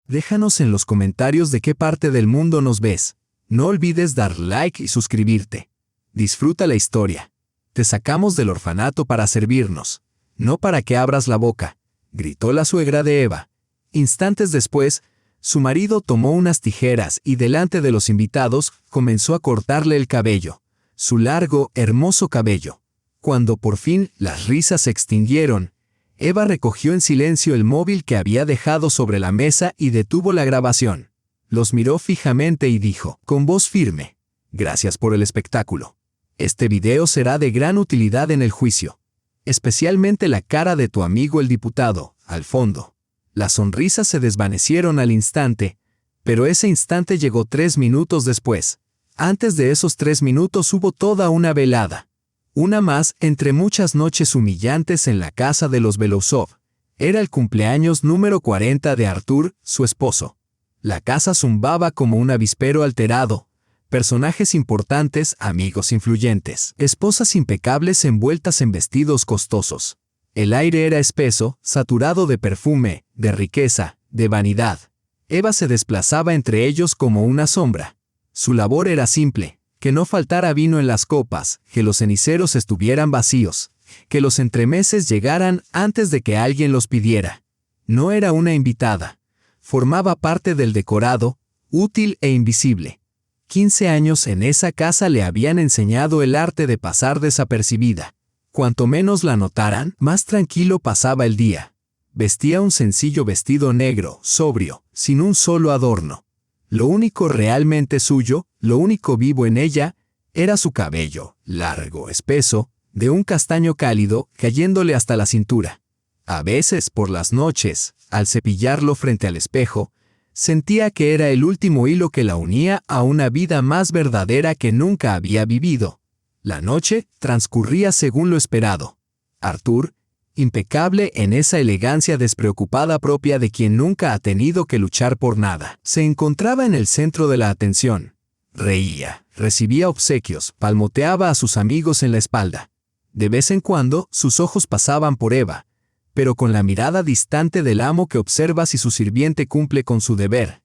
Déjanos en los comentarios de qué parte del mundo nos ves. No olvides dar like y suscribirte. Disfruta la historia. Te sacamos del orfanato para servirnos, no para que abras la boca, gritó la suegra de Eva. Instantes después, su marido tomó unas tijeras y delante de los invitados comenzó a cortarle el cabello, su largo, hermoso cabello. Cuando por fin las risas se extinguieron, Eva recogió en silencio el móvil que había dejado sobre la mesa y detuvo la grabación. Los miró fijamente y dijo, con voz firme, «Gracias por el espectáculo. Este video será de gran utilidad en el juicio. Especialmente la cara de tu amigo el diputado, al fondo». Las sonrisas se desvanecieron al instante, pero ese instante llegó 3 minutos después. Antes de esos 3 minutos hubo toda una velada. Una más entre muchas noches humillantes en la casa de los Belousov. Era el cumpleaños número 40 de Artur, su esposo. La casa zumbaba como un avispero alterado. Personajes importantes, amigos influyentes, esposas impecables envueltas en vestidos costosos. El aire era espeso, saturado de perfume, de riqueza, de vanidad. Eva se desplazaba entre ellos como una sombra. Su labor era simple, que no faltara vino en las copas, que los ceniceros estuvieran vacíos, que los entremeses llegaran antes de que alguien los pidiera. No era una invitada. Formaba parte del decorado, útil e invisible. 15 años en esa casa le habían enseñado el arte de pasar desapercibida. Cuanto menos la notaran, más tranquilo pasaba el día. Vestía un sencillo vestido negro, sobrio, sin un solo adorno. Lo único realmente suyo, lo único vivo en ella, era su cabello, largo, espeso, de un castaño cálido, cayéndole hasta la cintura. A veces, por las noches, al cepillarlo frente al espejo, sentía que era el último hilo que la unía a una vida más verdadera que nunca había vivido. La noche transcurría según lo esperado. Artur, impecable en esa elegancia despreocupada propia de quien nunca ha tenido que luchar por nada, se encontraba en el centro de la atención. Reía, recibía obsequios, palmoteaba a sus amigos en la espalda. De vez en cuando, sus ojos pasaban por Eva, pero con la mirada distante del amo que observa si su sirviente cumple con su deber.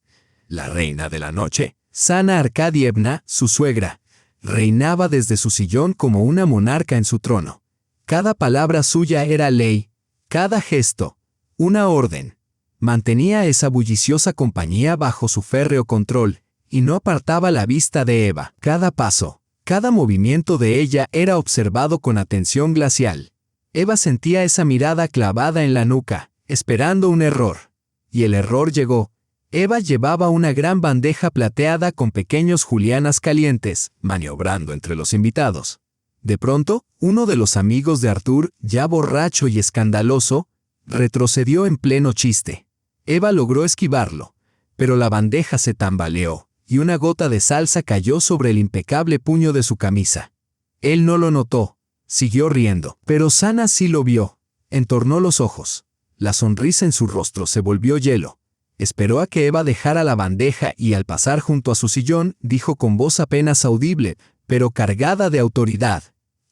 La reina de la noche, Sana Arcadievna, su suegra, reinaba desde su sillón como una monarca en su trono. Cada palabra suya era ley, cada gesto, una orden. Mantenía esa bulliciosa compañía bajo su férreo control, y no apartaba la vista de Eva. Cada paso, cada movimiento de ella era observado con atención glacial. Eva sentía esa mirada clavada en la nuca, esperando un error. Y el error llegó. Eva llevaba una gran bandeja plateada con pequeños julianas calientes, maniobrando entre los invitados. De pronto, uno de los amigos de Artur, ya borracho y escandaloso, retrocedió en pleno chiste. Eva logró esquivarlo, pero la bandeja se tambaleó, y una gota de salsa cayó sobre el impecable puño de su camisa. Él no lo notó, siguió riendo, pero Sana sí lo vio. Entornó los ojos. La sonrisa en su rostro se volvió hielo. Esperó a que Eva dejara la bandeja y al pasar junto a su sillón, dijo con voz apenas audible, pero cargada de autoridad,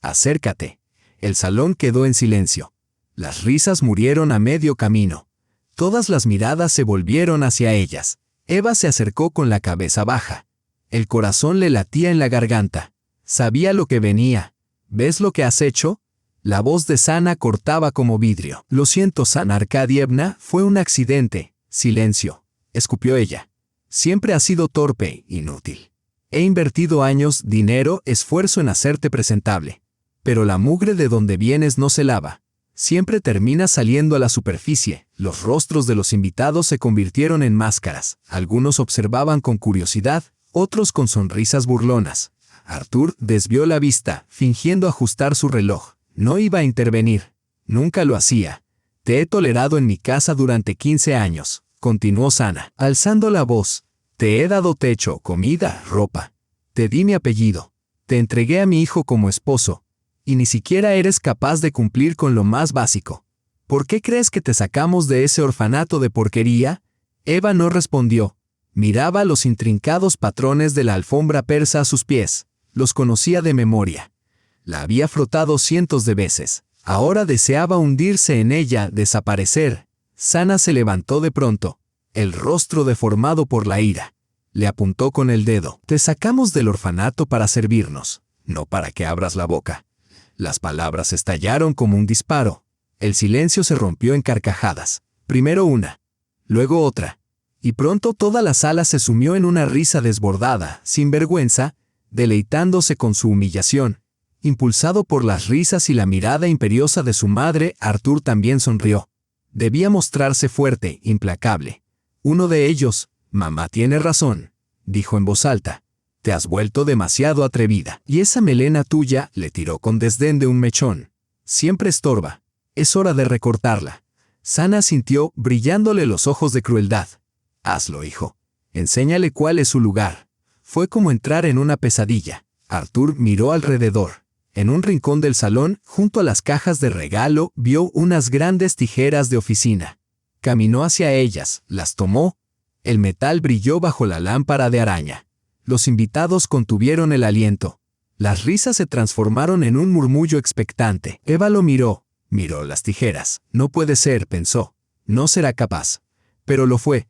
«Acércate». El salón quedó en silencio. Las risas murieron a medio camino. Todas las miradas se volvieron hacia ellas. Eva se acercó con la cabeza baja. El corazón le latía en la garganta. Sabía lo que venía. «¿Ves lo que has hecho?». La voz de Sana cortaba como vidrio. «Lo siento, Sana Arcadievna, fue un accidente». «Silencio», escupió ella. «Siempre has sido torpe, inútil. He invertido años, dinero, esfuerzo en hacerte presentable. Pero la mugre de donde vienes no se lava. Siempre termina saliendo a la superficie». Los rostros de los invitados se convirtieron en máscaras. Algunos observaban con curiosidad, otros con sonrisas burlonas. Artur desvió la vista, fingiendo ajustar su reloj. No iba a intervenir. Nunca lo hacía. «Te he tolerado en mi casa durante 15 años», continuó Sana, alzando la voz. «Te he dado techo, comida, ropa. Te di mi apellido. Te entregué a mi hijo como esposo. Y ni siquiera eres capaz de cumplir con lo más básico. ¿Por qué crees que te sacamos de ese orfanato de porquería?» Eva no respondió. Miraba los intrincados patrones de la alfombra persa a sus pies. Los conocía de memoria. La había frotado cientos de veces. Ahora deseaba hundirse en ella, desaparecer. Sana se levantó de pronto. el rostro deformado por la ira. Le apuntó con el dedo. Te sacamos del orfanato para servirnos, no para que abras la boca. Las palabras estallaron como un disparo. El silencio se rompió en carcajadas. Primero una, luego otra. Y pronto toda la sala se sumió en una risa desbordada, sin vergüenza, deleitándose con su humillación. Impulsado por las risas y la mirada imperiosa de su madre, Arthur también sonrió. Debía mostrarse fuerte, implacable. Uno de ellos, «Mamá tiene razón», dijo en voz alta. «Te has vuelto demasiado atrevida. Y esa melena tuya», le tiró con desdén de un mechón. «Siempre estorba. Es hora de recortarla». Sana sintió, brillándole los ojos de crueldad. «Hazlo, hijo. Enséñale cuál es su lugar». Fue como entrar en una pesadilla. Arthur miró alrededor. En un rincón del salón, junto a las cajas de regalo, vio unas grandes tijeras de oficina. Caminó hacia ellas, las tomó. El metal brilló bajo la lámpara de araña. Los invitados contuvieron el aliento. Las risas se transformaron en un murmullo expectante. Eva lo miró las tijeras. No puede ser, pensó. No será capaz. Pero lo fue.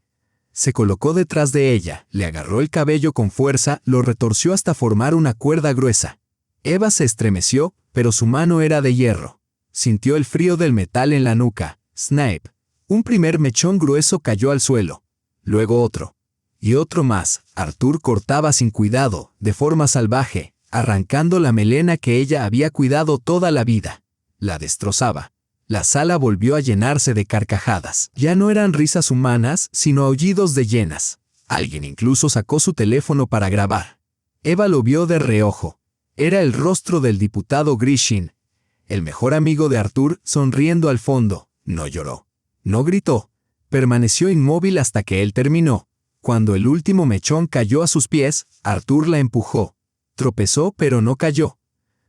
Se colocó detrás de ella, le agarró el cabello con fuerza, lo retorció hasta formar una cuerda gruesa. Eva se estremeció, pero su mano era de hierro. Sintió el frío del metal en la nuca. Snap. Un primer mechón grueso cayó al suelo. Luego otro. Y otro más. Arthur cortaba sin cuidado, de forma salvaje, arrancando la melena que ella había cuidado toda la vida. La destrozaba. La sala volvió a llenarse de carcajadas. Ya no eran risas humanas, sino aullidos de hienas. Alguien incluso sacó su teléfono para grabar. Eva lo vio de reojo. Era el rostro del diputado Grishin, el mejor amigo de Arthur, sonriendo al fondo. No lloró. No gritó. Permaneció inmóvil hasta que él terminó. Cuando el último mechón cayó a sus pies, Arthur la empujó. Tropezó, pero no cayó.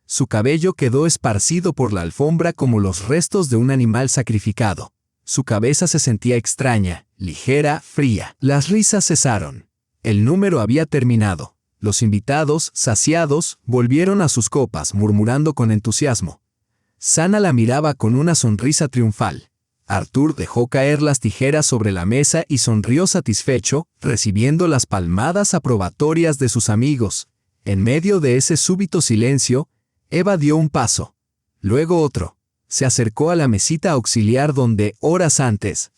Su cabello quedó esparcido por la alfombra como los restos de un animal sacrificado. Su cabeza se sentía extraña, ligera, fría. Las risas cesaron. El número había terminado. Los invitados, saciados, volvieron a sus copas, murmurando con entusiasmo. Sana la miraba con una sonrisa triunfal. Arthur dejó caer las tijeras sobre la mesa y sonrió satisfecho, recibiendo las palmadas aprobatorias de sus amigos. En medio de ese súbito silencio, Eva dio un paso. Luego otro. Se acercó a la mesita auxiliar donde, horas antes,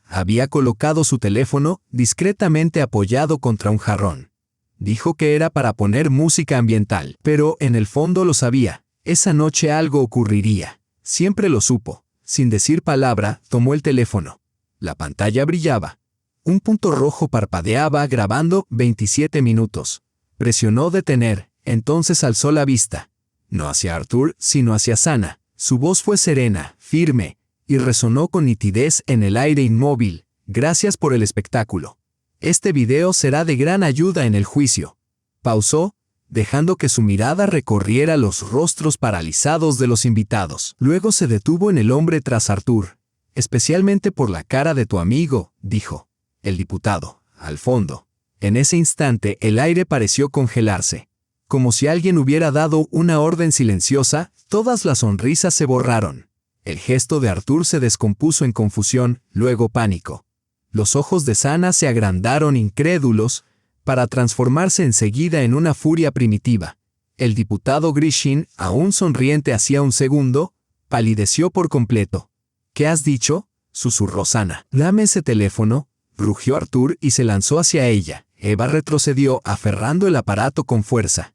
había colocado su teléfono, discretamente apoyado contra un jarrón. Dijo que era para poner música ambiental, pero en el fondo lo sabía. Esa noche algo ocurriría. Siempre lo supo. Sin decir palabra, tomó el teléfono. La pantalla brillaba. Un punto rojo parpadeaba grabando 27 minutos. Presionó detener, entonces alzó la vista. No hacia Arthur, sino hacia Sana. Su voz fue serena, firme, y resonó con nitidez en el aire inmóvil. Gracias por el espectáculo. Este video será de gran ayuda en el juicio. Pausó, dejando que su mirada recorriera los rostros paralizados de los invitados. Luego se detuvo en el hombre tras Arthur. Especialmente por la cara de tu amigo, dijo. El diputado, al fondo. En ese instante el aire pareció congelarse. Como si alguien hubiera dado una orden silenciosa, todas las sonrisas se borraron. El gesto de Arthur se descompuso en confusión, luego pánico. Los ojos de Sana se agrandaron incrédulos, para transformarse enseguida en una furia primitiva. El diputado Grishin, aún sonriente hacía un segundo, palideció por completo. ¿Qué has dicho?, susurró Sana. Dame ese teléfono, rugió Arthur y se lanzó hacia ella. Eva retrocedió, aferrando el aparato con fuerza.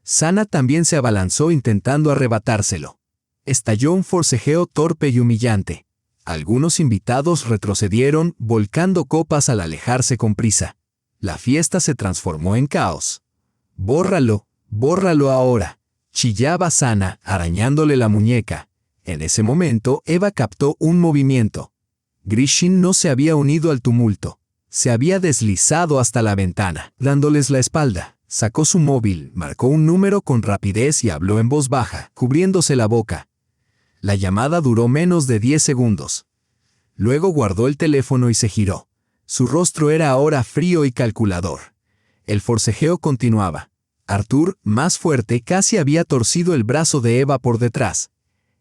Sana también se abalanzó intentando arrebatárselo. Estalló un forcejeo torpe y humillante. Algunos invitados retrocedieron, volcando copas al alejarse con prisa. La fiesta se transformó en caos. «Bórralo, bórralo ahora», chillaba Sana, arañándole la muñeca. En ese momento, Eva captó un movimiento. Grishin no se había unido al tumulto. Se había deslizado hasta la ventana, dándoles la espalda. Sacó su móvil, marcó un número con rapidez y habló en voz baja, cubriéndose la boca. La llamada duró menos de 10 segundos. Luego guardó el teléfono y se giró. Su rostro era ahora frío y calculador. El forcejeo continuaba. Arthur, más fuerte, casi había torcido el brazo de Eva por detrás.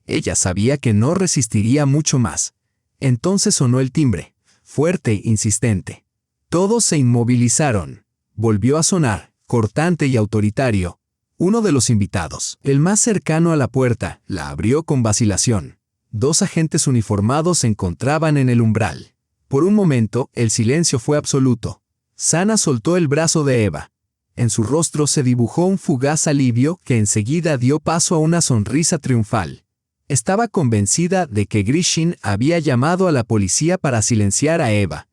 Ella sabía que no resistiría mucho más. Entonces sonó el timbre. fuerte, insistente. Todos se inmovilizaron. Volvió a sonar, cortante y autoritario. Uno de los invitados, el más cercano a la puerta, la abrió con vacilación. 2 agentes uniformados se encontraban en el umbral. Por un momento, el silencio fue absoluto. Sana soltó el brazo de Eva. En su rostro se dibujó un fugaz alivio que enseguida dio paso a una sonrisa triunfal. Estaba convencida de que Grishin había llamado a la policía para silenciar a Eva.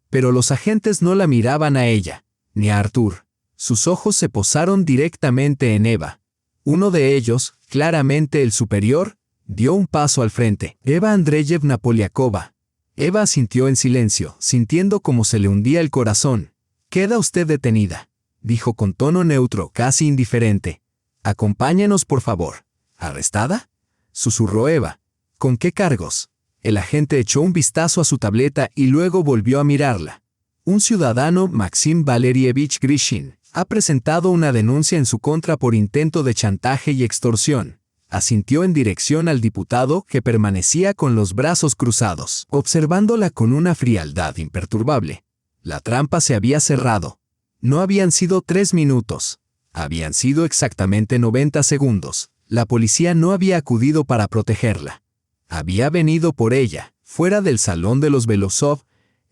Pero los agentes no la miraban a ella, ni a Artur. Sus ojos se posaron directamente en Eva. Uno de ellos, claramente el superior, dio un paso al frente. Eva Andreyevna Poliakova. Eva asintió en silencio, sintiendo como se le hundía el corazón. «Queda usted detenida», dijo con tono neutro, casi indiferente. «Acompáñenos, por favor». «¿Arrestada?», susurró Eva. «¿Con qué cargos?». El agente echó un vistazo a su tableta y luego volvió a mirarla. Un ciudadano, Maxim Valerievich Grishin, ha presentado una denuncia en su contra por intento de chantaje y extorsión. Asintió en dirección al diputado, que permanecía con los brazos cruzados, observándola con una frialdad imperturbable. La trampa se había cerrado. No habían sido 3 minutos. Habían sido exactamente 90 segundos. La policía no había acudido para protegerla. Había venido por ella. Fuera del salón de los Belousov,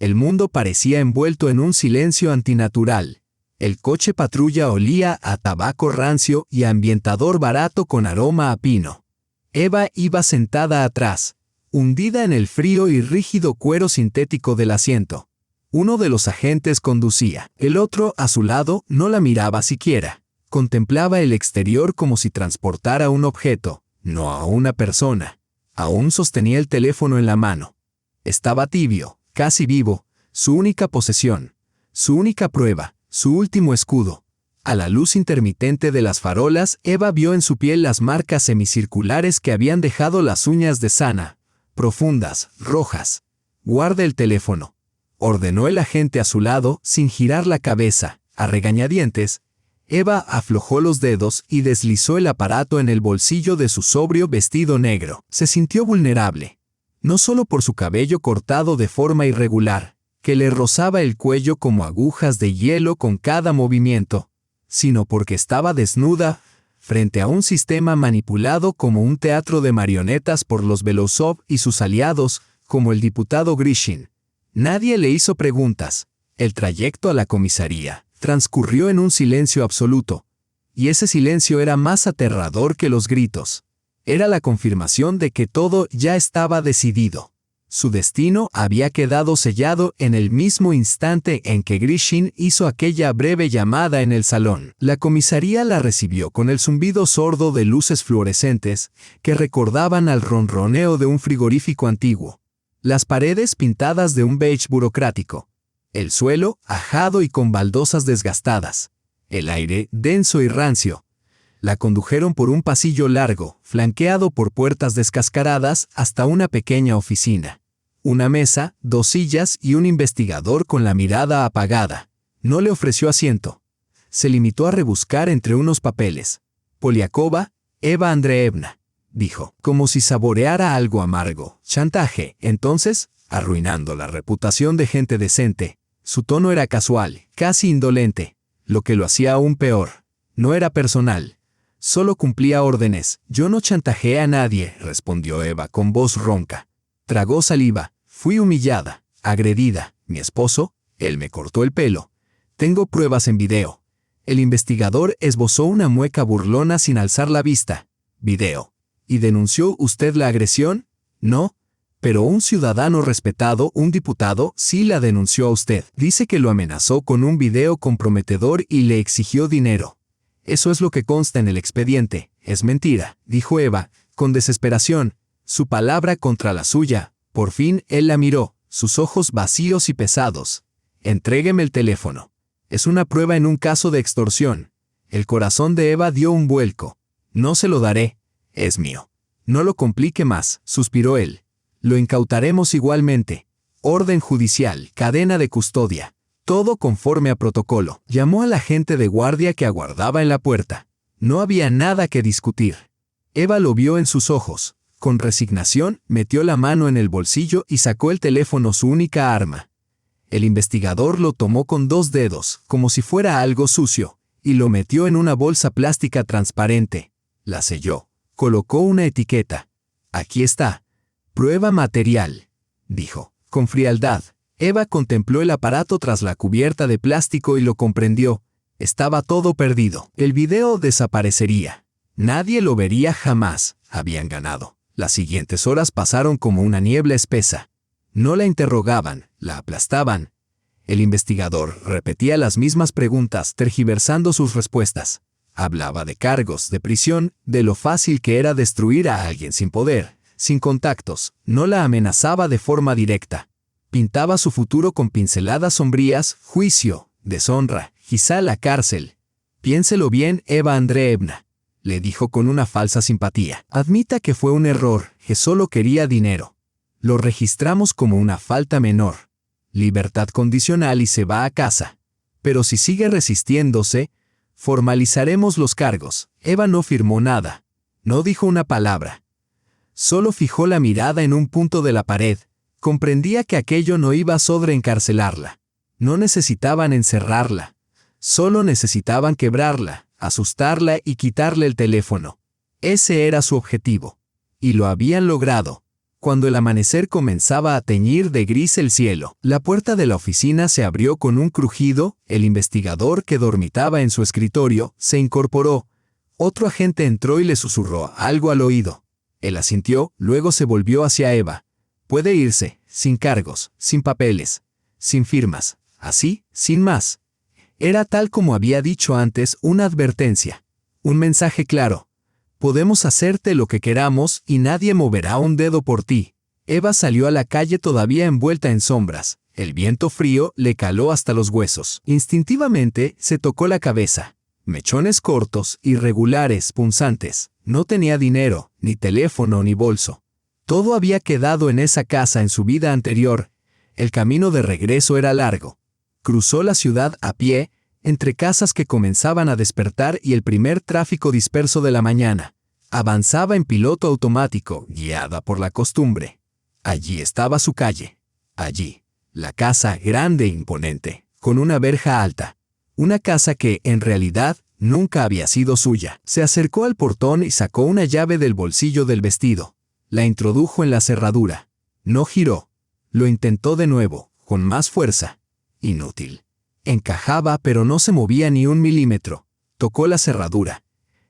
el mundo parecía envuelto en un silencio antinatural. El coche patrulla olía a tabaco rancio y a ambientador barato con aroma a pino. Eva iba sentada atrás, hundida en el frío y rígido cuero sintético del asiento. Uno de los agentes conducía. El otro, a su lado, no la miraba siquiera. Contemplaba el exterior como si transportara un objeto, no a una persona. Aún sostenía el teléfono en la mano. Estaba tibio, casi vivo, su única posesión, su única prueba, su último escudo. A la luz intermitente de las farolas, Eva vio en su piel las marcas semicirculares que habían dejado las uñas de Sana, profundas, rojas. «Guarde el teléfono», ordenó el agente a su lado, sin girar la cabeza. A regañadientes, Eva aflojó los dedos y deslizó el aparato en el bolsillo de su sobrio vestido negro. Se sintió vulnerable, no solo por su cabello cortado de forma irregular, que le rozaba el cuello como agujas de hielo con cada movimiento, sino porque estaba desnuda frente a un sistema manipulado como un teatro de marionetas por los Belousov y sus aliados, como el diputado Grishin. Nadie le hizo preguntas. El trayecto a la comisaría transcurrió en un silencio absoluto, y ese silencio era más aterrador que los gritos. Era la confirmación de que todo ya estaba decidido. Su destino había quedado sellado en el mismo instante en que Grishin hizo aquella breve llamada en el salón. La comisaría la recibió con el zumbido sordo de luces fluorescentes que recordaban al ronroneo de un frigorífico antiguo. Las paredes pintadas de un beige burocrático. El suelo ajado y con baldosas desgastadas. El aire denso y rancio. La condujeron por un pasillo largo, flanqueado por puertas descascaradas, hasta una pequeña oficina. Una mesa, 2 sillas y un investigador con la mirada apagada. No le ofreció asiento. Se limitó a rebuscar entre unos papeles. «Poliakova, Eva Andreevna», dijo, como si saboreara algo amargo. «Chantaje, entonces», arruinando la reputación de gente decente. Su tono era casual, casi indolente, lo que lo hacía aún peor. No era personal. Solo cumplía órdenes. «Yo no chantajeé a nadie», respondió Eva con voz ronca. Tragó saliva. «Fui humillada, agredida. Mi esposo, él me cortó el pelo. Tengo pruebas en video». El investigador esbozó una mueca burlona sin alzar la vista. «¿Video? ¿Y denunció usted la agresión?». «No. Pero un ciudadano respetado, un diputado, sí la denunció a usted. Dice que lo amenazó con un video comprometedor y le exigió dinero». «Eso es lo que consta en el expediente. Es mentira», dijo Eva, con desesperación. Su palabra contra la suya. Por fin él la miró, sus ojos vacíos y pesados. «Entrégueme el teléfono. Es una prueba en un caso de extorsión». El corazón de Eva dio un vuelco. «No se lo daré. Es mío». «No lo complique más», suspiró él. «Lo incautaremos igualmente. Orden judicial, cadena de custodia. Todo conforme a protocolo». Llamó al agente de guardia que aguardaba en la puerta. No había nada que discutir. Eva lo vio en sus ojos. Con resignación, metió la mano en el bolsillo y sacó el teléfono, su única arma. El investigador lo tomó con 2 dedos, como si fuera algo sucio, y lo metió en una bolsa plástica transparente. La selló. Colocó una etiqueta. Aquí está. Prueba material, dijo. Con frialdad, Eva contempló el aparato tras la cubierta de plástico y lo comprendió. Estaba todo perdido. El video desaparecería. Nadie lo vería jamás. Habían ganado. Las siguientes horas pasaron como una niebla espesa. No la interrogaban, la aplastaban. El investigador repetía las mismas preguntas, tergiversando sus respuestas. Hablaba de cargos, de prisión, de lo fácil que era destruir a alguien sin poder, sin contactos. No la amenazaba de forma directa. Pintaba su futuro con pinceladas sombrías: juicio, deshonra, quizá la cárcel. Piénselo bien, Eva Andreevna, le dijo con una falsa simpatía. Admita que fue un error, que solo quería dinero. Lo registramos como una falta menor. Libertad condicional y se va a casa. Pero si sigue resistiéndose, formalizaremos los cargos. Eva no firmó nada. No dijo una palabra. Solo fijó la mirada en un punto de la pared. Comprendía que aquello no iba a sobreencarcelarla. No necesitaban encerrarla. Solo necesitaban quebrarla, asustarla y quitarle el teléfono. Ese era su objetivo. Y lo habían logrado. Cuando el amanecer comenzaba a teñir de gris el cielo, la puerta de la oficina se abrió con un crujido. El investigador, que dormitaba en su escritorio, se incorporó. Otro agente entró y le susurró algo al oído. Él asintió, luego se volvió hacia Eva. Puede irse, sin cargos, sin papeles, sin firmas, así, sin más. Era tal como había dicho antes, una advertencia, un mensaje claro. Podemos hacerte lo que queramos y nadie moverá un dedo por ti. Eva salió a la calle todavía envuelta en sombras. El viento frío le caló hasta los huesos. Instintivamente se tocó la cabeza. Mechones cortos, irregulares, punzantes. No tenía dinero, ni teléfono, ni bolso. Todo había quedado en esa casa en su vida anterior. El camino de regreso era largo. Cruzó la ciudad a pie, entre casas que comenzaban a despertar y el primer tráfico disperso de la mañana. Avanzaba en piloto automático, guiada por la costumbre. Allí estaba su calle. Allí, la casa grande e imponente, con una verja alta. Una casa que, en realidad, nunca había sido suya. Se acercó al portón y sacó una llave del bolsillo del vestido. La introdujo en la cerradura. No giró. Lo intentó de nuevo, con más fuerza. Inútil. Encajaba, pero no se movía ni un milímetro. Tocó la cerradura.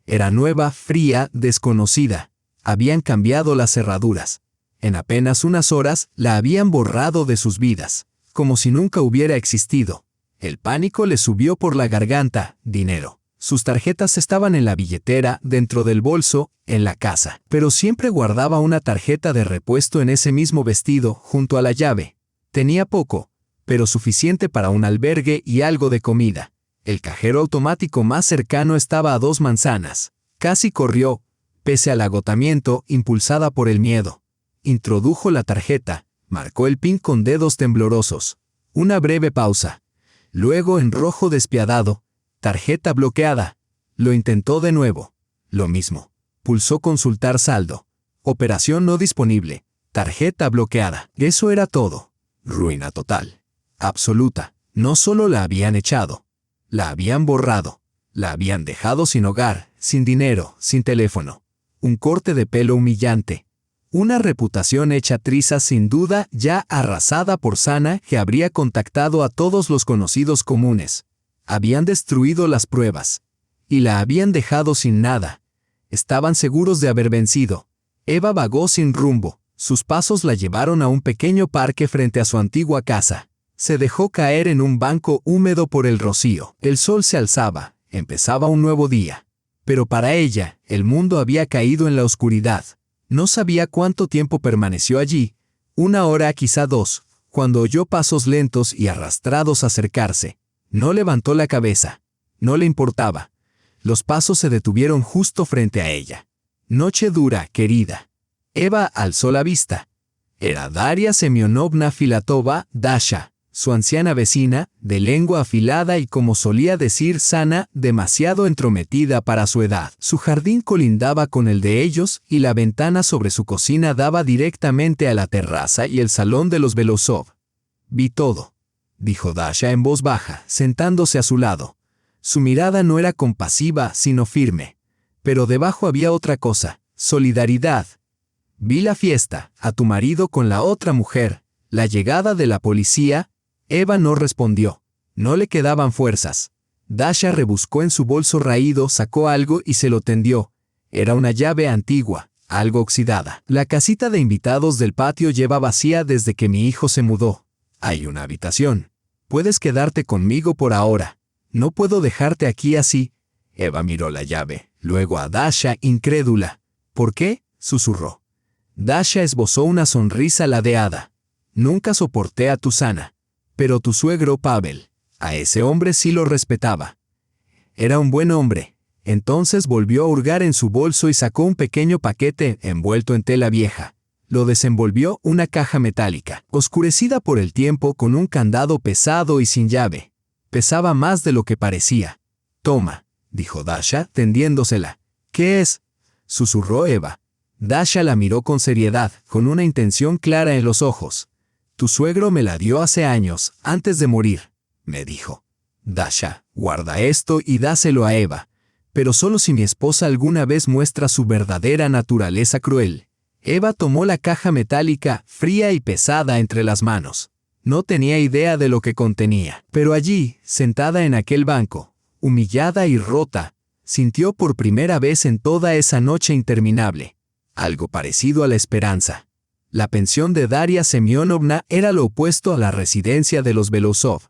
Era nueva, fría, desconocida. Habían cambiado las cerraduras. En apenas unas horas, la habían borrado de sus vidas, como si nunca hubiera existido. El pánico le subió por la garganta. Dinero. Sus tarjetas estaban en la billetera, dentro del bolso, en la casa. Pero siempre guardaba una tarjeta de repuesto en ese mismo vestido, junto a la llave. Tenía poco, pero suficiente para un albergue y algo de comida. El cajero automático más cercano estaba a 2 manzanas. Casi corrió, pese al agotamiento, impulsada por el miedo. Introdujo la tarjeta, marcó el PIN con dedos temblorosos. Una breve pausa. Luego, en rojo despiadado, tarjeta bloqueada. Lo intentó de nuevo. Lo mismo. Pulsó consultar saldo. Operación no disponible. Tarjeta bloqueada. Eso era todo. Ruina total. Absoluta. No solo la habían echado. La habían borrado. La habían dejado sin hogar, sin dinero, sin teléfono. Un corte de pelo humillante. Una reputación hecha trizas, sin duda, ya arrasada por Sana, que habría contactado a todos los conocidos comunes. Habían destruido las pruebas. Y la habían dejado sin nada. Estaban seguros de haber vencido. Eva vagó sin rumbo. Sus pasos la llevaron a un pequeño parque frente a su antigua casa. Se dejó caer en un banco húmedo por el rocío. El sol se alzaba. Empezaba un nuevo día. Pero para ella, el mundo había caído en la oscuridad. No sabía cuánto tiempo permaneció allí. 1 hora, quizá 2, cuando oyó pasos lentos y arrastrados acercarse. No levantó la cabeza. No le importaba. Los pasos se detuvieron justo frente a ella. Noche dura, querida. Eva alzó la vista. Era Daria Semyonovna Filatova, Dasha, su anciana vecina, de lengua afilada y, como solía decir Sana, demasiado entrometida para su edad. Su jardín colindaba con el de ellos y la ventana sobre su cocina daba directamente a la terraza y el salón de los Belousov. Vi todo. dijo Dasha en voz baja, sentándose a su lado. Su mirada no era compasiva, sino firme. Pero debajo había otra cosa, solidaridad. Vi la fiesta, a tu marido con la otra mujer, la llegada de la policía. Eva no respondió. No le quedaban fuerzas. Dasha rebuscó en su bolso raído, sacó algo y se lo tendió. Era una llave antigua, algo oxidada. La casita de invitados del patio lleva vacía desde que mi hijo se mudó. Hay una habitación. Puedes quedarte conmigo por ahora. No puedo dejarte aquí así. Eva miró la llave, luego a Dasha, incrédula. ¿Por qué?, susurró. Dasha esbozó una sonrisa ladeada. Nunca soporté a Susana. Pero tu suegro Pavel, a ese hombre sí lo respetaba. Era un buen hombre. Entonces volvió a hurgar en su bolso y sacó un pequeño paquete envuelto en tela vieja. Lo desenvolvió una caja metálica, oscurecida por el tiempo, con un candado pesado y sin llave. Pesaba más de lo que parecía. Toma, dijo Dasha, tendiéndosela. ¿Qué es?, susurró Eva. Dasha la miró con seriedad, con una intención clara en los ojos. Tu suegro me la dio hace años, antes de morir, me dijo. Dasha, guarda esto y dáselo a Eva. Pero solo si mi esposa alguna vez muestra su verdadera naturaleza cruel. Eva tomó la caja metálica, fría y pesada, entre las manos. No tenía idea de lo que contenía. Pero allí, sentada en aquel banco, humillada y rota, sintió por primera vez en toda esa noche interminable algo parecido a la esperanza. La pensión de Daria Semyonovna era lo opuesto a la residencia de los Belousov.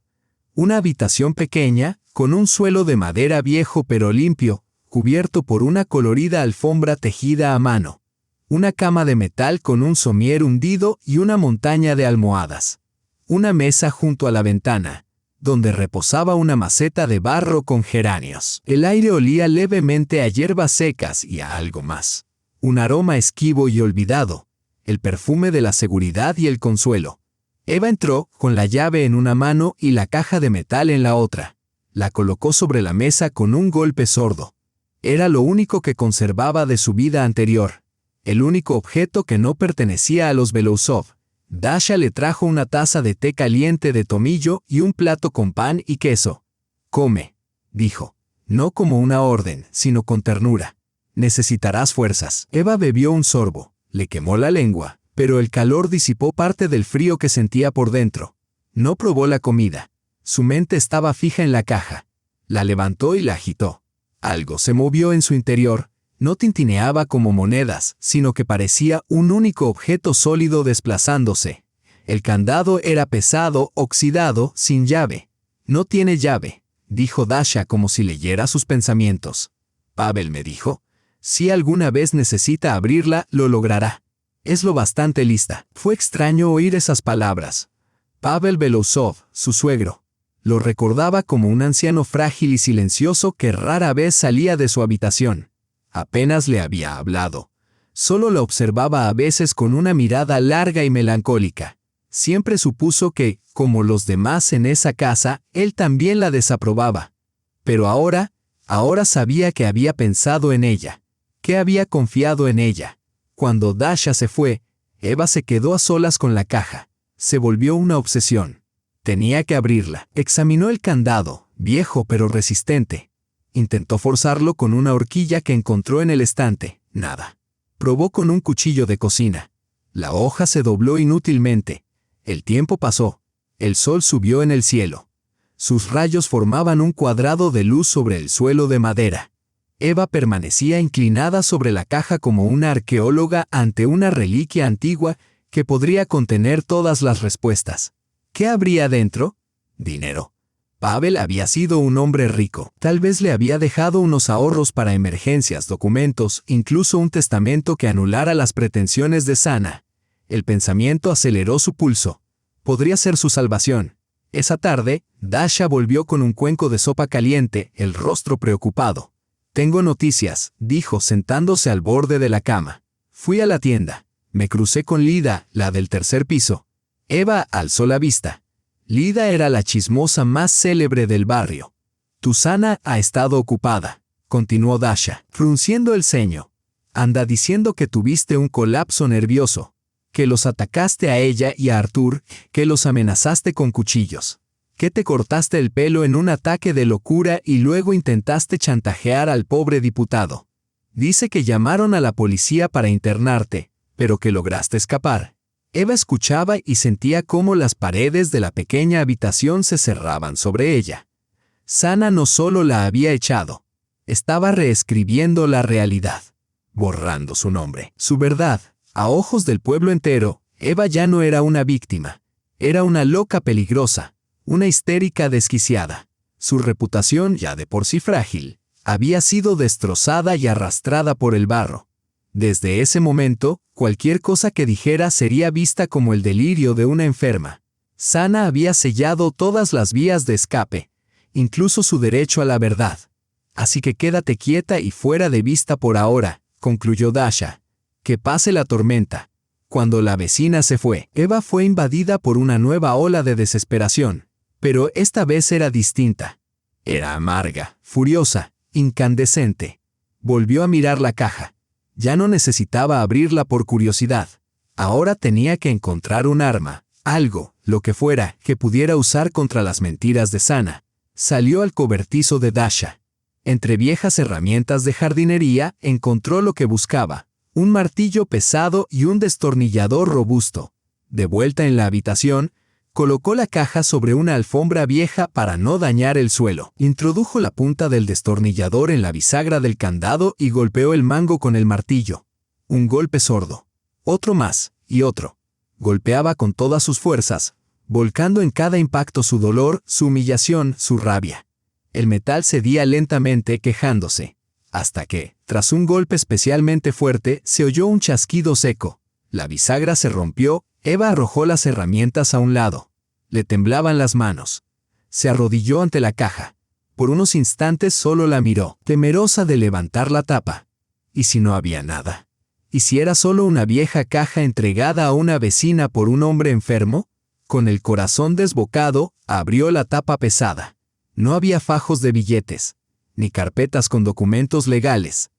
Una habitación pequeña, con un suelo de madera viejo pero limpio, cubierto por una colorida alfombra tejida a mano. Una cama de metal con un somier hundido y una montaña de almohadas. Una mesa junto a la ventana, donde reposaba una maceta de barro con geranios. El aire olía levemente a hierbas secas y a algo más. Un aroma esquivo y olvidado. El perfume de la seguridad y el consuelo. Eva entró, con la llave en una mano y la caja de metal en la otra. La colocó sobre la mesa con un golpe sordo. Era lo único que conservaba de su vida anterior. El único objeto que no pertenecía a los Belousov. Dasha le trajo una taza de té caliente de tomillo y un plato con pan y queso. Come, dijo. No como una orden, sino con ternura. Necesitarás fuerzas. Eva bebió un sorbo. Le quemó la lengua, pero el calor disipó parte del frío que sentía por dentro. No probó la comida. Su mente estaba fija en la caja. La levantó y la agitó. Algo se movió en su interior. No tintineaba como monedas, sino que parecía un único objeto sólido desplazándose. El candado era pesado, oxidado, sin llave. No tiene llave, dijo Dasha como si leyera sus pensamientos. Pavel me dijo. Si alguna vez necesita abrirla, lo logrará. Es lo bastante lista. Fue extraño oír esas palabras. Pavel Belousov, su suegro, lo recordaba como un anciano frágil y silencioso que rara vez salía de su habitación. Apenas le había hablado. Solo la observaba a veces con una mirada larga y melancólica. Siempre supuso que, como los demás en esa casa, él también la desaprobaba. Pero ahora sabía que había pensado en ella. Que había confiado en ella. Cuando Dasha se fue, Eva se quedó a solas con la caja. Se volvió una obsesión. Tenía que abrirla. Examinó el candado, viejo pero resistente. Intentó forzarlo con una horquilla que encontró en el estante. Nada. Probó con un cuchillo de cocina. La hoja se dobló inútilmente. El tiempo pasó. El sol subió en el cielo. Sus rayos formaban un cuadrado de luz sobre el suelo de madera. Eva permanecía inclinada sobre la caja como una arqueóloga ante una reliquia antigua que podría contener todas las respuestas. ¿Qué habría dentro? Dinero. Pavel había sido un hombre rico. Tal vez le había dejado unos ahorros para emergencias, documentos, incluso un testamento que anulara las pretensiones de Sana. El pensamiento aceleró su pulso. Podría ser su salvación. Esa tarde, Dasha volvió con un cuenco de sopa caliente, el rostro preocupado. Tengo noticias, dijo sentándose al borde de la cama. Fui a la tienda. Me crucé con Lida, la del tercer piso. Eva alzó la vista. Lida era la chismosa más célebre del barrio. Susana ha estado ocupada, continuó Dasha, frunciendo el ceño. Anda diciendo que tuviste un colapso nervioso, que los atacaste a ella y a Artur, que los amenazaste con cuchillos. qué te cortaste el pelo en un ataque de locura y luego intentaste chantajear al pobre diputado? Dice que llamaron a la policía para internarte, pero que lograste escapar. Eva escuchaba y sentía cómo las paredes de la pequeña habitación se cerraban sobre ella. Sana no solo la había echado, estaba reescribiendo la realidad, borrando su nombre, su verdad. A ojos del pueblo entero, Eva ya no era una víctima. Era una loca peligrosa, una histérica desquiciada. Su reputación, ya de por sí frágil, había sido destrozada y arrastrada por el barro. Desde ese momento, cualquier cosa que dijera sería vista como el delirio de una enferma. Sana había sellado todas las vías de escape, incluso su derecho a la verdad. Así que quédate quieta y fuera de vista por ahora, concluyó Dasha. Que pase la tormenta. Cuando la vecina se fue, Eva fue invadida por una nueva ola de desesperación, pero esta vez era distinta. Era amarga, furiosa, incandescente. Volvió a mirar la caja. Ya no necesitaba abrirla por curiosidad. Ahora tenía que encontrar un arma, algo, lo que fuera, que pudiera usar contra las mentiras de Sana. Salió al cobertizo de Dasha. Entre viejas herramientas de jardinería, encontró lo que buscaba. Un martillo pesado y un destornillador robusto. De vuelta en la habitación, colocó la caja sobre una alfombra vieja para no dañar el suelo. Introdujo la punta del destornillador en la bisagra del candado y golpeó el mango con el martillo. Un golpe sordo. Otro más, y otro. Golpeaba con todas sus fuerzas, volcando en cada impacto su dolor, su humillación, su rabia. El metal cedía lentamente, quejándose, hasta que, tras un golpe especialmente fuerte, se oyó un chasquido seco. La bisagra se rompió. Eva arrojó las herramientas a un lado. Le temblaban las manos. Se arrodilló ante la caja. Por unos instantes solo la miró, temerosa de levantar la tapa. ¿Y si no había nada? ¿Y si era solo una vieja caja entregada a una vecina por un hombre enfermo? Con el corazón desbocado, abrió la tapa pesada. No había fajos de billetes, ni carpetas con documentos legales.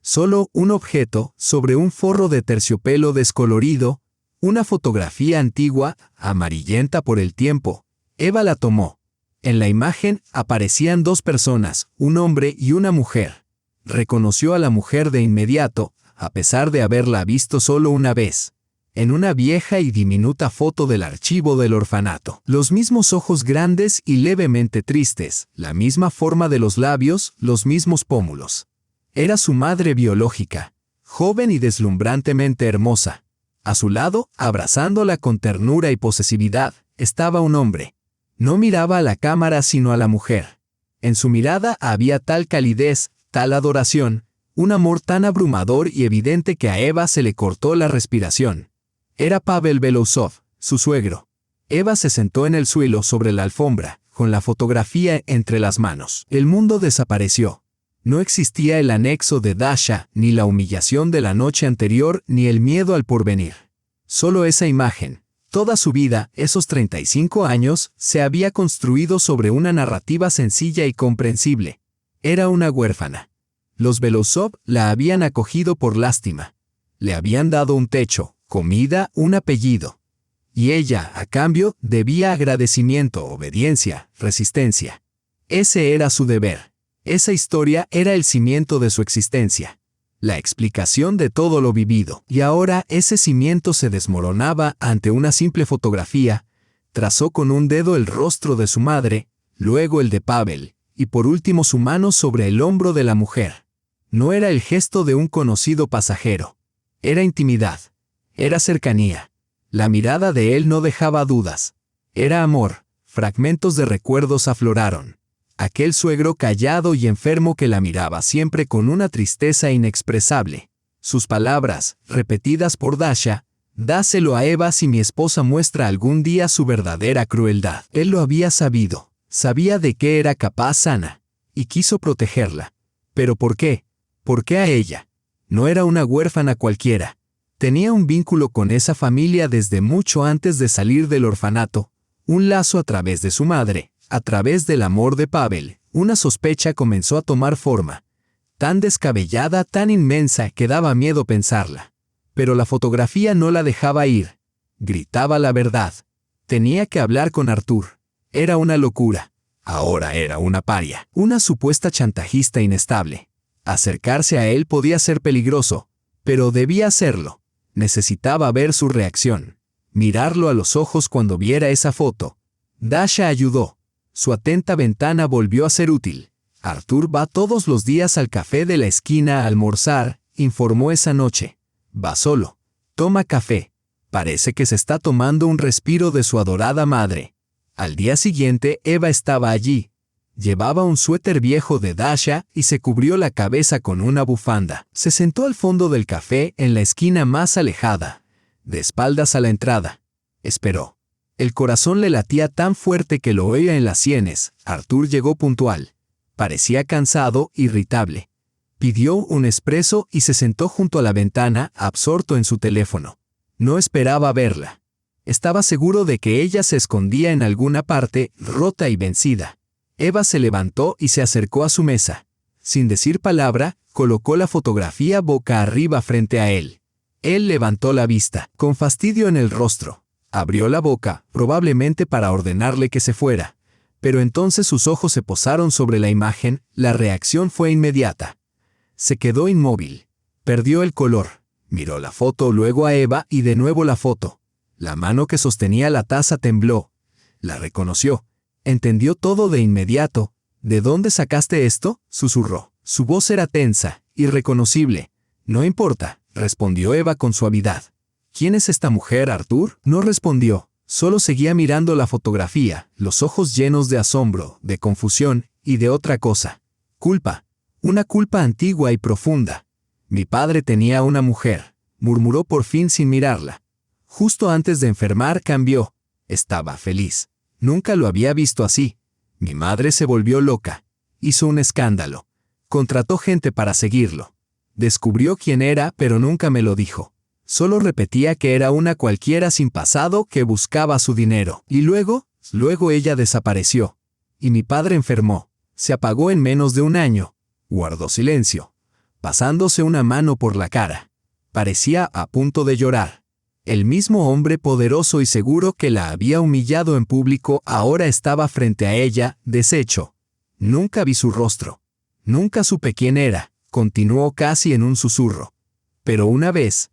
Solo un objeto sobre un forro de terciopelo descolorido, una fotografía antigua, amarillenta por el tiempo. Eva la tomó. En la imagen aparecían dos personas, un hombre y una mujer. Reconoció a la mujer de inmediato, a pesar de haberla visto solo una vez, en una vieja y diminuta foto del archivo del orfanato. Los mismos ojos grandes y levemente tristes, la misma forma de los labios, los mismos pómulos. Era su madre biológica, joven y deslumbrantemente hermosa. A su lado, abrazándola con ternura y posesividad, estaba un hombre. No miraba a la cámara sino a la mujer. En su mirada había tal calidez, tal adoración, un amor tan abrumador y evidente que a Eva se le cortó la respiración. Era Pavel Belousov, su suegro. Eva se sentó en el suelo sobre la alfombra, con la fotografía entre las manos. El mundo desapareció. No existía el anexo de Dasha, ni la humillación de la noche anterior, ni el miedo al porvenir. Solo esa imagen. Toda su vida, esos 35 años, se había construido sobre una narrativa sencilla y comprensible. Era una huérfana. Los Belousov la habían acogido por lástima. Le habían dado un techo, comida, un apellido. Y ella, a cambio, debía agradecimiento, obediencia, resistencia. Ese era su deber. Esa historia era el cimiento de su existencia, la explicación de todo lo vivido. Y ahora ese cimiento se desmoronaba ante una simple fotografía. Trazó con un dedo el rostro de su madre, luego el de Pavel, y por último su mano sobre el hombro de la mujer. No era el gesto de un conocido pasajero. Era intimidad. Era cercanía. La mirada de él no dejaba dudas. Era amor. Fragmentos de recuerdos afloraron. Aquel suegro callado y enfermo que la miraba siempre con una tristeza inexpresable. Sus palabras, repetidas por Dasha, «Dáselo a Eva si mi esposa muestra algún día su verdadera crueldad». Él lo había sabido, sabía de qué era capaz Sana, y quiso protegerla. ¿Pero por qué? ¿Por qué a ella? No era una huérfana cualquiera. Tenía un vínculo con esa familia desde mucho antes de salir del orfanato, un lazo a través de su madre. A través del amor de Pavel, una sospecha comenzó a tomar forma, tan descabellada, tan inmensa que daba miedo pensarla. Pero la fotografía no la dejaba ir. Gritaba la verdad. Tenía que hablar con Artur. Era una locura. Ahora era una paria, una supuesta chantajista inestable. Acercarse a él podía ser peligroso, pero debía hacerlo. Necesitaba ver su reacción, mirarlo a los ojos cuando viera esa foto. Dasha ayudó. Su atenta ventana volvió a ser útil. Arthur va todos los días al café de la esquina a almorzar, informó esa noche. Va solo. Toma café. Parece que se está tomando un respiro de su adorada madre. Al día siguiente, Eva estaba allí. Llevaba un suéter viejo de Dasha y se cubrió la cabeza con una bufanda. Se sentó al fondo del café en la esquina más alejada, de espaldas a la entrada. Esperó. El corazón le latía tan fuerte que lo oía en las sienes. Arthur llegó puntual. Parecía cansado, irritable. Pidió un espresso y se sentó junto a la ventana, absorto en su teléfono. No esperaba verla. Estaba seguro de que ella se escondía en alguna parte, rota y vencida. Eva se levantó y se acercó a su mesa. Sin decir palabra, colocó la fotografía boca arriba frente a él. Él levantó la vista, con fastidio en el rostro. Abrió la boca, probablemente para ordenarle que se fuera. Pero entonces sus ojos se posaron sobre la imagen, la reacción fue inmediata. Se quedó inmóvil. Perdió el color. Miró la foto, luego a Eva y de nuevo la foto. La mano que sostenía la taza tembló. La reconoció. Entendió todo de inmediato. ¿De dónde sacaste esto?, susurró. Su voz era tensa, irreconocible. No importa, respondió Eva con suavidad. ¿Quién es esta mujer, Arthur? No respondió. Solo seguía mirando la fotografía, los ojos llenos de asombro, de confusión y de otra cosa. Culpa. Una culpa antigua y profunda. Mi padre tenía una mujer, murmuró por fin sin mirarla. Justo antes de enfermar cambió. Estaba feliz. Nunca lo había visto así. Mi madre se volvió loca. Hizo un escándalo. Contrató gente para seguirlo. Descubrió quién era, pero nunca me lo dijo. Solo repetía que era una cualquiera sin pasado que buscaba su dinero. Y luego ella desapareció. Y mi padre enfermó. Se apagó en menos de un año. Guardó silencio, pasándose una mano por la cara. Parecía a punto de llorar. El mismo hombre poderoso y seguro que la había humillado en público ahora estaba frente a ella, deshecho. Nunca vi su rostro. Nunca supe quién era, continuó casi en un susurro. Pero una vez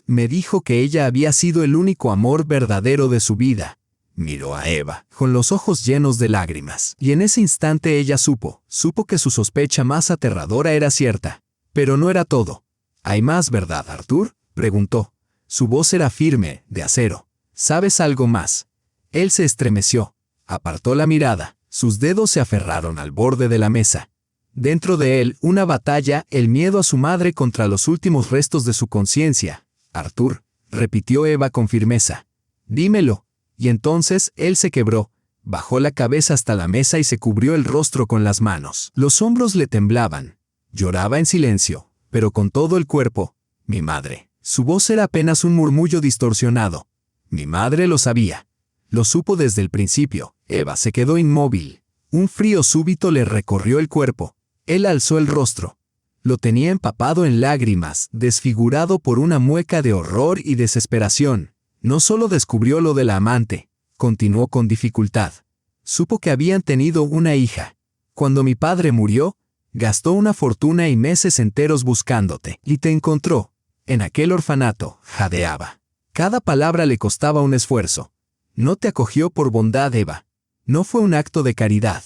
me dijo que ella había sido el único amor verdadero de su vida. Miró a Eva, con los ojos llenos de lágrimas. Y en ese instante ella supo que su sospecha más aterradora era cierta. Pero no era todo. ¿Hay más verdad, Arthur?, preguntó. Su voz era firme, de acero. ¿Sabes algo más? Él se estremeció. Apartó la mirada. Sus dedos se aferraron al borde de la mesa. Dentro de él, una batalla, el miedo a su madre contra los últimos restos de su conciencia. Arthur, repitió Eva con firmeza. Dímelo. Y entonces él se quebró. Bajó la cabeza hasta la mesa y se cubrió el rostro con las manos. Los hombros le temblaban. Lloraba en silencio, pero con todo el cuerpo. Mi madre. Su voz era apenas un murmullo distorsionado. Mi madre lo sabía. Lo supo desde el principio. Eva se quedó inmóvil. Un frío súbito le recorrió el cuerpo. Él alzó el rostro. Lo tenía empapado en lágrimas, desfigurado por una mueca de horror y desesperación. No solo descubrió lo de la amante, continuó con dificultad. Supo que habían tenido una hija. Cuando mi padre murió, gastó una fortuna y meses enteros buscándote. Y te encontró. En aquel orfanato, jadeaba. Cada palabra le costaba un esfuerzo. No te acogió por bondad, Eva. No fue un acto de caridad.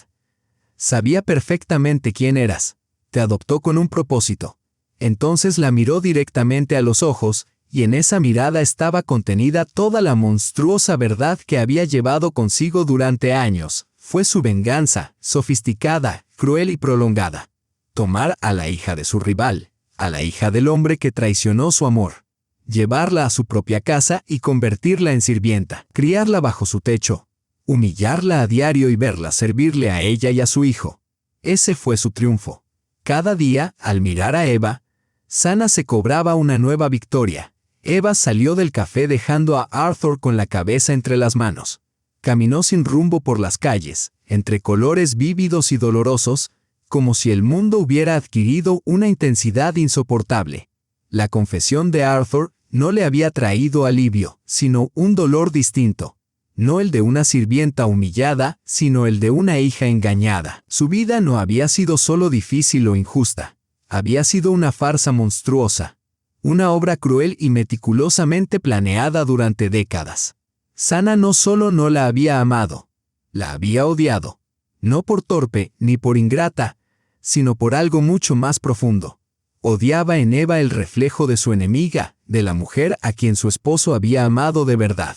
Sabía perfectamente quién eras. Te adoptó con un propósito. Entonces la miró directamente a los ojos, y en esa mirada estaba contenida toda la monstruosa verdad que había llevado consigo durante años. Fue su venganza, sofisticada, cruel y prolongada. Tomar a la hija de su rival, a la hija del hombre que traicionó su amor. Llevarla a su propia casa y convertirla en sirvienta. Criarla bajo su techo. Humillarla a diario y verla servirle a ella y a su hijo. Ese fue su triunfo. Cada día, al mirar a Eva, Sana se cobraba una nueva victoria. Eva salió del café dejando a Arthur con la cabeza entre las manos. Caminó sin rumbo por las calles, entre colores vívidos y dolorosos, como si el mundo hubiera adquirido una intensidad insoportable. La confesión de Arthur no le había traído alivio, sino un dolor distinto. No el de una sirvienta humillada, sino el de una hija engañada. Su vida no había sido solo difícil o injusta. Había sido una farsa monstruosa. Una obra cruel y meticulosamente planeada durante décadas. Sana no solo no la había amado, la había odiado. No por torpe ni por ingrata, sino por algo mucho más profundo. Odiaba en Eva el reflejo de su enemiga, de la mujer a quien su esposo había amado de verdad.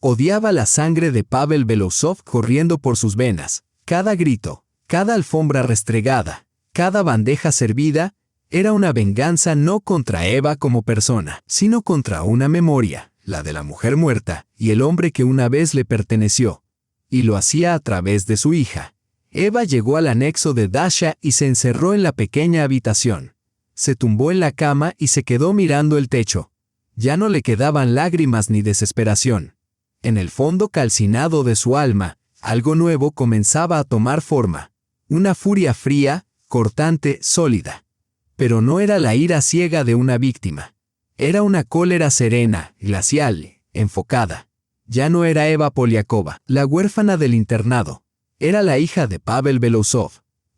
Odiaba la sangre de Pavel Belousov corriendo por sus venas. Cada grito, cada alfombra restregada, cada bandeja servida, era una venganza no contra Eva como persona, sino contra una memoria, la de la mujer muerta y el hombre que una vez le perteneció. Y lo hacía a través de su hija. Eva llegó al anexo de Dasha y se encerró en la pequeña habitación. Se tumbó en la cama y se quedó mirando el techo. Ya no le quedaban lágrimas ni desesperación. En el fondo calcinado de su alma, algo nuevo comenzaba a tomar forma. Una furia fría, cortante, sólida. Pero no era la ira ciega de una víctima. Era una cólera serena, glacial, enfocada. Ya no era Eva Poliakova, la huérfana del internado. Era la hija de Pavel Belousov.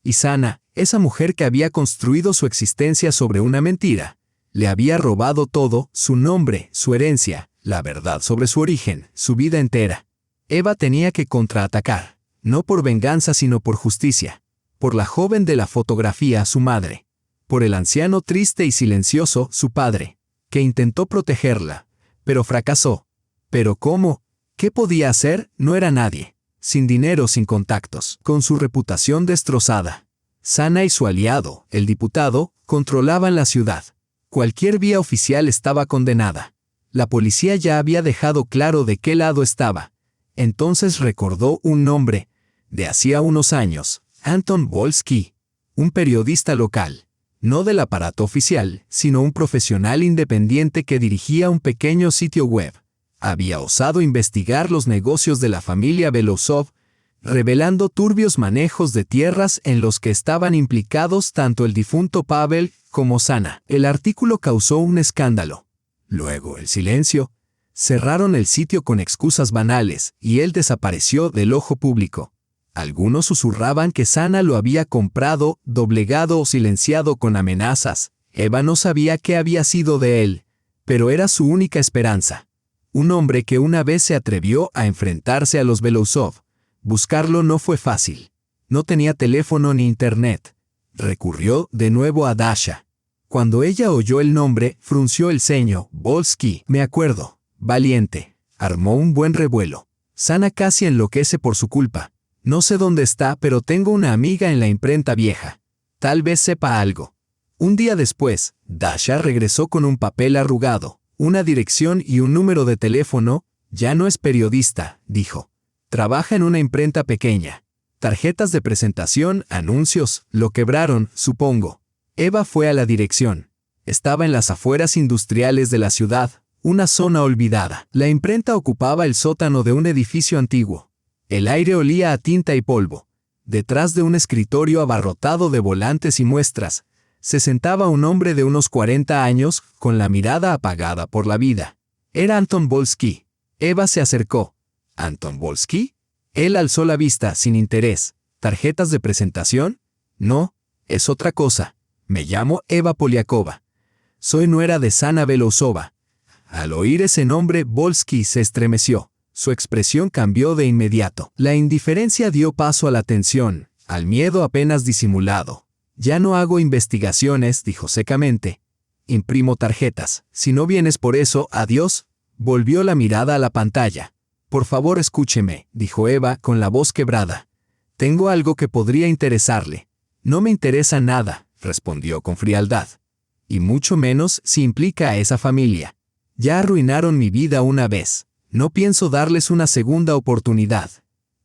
Y Sana, esa mujer que había construido su existencia sobre una mentira, le había robado todo, su nombre, su herencia, la verdad sobre su origen, su vida entera. Eva tenía que contraatacar, no por venganza sino por justicia. Por la joven de la fotografía, su madre. Por el anciano triste y silencioso, su padre, que intentó protegerla, pero fracasó. ¿Pero cómo? ¿Qué podía hacer? No era nadie. Sin dinero, sin contactos, con su reputación destrozada. Sana y su aliado, el diputado, controlaban la ciudad. Cualquier vía oficial estaba condenada. La policía ya había dejado claro de qué lado estaba. Entonces recordó un nombre, de hacía unos años, Anton Volsky, un periodista local. No del aparato oficial, sino un profesional independiente que dirigía un pequeño sitio web. Había osado investigar los negocios de la familia Belousov, revelando turbios manejos de tierras en los que estaban implicados tanto el difunto Pavel como Sana. El artículo causó un escándalo. Luego el silencio. Cerraron el sitio con excusas banales y él desapareció del ojo público. Algunos susurraban que Sana lo había comprado, doblegado o silenciado con amenazas. Eva no sabía qué había sido de él, pero era su única esperanza. Un hombre que una vez se atrevió a enfrentarse a los Belousov. Buscarlo no fue fácil. No tenía teléfono ni internet. Recurrió de nuevo a Dasha. Cuando ella oyó el nombre, frunció el ceño. Volsky, me acuerdo. Valiente. Armó un buen revuelo. Sana casi enloquece por su culpa. No sé dónde está, pero tengo una amiga en la imprenta vieja. Tal vez sepa algo. Un día después, Dasha regresó con un papel arrugado, una dirección y un número de teléfono. Ya no es periodista, dijo. Trabaja en una imprenta pequeña. Tarjetas de presentación, anuncios, lo quebraron, supongo. Eva fue a la dirección. Estaba en las afueras industriales de la ciudad, una zona olvidada. La imprenta ocupaba el sótano de un edificio antiguo. El aire olía a tinta y polvo. Detrás de un escritorio abarrotado de volantes y muestras, se sentaba un hombre de unos 40 años, con la mirada apagada por la vida. Era Anton Volsky. Eva se acercó. ¿Anton Volsky? Él alzó la vista, sin interés. ¿Tarjetas de presentación? No, es otra cosa. Me llamo Eva Poliakova. Soy nuera de Sana Belousova. Al oír ese nombre, Volsky se estremeció. Su expresión cambió de inmediato. La indiferencia dio paso a la tensión, al miedo apenas disimulado. Ya no hago investigaciones, dijo secamente. Imprimo tarjetas. Si no vienes por eso, adiós. Volvió la mirada a la pantalla. Por favor, escúcheme, dijo Eva con la voz quebrada. Tengo algo que podría interesarle. No me interesa nada, respondió con frialdad. Y mucho menos si implica a esa familia. Ya arruinaron mi vida una vez. No pienso darles una segunda oportunidad.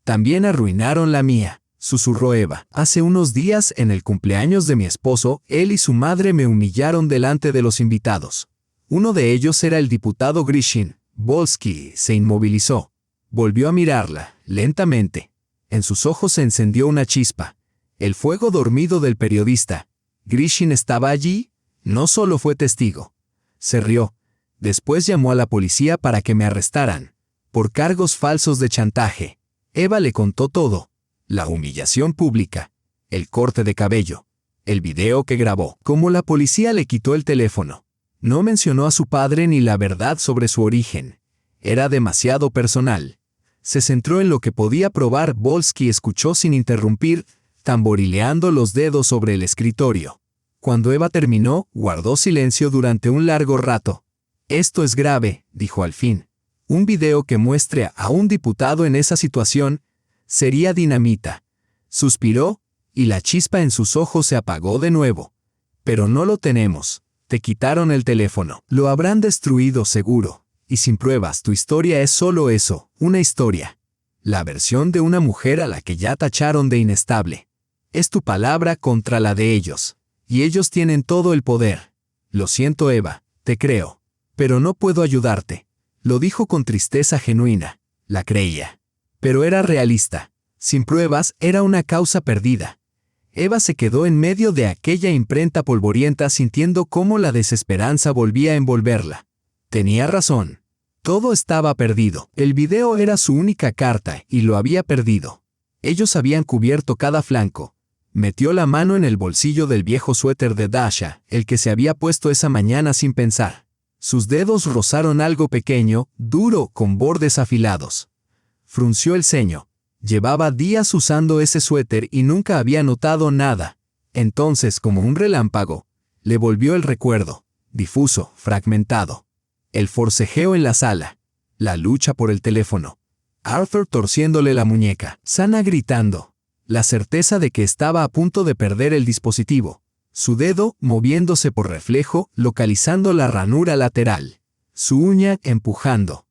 También arruinaron la mía, susurró Eva. Hace unos días, en el cumpleaños de mi esposo, él y su madre me humillaron delante de los invitados. Uno de ellos era el diputado Grishin. Volsky se inmovilizó. Volvió a mirarla, lentamente. En sus ojos se encendió una chispa. El fuego dormido del periodista. ¿Grishin estaba allí? No solo fue testigo. Se rió. Después llamó a la policía para que me arrestaran. por cargos falsos de chantaje. Eva le contó todo: la humillación pública, el corte de cabello, el video que grabó, cómo la policía le quitó el teléfono. No mencionó a su padre ni la verdad sobre su origen. Era demasiado personal. Se centró en lo que podía probar. Volsky escuchó sin interrumpir, tamborileando los dedos sobre el escritorio. Cuando Eva terminó, guardó silencio durante un largo rato. «Esto es grave», dijo al fin. «Un video que muestre a un diputado en esa situación sería dinamita». Suspiró, y la chispa en sus ojos se apagó de nuevo. «Pero no lo tenemos. Te quitaron el teléfono. Lo habrán destruido seguro. Y sin pruebas, tu historia es solo eso, una historia. La versión de una mujer a la que ya tacharon de inestable. Es tu palabra contra la de ellos. Y ellos tienen todo el poder. Lo siento, Eva, te creo. Pero no puedo ayudarte». Lo dijo con tristeza genuina. La creía. Pero era realista. Sin pruebas, era una causa perdida. Eva se quedó en medio de aquella imprenta polvorienta sintiendo cómo la desesperanza volvía a envolverla. Tenía razón. Todo estaba perdido. El video era su única carta y lo había perdido. Ellos habían cubierto cada flanco. Metió la mano en el bolsillo del viejo suéter de Dasha, el que se había puesto esa mañana sin pensar. Sus dedos rozaron algo pequeño, duro, con bordes afilados. Frunció el ceño. Llevaba días usando ese suéter y nunca había notado nada. Entonces, como un relámpago, le volvió el recuerdo, difuso, fragmentado. El forcejeo en la sala. La lucha por el teléfono. Arthur torciéndole la muñeca. Sana gritando. La certeza de que estaba a punto de perder el dispositivo. Su dedo moviéndose por reflejo, localizando la ranura lateral. Su uña empujando.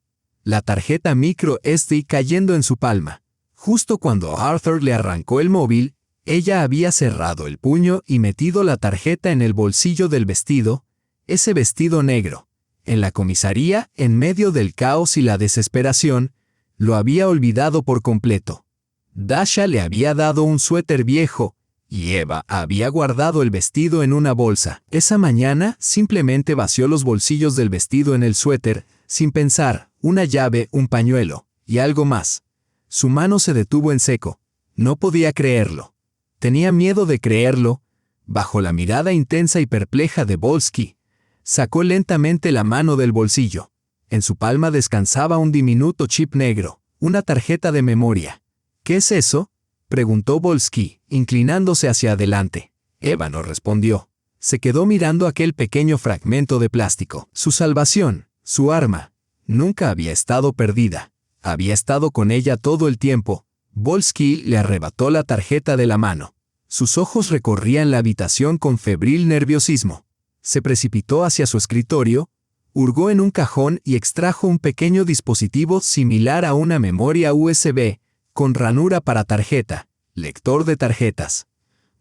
La tarjeta micro SD cayendo en su palma. Justo cuando Arthur le arrancó el móvil, ella había cerrado el puño y metido la tarjeta en el bolsillo del vestido, ese vestido negro. En la comisaría, en medio del caos y la desesperación, lo había olvidado por completo. Dasha le había dado un suéter viejo, y Eva había guardado el vestido en una bolsa. Esa mañana simplemente vació los bolsillos del vestido en el suéter, sin pensar, una llave, un pañuelo, y algo más. Su mano se detuvo en seco. No podía creerlo. Tenía miedo de creerlo. Bajo la mirada intensa y perpleja de Volsky, sacó lentamente la mano del bolsillo. En su palma descansaba un diminuto chip negro, una tarjeta de memoria. «¿Qué es eso?», preguntó Volsky, inclinándose hacia adelante. Eva no respondió. Se quedó mirando aquel pequeño fragmento de plástico. Su salvación, su arma, nunca había estado perdida. Había estado con ella todo el tiempo. Volsky le arrebató la tarjeta de la mano. Sus ojos recorrían la habitación con febril nerviosismo. Se precipitó hacia su escritorio, hurgó en un cajón y extrajo un pequeño dispositivo similar a una memoria USB, con ranura para tarjeta, lector de tarjetas.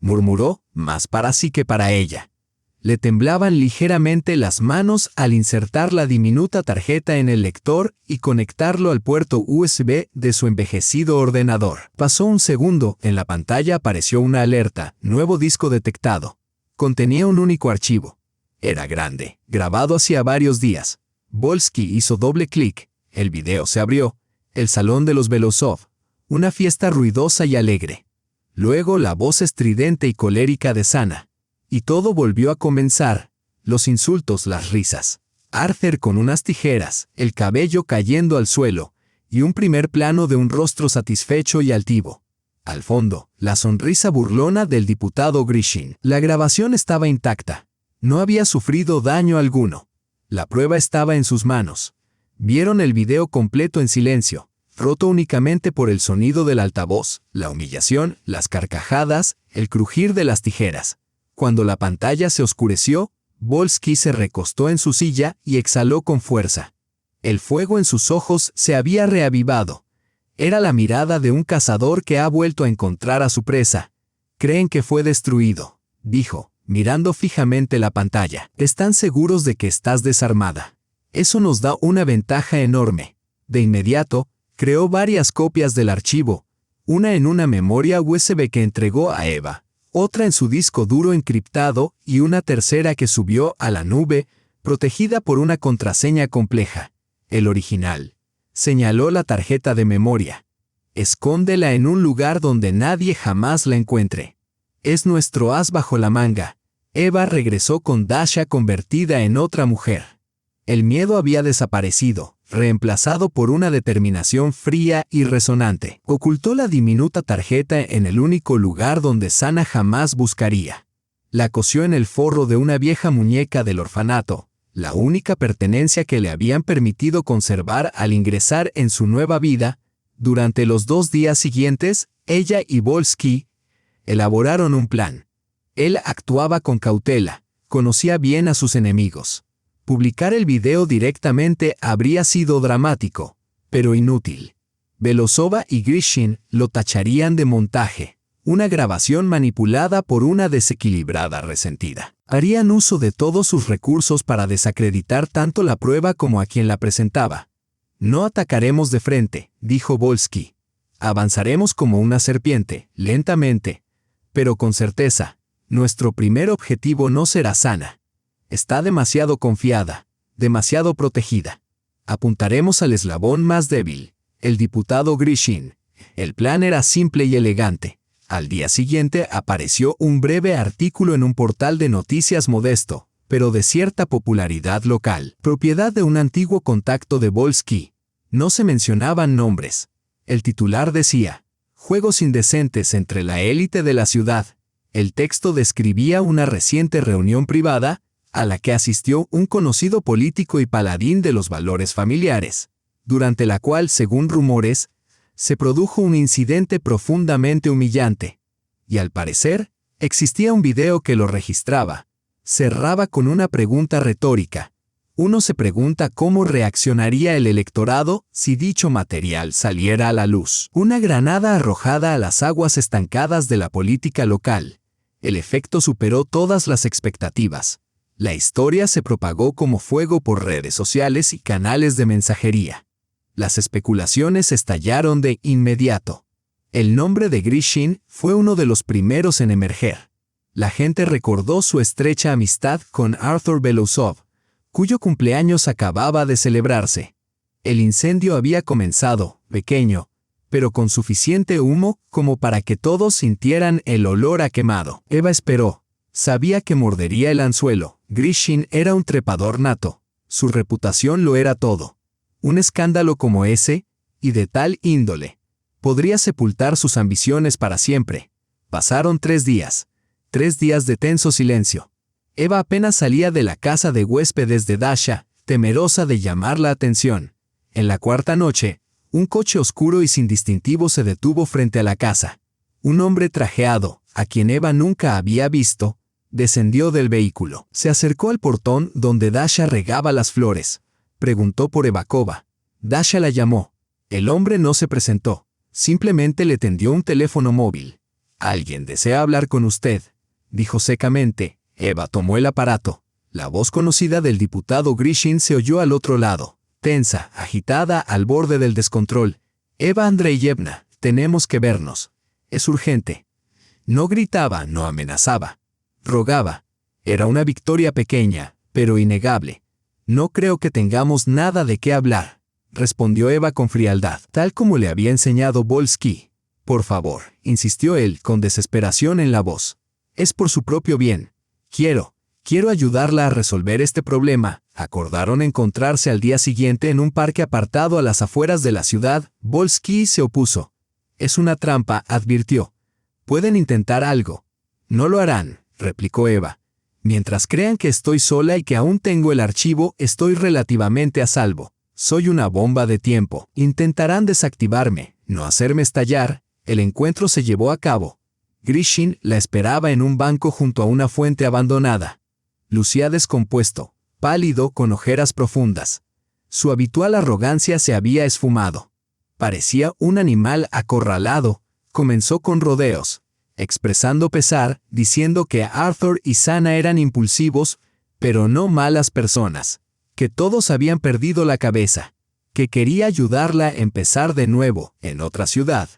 Murmuró, más para sí que para ella. Le temblaban ligeramente las manos al insertar la diminuta tarjeta en el lector y conectarlo al puerto USB de su envejecido ordenador. Pasó un segundo, en la pantalla apareció una alerta, nuevo disco detectado. Contenía un único archivo. Era grande, grabado hacía varios días. Volsky hizo doble clic, el video se abrió. El salón de los Belousov, una fiesta ruidosa y alegre. Luego la voz estridente y colérica de Sana. Y todo volvió a comenzar, los insultos, las risas. Arthur con unas tijeras, el cabello cayendo al suelo, y un primer plano de un rostro satisfecho y altivo. Al fondo, la sonrisa burlona del diputado Grishin. La grabación estaba intacta. No había sufrido daño alguno. La prueba estaba en sus manos. Vieron el video completo en silencio, roto únicamente por el sonido del altavoz, la humillación, las carcajadas, el crujir de las tijeras. Cuando la pantalla se oscureció, Volsky se recostó en su silla y exhaló con fuerza. El fuego en sus ojos se había reavivado. Era la mirada de un cazador que ha vuelto a encontrar a su presa. «Creen que fue destruido», dijo, mirando fijamente la pantalla. «Están seguros de que estás desarmada. Eso nos da una ventaja enorme». De inmediato, creó varias copias del archivo, una en una memoria USB que entregó a Eva, otra en su disco duro encriptado y una tercera que subió a la nube, protegida por una contraseña compleja. El original. Señaló la tarjeta de memoria. Escóndela en un lugar donde nadie jamás la encuentre. Es nuestro as bajo la manga. Eva regresó con Dasha convertida en otra mujer. El miedo había desaparecido, reemplazado por una determinación fría y resonante. Ocultó la diminuta tarjeta en el único lugar donde Sana jamás buscaría. La cosió en el forro de una vieja muñeca del orfanato, la única pertenencia que le habían permitido conservar al ingresar en su nueva vida. Durante los 2 días siguientes, ella y Volsky elaboraron un plan. Él actuaba con cautela, conocía bien a sus enemigos. Publicar el video directamente habría sido dramático, pero inútil. Belousova y Grishin lo tacharían de montaje, una grabación manipulada por una desequilibrada resentida. Harían uso de todos sus recursos para desacreditar tanto la prueba como a quien la presentaba. No atacaremos de frente, dijo Volsky. Avanzaremos como una serpiente, lentamente, pero con certeza. Nuestro primer objetivo no será Sana. Está demasiado confiada, demasiado protegida. Apuntaremos al eslabón más débil, el diputado Grishin. El plan era simple y elegante. Al día siguiente apareció un breve artículo en un portal de noticias modesto, pero de cierta popularidad local, propiedad de un antiguo contacto de Volsky. No se mencionaban nombres. El titular decía: Juegos indecentes entre la élite de la ciudad. El texto describía una reciente reunión privada, a la que asistió un conocido político y paladín de los valores familiares, durante la cual, según rumores, se produjo un incidente profundamente humillante. Y al parecer, existía un video que lo registraba. Cerraba con una pregunta retórica. Uno se pregunta cómo reaccionaría el electorado si dicho material saliera a la luz. Una granada arrojada a las aguas estancadas de la política local. El efecto superó todas las expectativas. La historia se propagó como fuego por redes sociales y canales de mensajería. Las especulaciones estallaron de inmediato. El nombre de Grishin fue uno de los primeros en emerger. La gente recordó su estrecha amistad con Arthur Belousov, cuyo cumpleaños acababa de celebrarse. El incendio había comenzado, pequeño, pero con suficiente humo como para que todos sintieran el olor a quemado. Eva esperó. Sabía que mordería el anzuelo. Grishin era un trepador nato. Su reputación lo era todo. Un escándalo como ese, y de tal índole, podría sepultar sus ambiciones para siempre. Pasaron 3 días. 3 días de tenso silencio. Eva apenas salía de la casa de huéspedes de Dasha, temerosa de llamar la atención. En la 4ª noche, un coche oscuro y sin distintivo se detuvo frente a la casa. Un hombre trajeado, a quien Eva nunca había visto, descendió del vehículo. Se acercó al portón donde Dasha regaba las flores. Preguntó por Evakova. Dasha la llamó. El hombre no se presentó. Simplemente le tendió un teléfono móvil. «Alguien desea hablar con usted», dijo secamente. Eva tomó el aparato. La voz conocida del diputado Grishin se oyó al otro lado, tensa, agitada, al borde del descontrol. «Eva Andreyevna, tenemos que vernos. Es urgente». No gritaba, no amenazaba. Rogaba. Era una victoria pequeña, pero innegable. «No creo que tengamos nada de qué hablar», respondió Eva con frialdad, tal como le había enseñado Volsky. «Por favor», insistió él con desesperación en la voz. «Es por su propio bien. Quiero ayudarla a resolver este problema». Acordaron encontrarse al día siguiente en un parque apartado a las afueras de la ciudad. Volsky se opuso. «Es una trampa», advirtió. «Pueden intentar algo». «No lo harán», replicó Eva. «Mientras crean que estoy sola y que aún tengo el archivo, estoy relativamente a salvo. Soy una bomba de tiempo. Intentarán desactivarme, no hacerme estallar». El encuentro se llevó a cabo. Grishin la esperaba en un banco junto a una fuente abandonada. Lucía descompuesto, pálido, con ojeras profundas. Su habitual arrogancia se había esfumado. Parecía un animal acorralado. Comenzó con rodeos, expresando pesar, diciendo que Arthur y Sana eran impulsivos, pero no malas personas, que todos habían perdido la cabeza, que quería ayudarla a empezar de nuevo, en otra ciudad.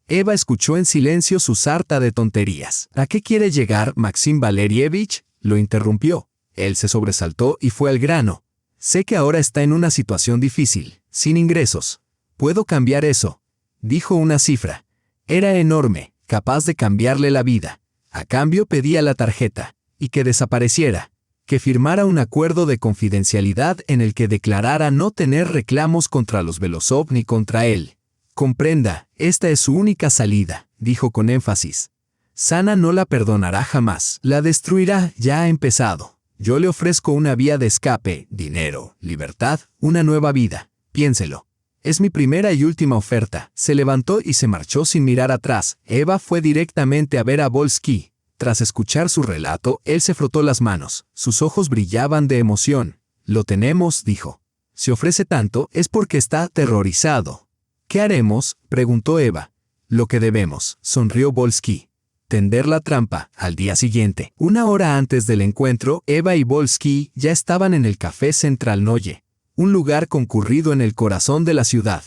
Eva escuchó en silencio su sarta de tonterías. «¿A qué quiere llegar, Maxim Valerievich?», lo interrumpió. Él se sobresaltó y fue al grano. «Sé que ahora está en una situación difícil, sin ingresos. Puedo cambiar eso. Dijo una cifra. Era enorme, capaz de cambiarle la vida. A cambio pedía la tarjeta, y que desapareciera, que firmara un acuerdo de confidencialidad en el que declarara no tener reclamos contra los Belosov ni contra él. Comprenda, esta es su única salida, dijo con énfasis. Sana no la perdonará jamás, la destruirá, ya ha empezado. Yo le ofrezco una vía de escape, dinero, libertad, una nueva vida. Piénselo. Es mi primera y última oferta. Se levantó y se marchó sin mirar atrás. Eva fue directamente a ver a Volsky. Tras escuchar su relato, él se frotó las manos. Sus ojos brillaban de emoción. Lo tenemos, dijo. Si ofrece tanto, es porque está aterrorizado. ¿Qué haremos?, preguntó Eva. Lo que debemos, sonrió Volsky. Tender la trampa. Al día siguiente, una hora antes del encuentro, Eva y Volsky ya estaban en el Café Central Noye, un lugar concurrido en el corazón de la ciudad.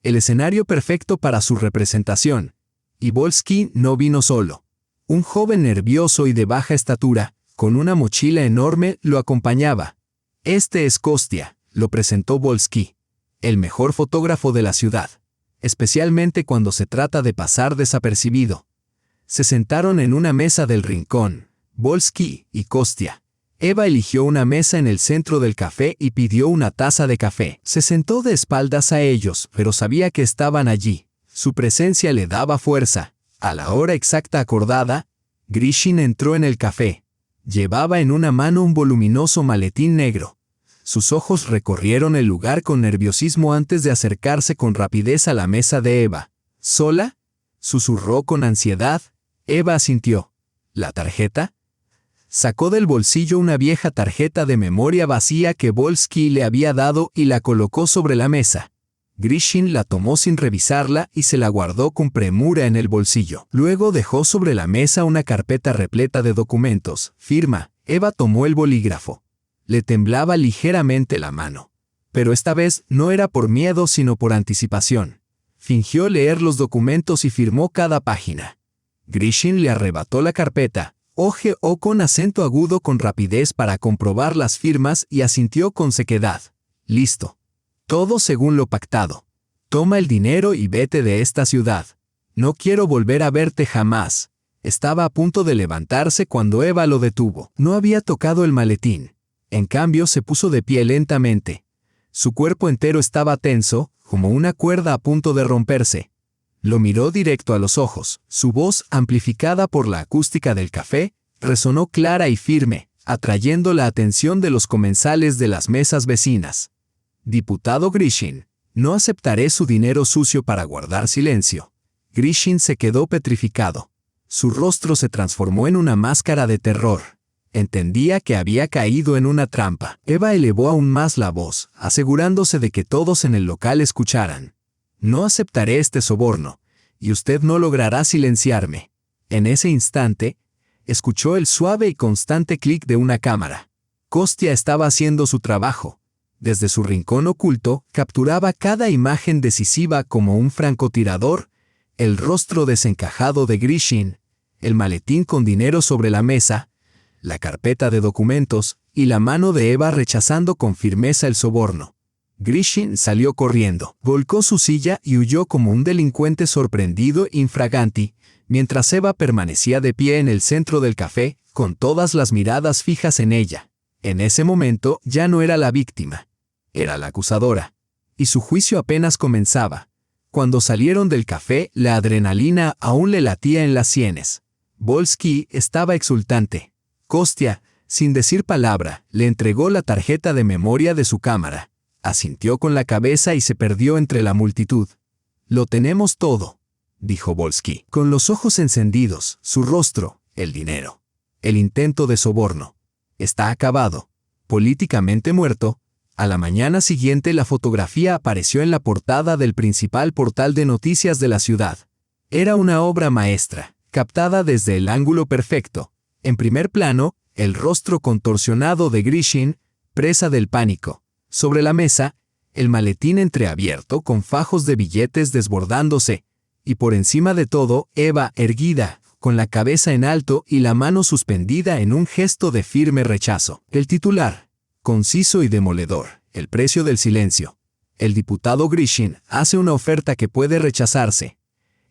El escenario perfecto para su representación. Y Volsky no vino solo. Un joven nervioso y de baja estatura, con una mochila enorme, lo acompañaba. Este es Kostia, lo presentó Volsky, el mejor fotógrafo de la ciudad, especialmente cuando se trata de pasar desapercibido. Se sentaron en una mesa del rincón, Volsky y Kostia. Eva eligió una mesa en el centro del café y pidió una taza de café. Se sentó de espaldas a ellos, pero sabía que estaban allí. Su presencia le daba fuerza. A la hora exacta acordada, Grishin entró en el café. Llevaba en una mano un voluminoso maletín negro. Sus ojos recorrieron el lugar con nerviosismo antes de acercarse con rapidez a la mesa de Eva. ¿Sola?, susurró con ansiedad. Eva asintió. ¿La tarjeta? Sacó del bolsillo una vieja tarjeta de memoria vacía que Volsky le había dado y la colocó sobre la mesa. Grishin la tomó sin revisarla y se la guardó con premura en el bolsillo. Luego dejó sobre la mesa una carpeta repleta de documentos. Firma. Eva tomó el bolígrafo. Le temblaba ligeramente la mano. Pero esta vez no era por miedo sino por anticipación. Fingió leer los documentos y firmó cada página. Grishin le arrebató la carpeta, hojeó con acento agudo con rapidez para comprobar las firmas y asintió con sequedad. Listo. Todo según lo pactado. Toma el dinero y vete de esta ciudad. No quiero volver a verte jamás. Estaba a punto de levantarse cuando Eva lo detuvo. No había tocado el maletín. En cambio se puso de pie lentamente. Su cuerpo entero estaba tenso, como una cuerda a punto de romperse. Lo miró directo a los ojos. Su voz, amplificada por la acústica del café, resonó clara y firme, atrayendo la atención de los comensales de las mesas vecinas. Diputado Grishin, no aceptaré su dinero sucio para guardar silencio. Grishin se quedó petrificado. Su rostro se transformó en una máscara de terror. Entendía que había caído en una trampa. Eva elevó aún más la voz, asegurándose de que todos en el local escucharan. No aceptaré este soborno, y usted no logrará silenciarme. En ese instante, escuchó el suave y constante clic de una cámara. Kostia estaba haciendo su trabajo. Desde su rincón oculto, capturaba cada imagen decisiva como un francotirador, el rostro desencajado de Grishin, el maletín con dinero sobre la mesa, la carpeta de documentos y la mano de Eva rechazando con firmeza el soborno. Grishin salió corriendo, volcó su silla y huyó como un delincuente sorprendido infraganti, mientras Eva permanecía de pie en el centro del café, con todas las miradas fijas en ella. En ese momento ya no era la víctima, era la acusadora, y su juicio apenas comenzaba. Cuando salieron del café, la adrenalina aún le latía en las sienes. Volsky estaba exultante. Kostia, sin decir palabra, le entregó la tarjeta de memoria de su cámara. Asintió con la cabeza y se perdió entre la multitud. «Lo tenemos todo», dijo Volsky, con los ojos encendidos, su rostro, el dinero, el intento de soborno. Está acabado, políticamente muerto. A la mañana siguiente la fotografía apareció en la portada del principal portal de noticias de la ciudad. Era una obra maestra, captada desde el ángulo perfecto. En primer plano, el rostro contorsionado de Grishin, presa del pánico. Sobre la mesa, el maletín entreabierto con fajos de billetes desbordándose, y por encima de todo, Eva erguida, con la cabeza en alto y la mano suspendida en un gesto de firme rechazo. El titular, conciso y demoledor, el precio del silencio. El diputado Grishin hace una oferta que puede rechazarse.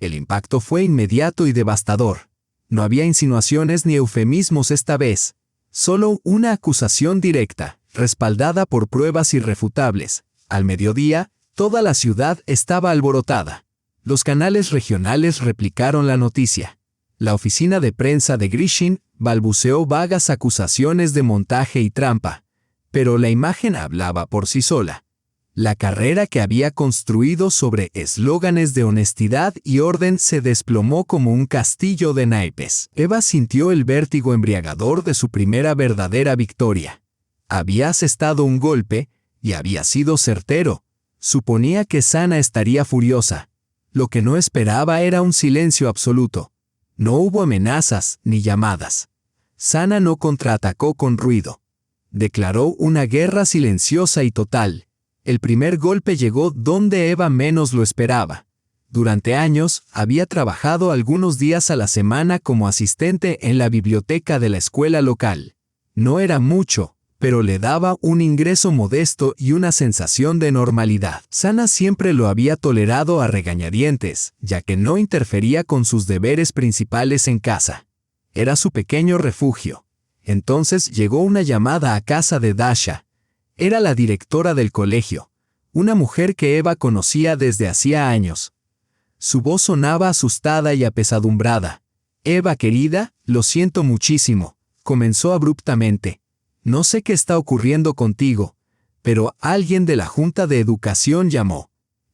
El impacto fue inmediato y devastador. No había insinuaciones ni eufemismos esta vez. Solo una acusación directa, respaldada por pruebas irrefutables. Al mediodía, toda la ciudad estaba alborotada. Los canales regionales replicaron la noticia. La oficina de prensa de Grishin balbuceó vagas acusaciones de montaje y trampa. Pero la imagen hablaba por sí sola. La carrera que había construido sobre eslóganes de honestidad y orden se desplomó como un castillo de naipes. Eva sintió el vértigo embriagador de su primera verdadera victoria. Había asestado un golpe y había sido certero. Suponía que Sana estaría furiosa. Lo que no esperaba era un silencio absoluto. No hubo amenazas ni llamadas. Sana no contraatacó con ruido. Declaró una guerra silenciosa y total. El primer golpe llegó donde Eva menos lo esperaba. Durante años, había trabajado algunos días a la semana como asistente en la biblioteca de la escuela local. No era mucho, pero le daba un ingreso modesto y una sensación de normalidad. Sana siempre lo había tolerado a regañadientes, ya que no interfería con sus deberes principales en casa. Era su pequeño refugio. Entonces llegó una llamada a casa de Dasha. Era la directora del colegio, una mujer que Eva conocía desde hacía años. Su voz sonaba asustada y apesadumbrada. «Eva, querida, lo siento muchísimo», comenzó abruptamente. «No sé qué está ocurriendo contigo, pero alguien de la Junta de Educación llamó.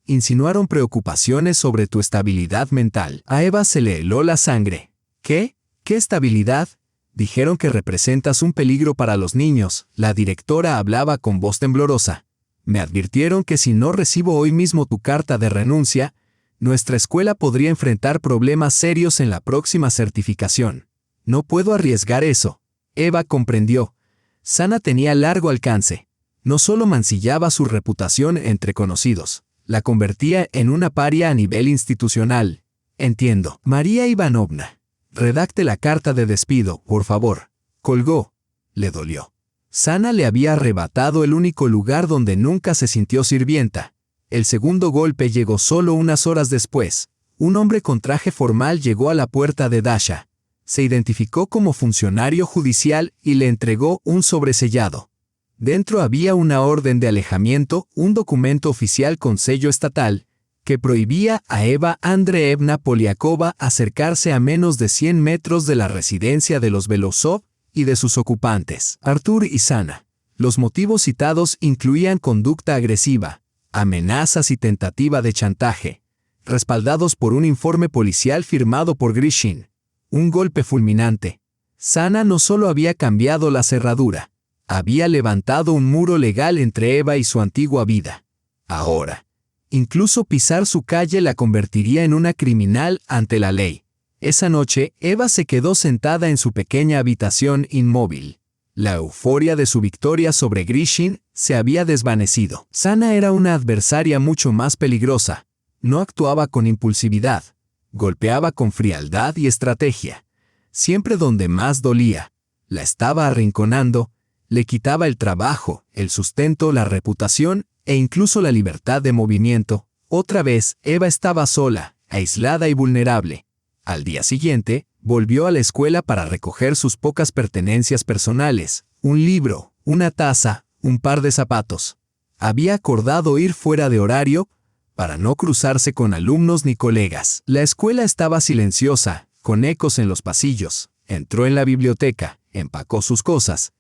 Insinuaron preocupaciones sobre tu estabilidad mental». A Eva se le heló la sangre. «¿Qué? ¿Qué estabilidad?» «Dijeron que representas un peligro para los niños», la directora hablaba con voz temblorosa. «Me advirtieron que si no recibo hoy mismo tu carta de renuncia, nuestra escuela podría enfrentar problemas serios en la próxima certificación. No puedo arriesgar eso». Eva comprendió. Sana tenía largo alcance. No solo mancillaba su reputación entre conocidos, la convertía en una paria a nivel institucional. «Entiendo. María Ivanovna, redacte la carta de despido, por favor». Colgó. Le dolió. Sana le había arrebatado el único lugar donde nunca se sintió sirvienta. El segundo golpe llegó solo unas horas después. Un hombre con traje formal llegó a la puerta de Dasha. Se identificó como funcionario judicial y le entregó un sobresellado. Dentro había una orden de alejamiento, un documento oficial con sello estatal, que prohibía a Eva Andreevna Poliakova acercarse a menos de 100 metros de la residencia de los Belosov y de sus ocupantes, Artur y Sana. Los motivos citados incluían conducta agresiva, amenazas y tentativa de chantaje, respaldados por un informe policial firmado por Grishin. Un golpe fulminante. Sana no solo había cambiado la cerradura, había levantado un muro legal entre Eva y su antigua vida. Ahora, incluso pisar su calle la convertiría en una criminal ante la ley. Esa noche, Eva se quedó sentada en su pequeña habitación inmóvil. La euforia de su victoria sobre Grishin se había desvanecido. Sana era una adversaria mucho más peligrosa. No actuaba con impulsividad. Golpeaba con frialdad y estrategia. Siempre donde más dolía. La estaba arrinconando. Le quitaba el trabajo, el sustento, la reputación e incluso la libertad de movimiento. Otra vez, Eva estaba sola, aislada y vulnerable. Al día siguiente, volvió a la escuela para recoger sus pocas pertenencias personales, un libro, una taza, un par de zapatos. Había acordado ir fuera de horario para no cruzarse con alumnos ni colegas. La escuela estaba silenciosa, con ecos en los pasillos. Entró en la biblioteca, empacó sus cosas.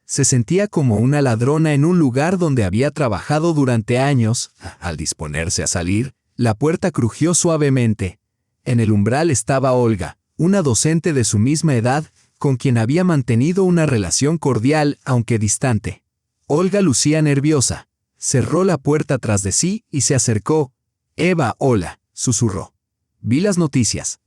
Se sentía como una ladrona en un lugar donde había trabajado durante años. Al disponerse a salir, la puerta crujió suavemente. En el umbral estaba Olga, una docente de su misma edad, con quien había mantenido una relación cordial, aunque distante. Olga lucía nerviosa. Cerró la puerta tras de sí y se acercó. «Eva, hola», susurró. «Vi las noticias.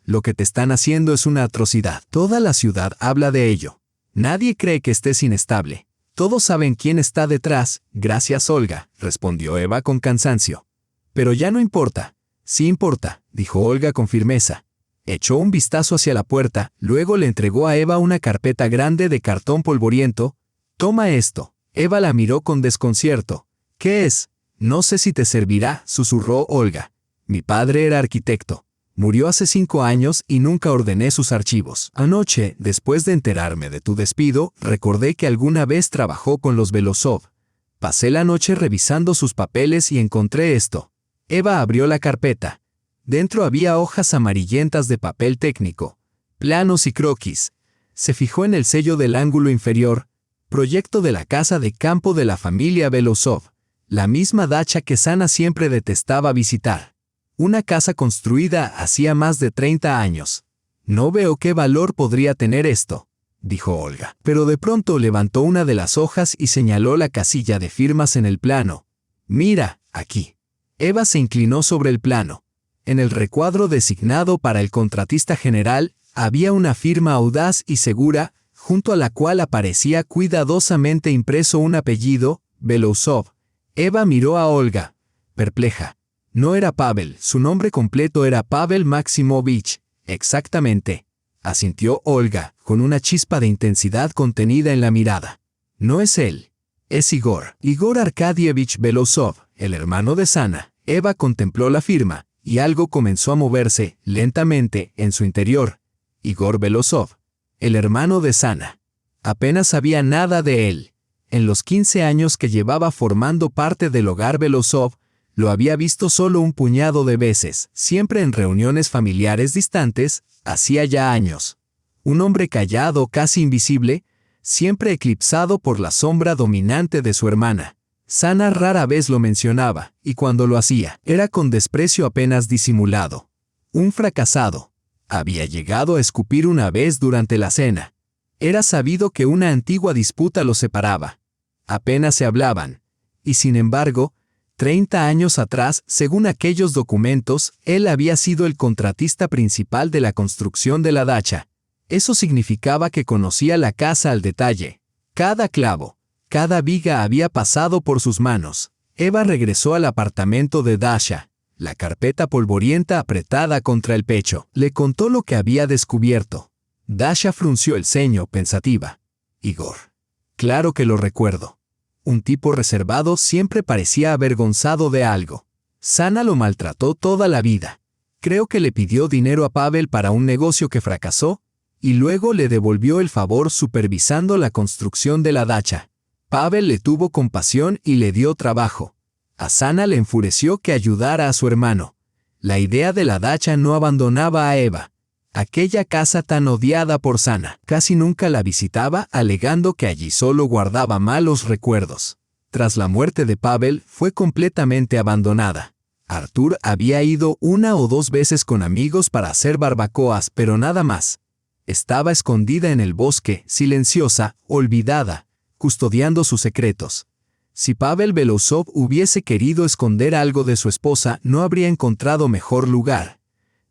Lo que te están haciendo es una atrocidad. Toda la ciudad habla de ello. Nadie cree que estés inestable. Todos saben quién está detrás». «Gracias, Olga», respondió Eva con cansancio. «Pero ya no importa». «Sí importa», dijo Olga con firmeza. Echó un vistazo hacia la puerta, luego le entregó a Eva una carpeta grande de cartón polvoriento. «Toma esto». Eva la miró con desconcierto. «¿Qué es?». No sé si te servirá, susurró Olga. Mi padre era arquitecto. Murió hace 5 años y nunca ordené sus archivos. Anoche, después de enterarme de tu despido, recordé que alguna vez trabajó con los Belousov. Pasé la noche revisando sus papeles y encontré esto. Eva abrió la carpeta. Dentro había hojas amarillentas de papel técnico, planos y croquis. Se fijó en el sello del ángulo inferior, proyecto de la casa de campo de la familia Belousov, la misma dacha que Sana siempre detestaba visitar. Una casa construida hacía más de 30 años. No veo qué valor podría tener esto, dijo Olga. Pero de pronto levantó una de las hojas y señaló la casilla de firmas en el plano. Mira, aquí. Eva se inclinó sobre el plano. En el recuadro designado para el contratista general, había una firma audaz y segura, junto a la cual aparecía cuidadosamente impreso un apellido, Belousov. Eva miró a Olga, perpleja. No era Pavel, su nombre completo era Pavel Maximovich. Exactamente, asintió Olga, con una chispa de intensidad contenida en la mirada. No es él, es Igor. Igor Arkadievich Belousov, el hermano de Sana. Eva contempló la firma, y algo comenzó a moverse, lentamente, en su interior. Igor Belousov, el hermano de Sana. Apenas sabía nada de él. En los 15 años que llevaba formando parte del hogar Belousov, lo había visto solo un puñado de veces, siempre en reuniones familiares distantes, hacía ya años. Un hombre callado, casi invisible, siempre eclipsado por la sombra dominante de su hermana. Sana rara vez lo mencionaba, y cuando lo hacía, era con desprecio apenas disimulado. Un fracasado. Había llegado a escupir una vez durante la cena. Era sabido que una antigua disputa los separaba. Apenas se hablaban. Y sin embargo, 30 años atrás, según aquellos documentos, él había sido el contratista principal de la construcción de la dacha. Eso significaba que conocía la casa al detalle. Cada clavo, cada viga había pasado por sus manos. Eva regresó al apartamento de Dasha, la carpeta polvorienta apretada contra el pecho. Le contó lo que había descubierto. Dasha frunció el ceño, pensativa. Igor. Claro que lo recuerdo. Un tipo reservado siempre parecía avergonzado de algo. Sana lo maltrató toda la vida. Creo que le pidió dinero a Pavel para un negocio que fracasó, y luego le devolvió el favor supervisando la construcción de la dacha. Pavel le tuvo compasión y le dio trabajo. A Sana le enfureció que ayudara a su hermano. La idea de la dacha no abandonaba a Eva. Aquella casa tan odiada por Sana, casi nunca la visitaba, alegando que allí solo guardaba malos recuerdos. Tras la muerte de Pavel, fue completamente abandonada. Artur había ido 1 o 2 veces con amigos para hacer barbacoas, pero nada más. Estaba escondida en el bosque, silenciosa, olvidada, custodiando sus secretos. Si Pavel Belousov hubiese querido esconder algo de su esposa, no habría encontrado mejor lugar.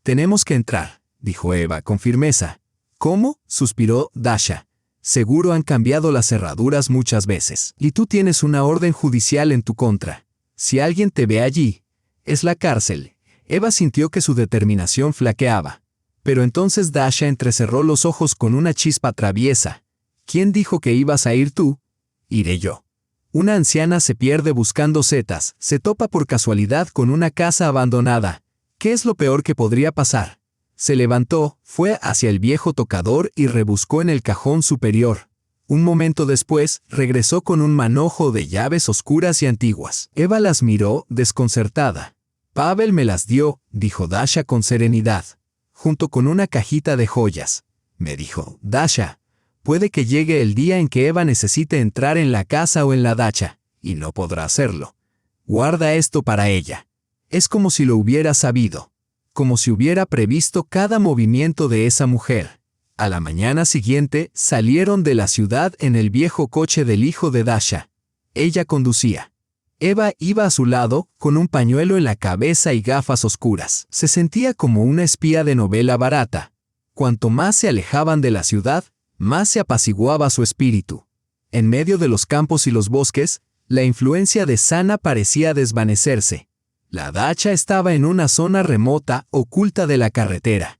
«Tenemos que entrar», dijo Eva con firmeza. «¿Cómo?», suspiró Dasha. «Seguro han cambiado las cerraduras muchas veces. Y tú tienes una orden judicial en tu contra. Si alguien te ve allí, es la cárcel». Eva sintió que su determinación flaqueaba. Pero entonces Dasha entrecerró los ojos con una chispa traviesa. «¿Quién dijo que ibas a ir tú?». «Iré yo». Una anciana se pierde buscando setas, se topa por casualidad con una casa abandonada. ¿Qué es lo peor que podría pasar? Se levantó, fue hacia el viejo tocador y rebuscó en el cajón superior. Un momento después, regresó con un manojo de llaves oscuras y antiguas. Eva las miró, desconcertada. «Pavel me las dio», dijo Dasha con serenidad, junto con una cajita de joyas. Me dijo, «Dasha, puede que llegue el día en que Eva necesite entrar en la casa o en la dacha, y no podrá hacerlo. Guarda esto para ella». Es como si lo hubiera sabido. Como si hubiera previsto cada movimiento de esa mujer. A la mañana siguiente, salieron de la ciudad en el viejo coche del hijo de Dasha. Ella conducía. Eva iba a su lado, con un pañuelo en la cabeza y gafas oscuras. Se sentía como una espía de novela barata. Cuanto más se alejaban de la ciudad, más se apaciguaba su espíritu. En medio de los campos y los bosques, la influencia de Sana parecía desvanecerse. La dacha estaba en una zona remota, oculta de la carretera.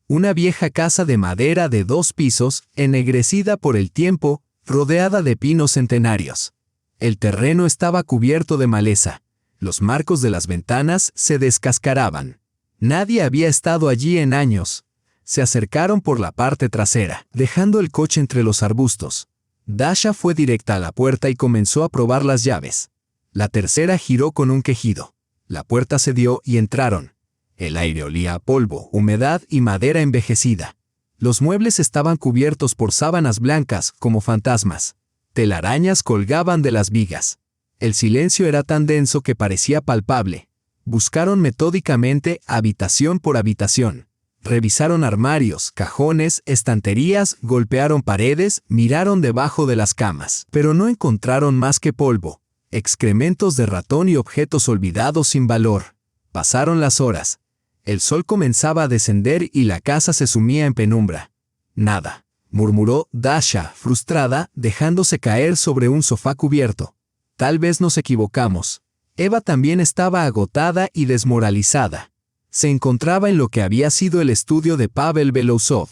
Una vieja casa de madera de 2 pisos, ennegrecida por el tiempo, rodeada de pinos centenarios. El terreno estaba cubierto de maleza. Los marcos de las ventanas se descascaraban. Nadie había estado allí en años. Se acercaron por la parte trasera, dejando el coche entre los arbustos. Dasha fue directa a la puerta y comenzó a probar las llaves. La tercera giró con un quejido. La puerta cedió y entraron. El aire olía a polvo, humedad y madera envejecida. Los muebles estaban cubiertos por sábanas blancas como fantasmas. Telarañas colgaban de las vigas. El silencio era tan denso que parecía palpable. Buscaron metódicamente habitación por habitación. Revisaron armarios, cajones, estanterías, golpearon paredes, miraron debajo de las camas. Pero no encontraron más que polvo, excrementos de ratón y objetos olvidados sin valor. Pasaron las horas. El sol comenzaba a descender y la casa se sumía en penumbra. Nada, murmuró Dasha, frustrada, dejándose caer sobre un sofá cubierto. Tal vez nos equivocamos. Eva también estaba agotada y desmoralizada. Se encontraba en lo que había sido el estudio de Pavel Belousov.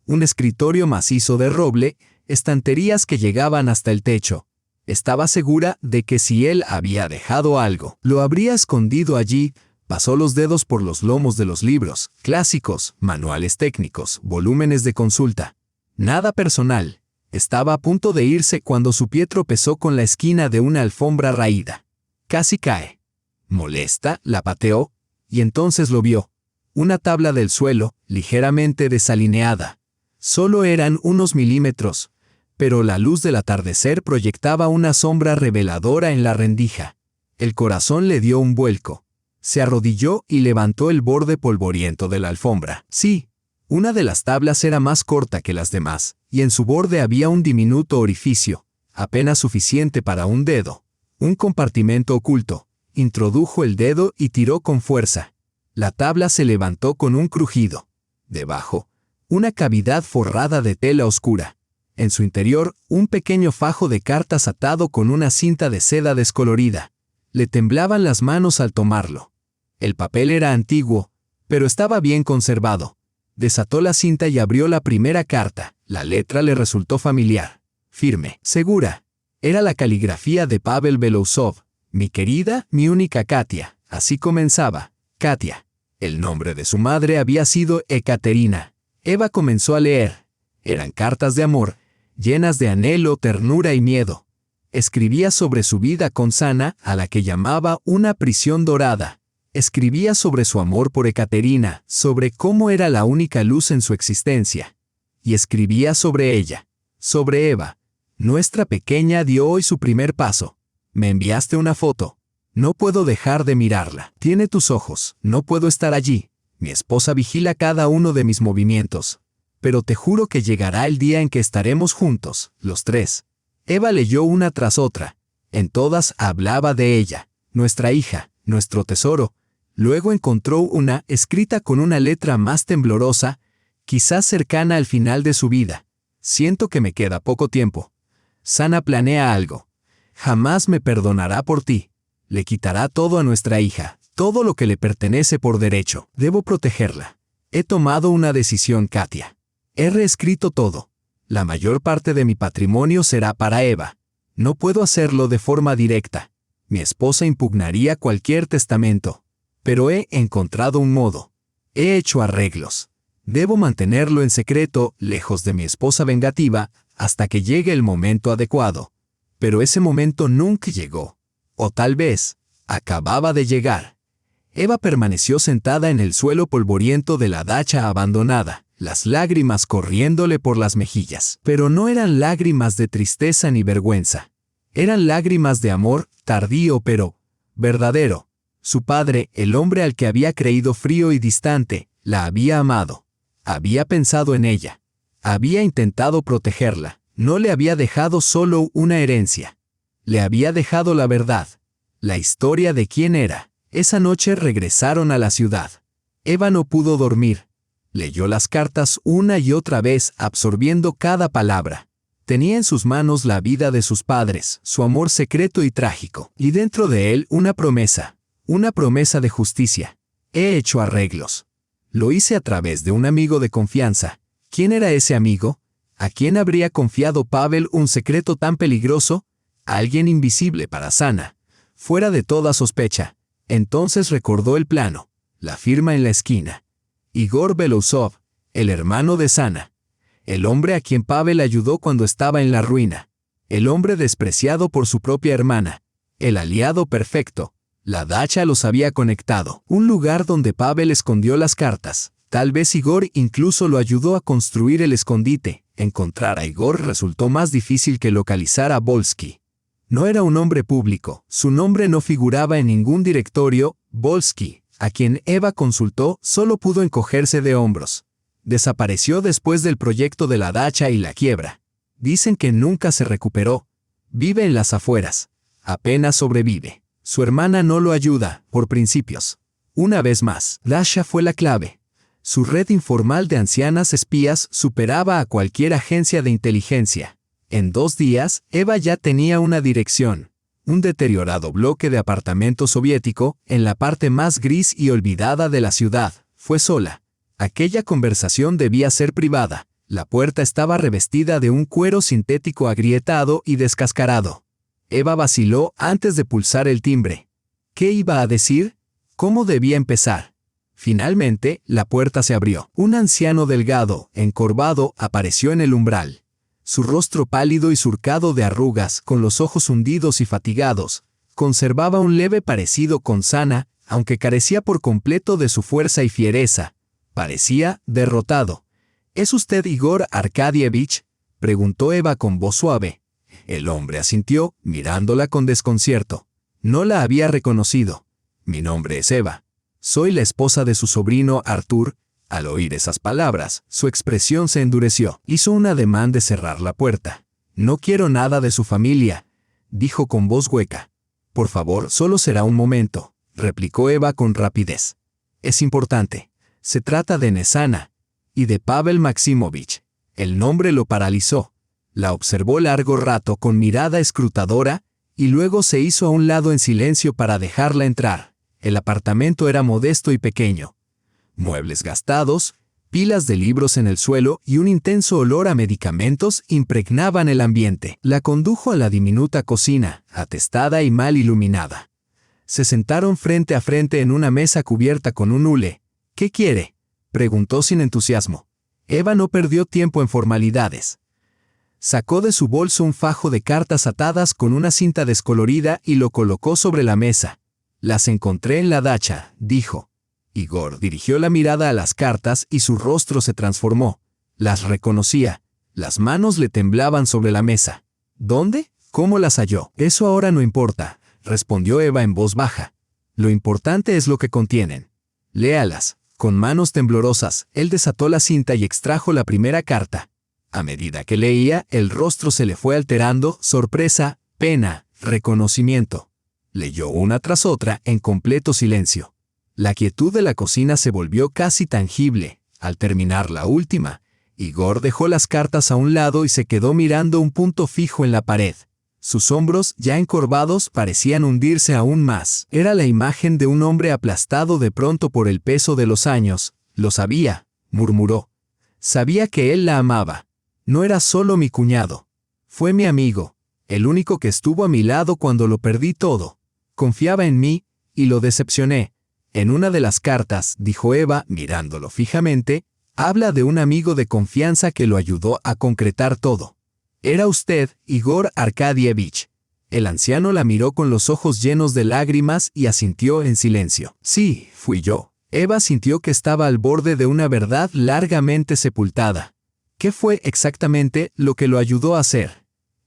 Un escritorio macizo de roble, estanterías que llegaban hasta el techo. Estaba segura de que si él había dejado algo, lo habría escondido allí. Pasó los dedos por los lomos de los libros, clásicos, manuales técnicos, volúmenes de consulta. Nada personal. Estaba a punto de irse cuando su pie tropezó con la esquina de una alfombra raída. Casi cae. Molesta, la pateó, y entonces lo vio. Una tabla del suelo, ligeramente desalineada. Solo eran unos milímetros, pero la luz del atardecer proyectaba una sombra reveladora en la rendija. El corazón le dio un vuelco. Se arrodilló y levantó el borde polvoriento de la alfombra. Sí, una de las tablas era más corta que las demás, y en su borde había un diminuto orificio, apenas suficiente para un dedo. Un compartimento oculto. Introdujo el dedo y tiró con fuerza. La tabla se levantó con un crujido. Debajo, una cavidad forrada de tela oscura. En su interior, un pequeño fajo de cartas atado con una cinta de seda descolorida. Le temblaban las manos al tomarlo. El papel era antiguo, pero estaba bien conservado. Desató la cinta y abrió la primera carta. La letra le resultó familiar. Firme, segura. Era la caligrafía de Pavel Belousov. Mi querida, mi única Katia. Así comenzaba. Katia. El nombre de su madre había sido Ekaterina. Eva comenzó a leer. Eran cartas de amor, llenas de anhelo, ternura y miedo. Escribía sobre su vida con Sana, a la que llamaba una prisión dorada. Escribía sobre su amor por Ekaterina, sobre cómo era la única luz en su existencia. Y escribía sobre ella, sobre Eva. Nuestra pequeña dio hoy su primer paso. Me enviaste una foto. No puedo dejar de mirarla. Tiene tus ojos. No puedo estar allí. Mi esposa vigila cada uno de mis movimientos. Pero te juro que llegará el día en que estaremos juntos, los tres. Eva leyó una tras otra. En todas hablaba de ella, nuestra hija, nuestro tesoro. Luego encontró una escrita con una letra más temblorosa, quizás cercana al final de su vida. Siento que me queda poco tiempo. Sana planea algo. Jamás me perdonará por ti. Le quitará todo a nuestra hija, todo lo que le pertenece por derecho. Debo protegerla. He tomado una decisión, Katia. He reescrito todo. La mayor parte de mi patrimonio será para Eva. No puedo hacerlo de forma directa. Mi esposa impugnaría cualquier testamento. Pero he encontrado un modo. He hecho arreglos. Debo mantenerlo en secreto, lejos de mi esposa vengativa, hasta que llegue el momento adecuado. Pero ese momento nunca llegó. O tal vez, acababa de llegar. Eva permaneció sentada en el suelo polvoriento de la dacha abandonada, las lágrimas corriéndole por las mejillas. Pero no eran lágrimas de tristeza ni vergüenza. Eran lágrimas de amor, tardío pero verdadero. Su padre, el hombre al que había creído frío y distante, la había amado. Había pensado en ella. Había intentado protegerla. No le había dejado solo una herencia. Le había dejado la verdad. La historia de quién era. Esa noche regresaron a la ciudad. Eva no pudo dormir. Leyó las cartas una y otra vez, absorbiendo cada palabra. Tenía en sus manos la vida de sus padres, su amor secreto y trágico, y dentro de él una promesa de justicia. He hecho arreglos. Lo hice a través de un amigo de confianza. ¿Quién era ese amigo? ¿A quién habría confiado Pavel un secreto tan peligroso? A alguien invisible para Sana. fuera de toda sospecha. Entonces recordó el plano, la firma en la esquina. Igor Belousov, el hermano de Sana. El hombre a quien Pavel ayudó cuando estaba en la ruina. El hombre despreciado por su propia hermana. El aliado perfecto. La dacha los había conectado. Un lugar donde Pavel escondió las cartas. Tal vez Igor incluso lo ayudó a construir el escondite. Encontrar a Igor resultó más difícil que localizar a Volsky. No era un hombre público. Su nombre no figuraba en ningún directorio. Volsky, a quien Eva consultó, solo pudo encogerse de hombros. Desapareció después del proyecto de la dacha y la quiebra. Dicen que nunca se recuperó. Vive en las afueras. Apenas sobrevive. Su hermana no lo ayuda, por principios. Una vez más, Dasha fue la clave. Su red informal de ancianas espías superaba a cualquier agencia de inteligencia. En 2 días, Eva ya tenía una dirección. Un deteriorado bloque de apartamento soviético en la parte más gris y olvidada de la ciudad. Fue sola. Aquella conversación debía ser privada. La puerta estaba revestida de un cuero sintético agrietado y descascarado. Eva vaciló antes de pulsar el timbre. ¿Qué iba a decir? ¿Cómo debía empezar? Finalmente, la puerta se abrió. Un anciano delgado, encorvado, apareció en el umbral. Su rostro pálido y surcado de arrugas, con los ojos hundidos y fatigados, conservaba un leve parecido con Sana, aunque carecía por completo de su fuerza y fiereza. Parecía derrotado. ¿Es usted Igor Arkadievich?, preguntó Eva con voz suave. El hombre asintió, mirándola con desconcierto. No la había reconocido. Mi nombre es Eva. Soy la esposa de su sobrino Artur. Al oír esas palabras, su expresión se endureció. Hizo un ademán de cerrar la puerta. No quiero nada de su familia, dijo con voz hueca. Por favor, solo será un momento, replicó Eva con rapidez. Es importante. Se trata de Nesana y de Pavel Maximovich. El nombre lo paralizó. La observó largo rato con mirada escrutadora y luego se hizo a un lado en silencio para dejarla entrar. El apartamento era modesto y pequeño. Muebles gastados, pilas de libros en el suelo y un intenso olor a medicamentos impregnaban el ambiente. La condujo a la diminuta cocina, atestada y mal iluminada. Se sentaron frente a frente en una mesa cubierta con un hule. ¿Qué quiere?, preguntó sin entusiasmo. Eva no perdió tiempo en formalidades. Sacó de su bolso un fajo de cartas atadas con una cinta descolorida y lo colocó sobre la mesa. Las encontré en la dacha, dijo. Igor dirigió la mirada a las cartas y su rostro se transformó. Las reconocía. Las manos le temblaban sobre la mesa. ¿Dónde? ¿Cómo las halló? Eso ahora no importa, respondió Eva en voz baja. Lo importante es lo que contienen. Léalas. Con manos temblorosas, él desató la cinta y extrajo la primera carta. A medida que leía, el rostro se le fue alterando, sorpresa, pena, reconocimiento. Leyó una tras otra en completo silencio. La quietud de la cocina se volvió casi tangible. Al terminar la última, Igor dejó las cartas a un lado y se quedó mirando un punto fijo en la pared. Sus hombros, ya encorvados, parecían hundirse aún más. Era la imagen de un hombre aplastado de pronto por el peso de los años. Lo sabía, murmuró. Sabía que él la amaba. No era solo mi cuñado. Fue mi amigo, el único que estuvo a mi lado cuando lo perdí todo. Confiaba en mí, y lo decepcioné. En una de las cartas, dijo Eva, mirándolo fijamente, habla de un amigo de confianza que lo ayudó a concretar todo. Era usted, Igor Arkadievich. El anciano la miró con los ojos llenos de lágrimas y asintió en silencio. Sí, fui yo. Eva sintió que estaba al borde de una verdad largamente sepultada. ¿Qué fue exactamente lo que lo ayudó a hacer?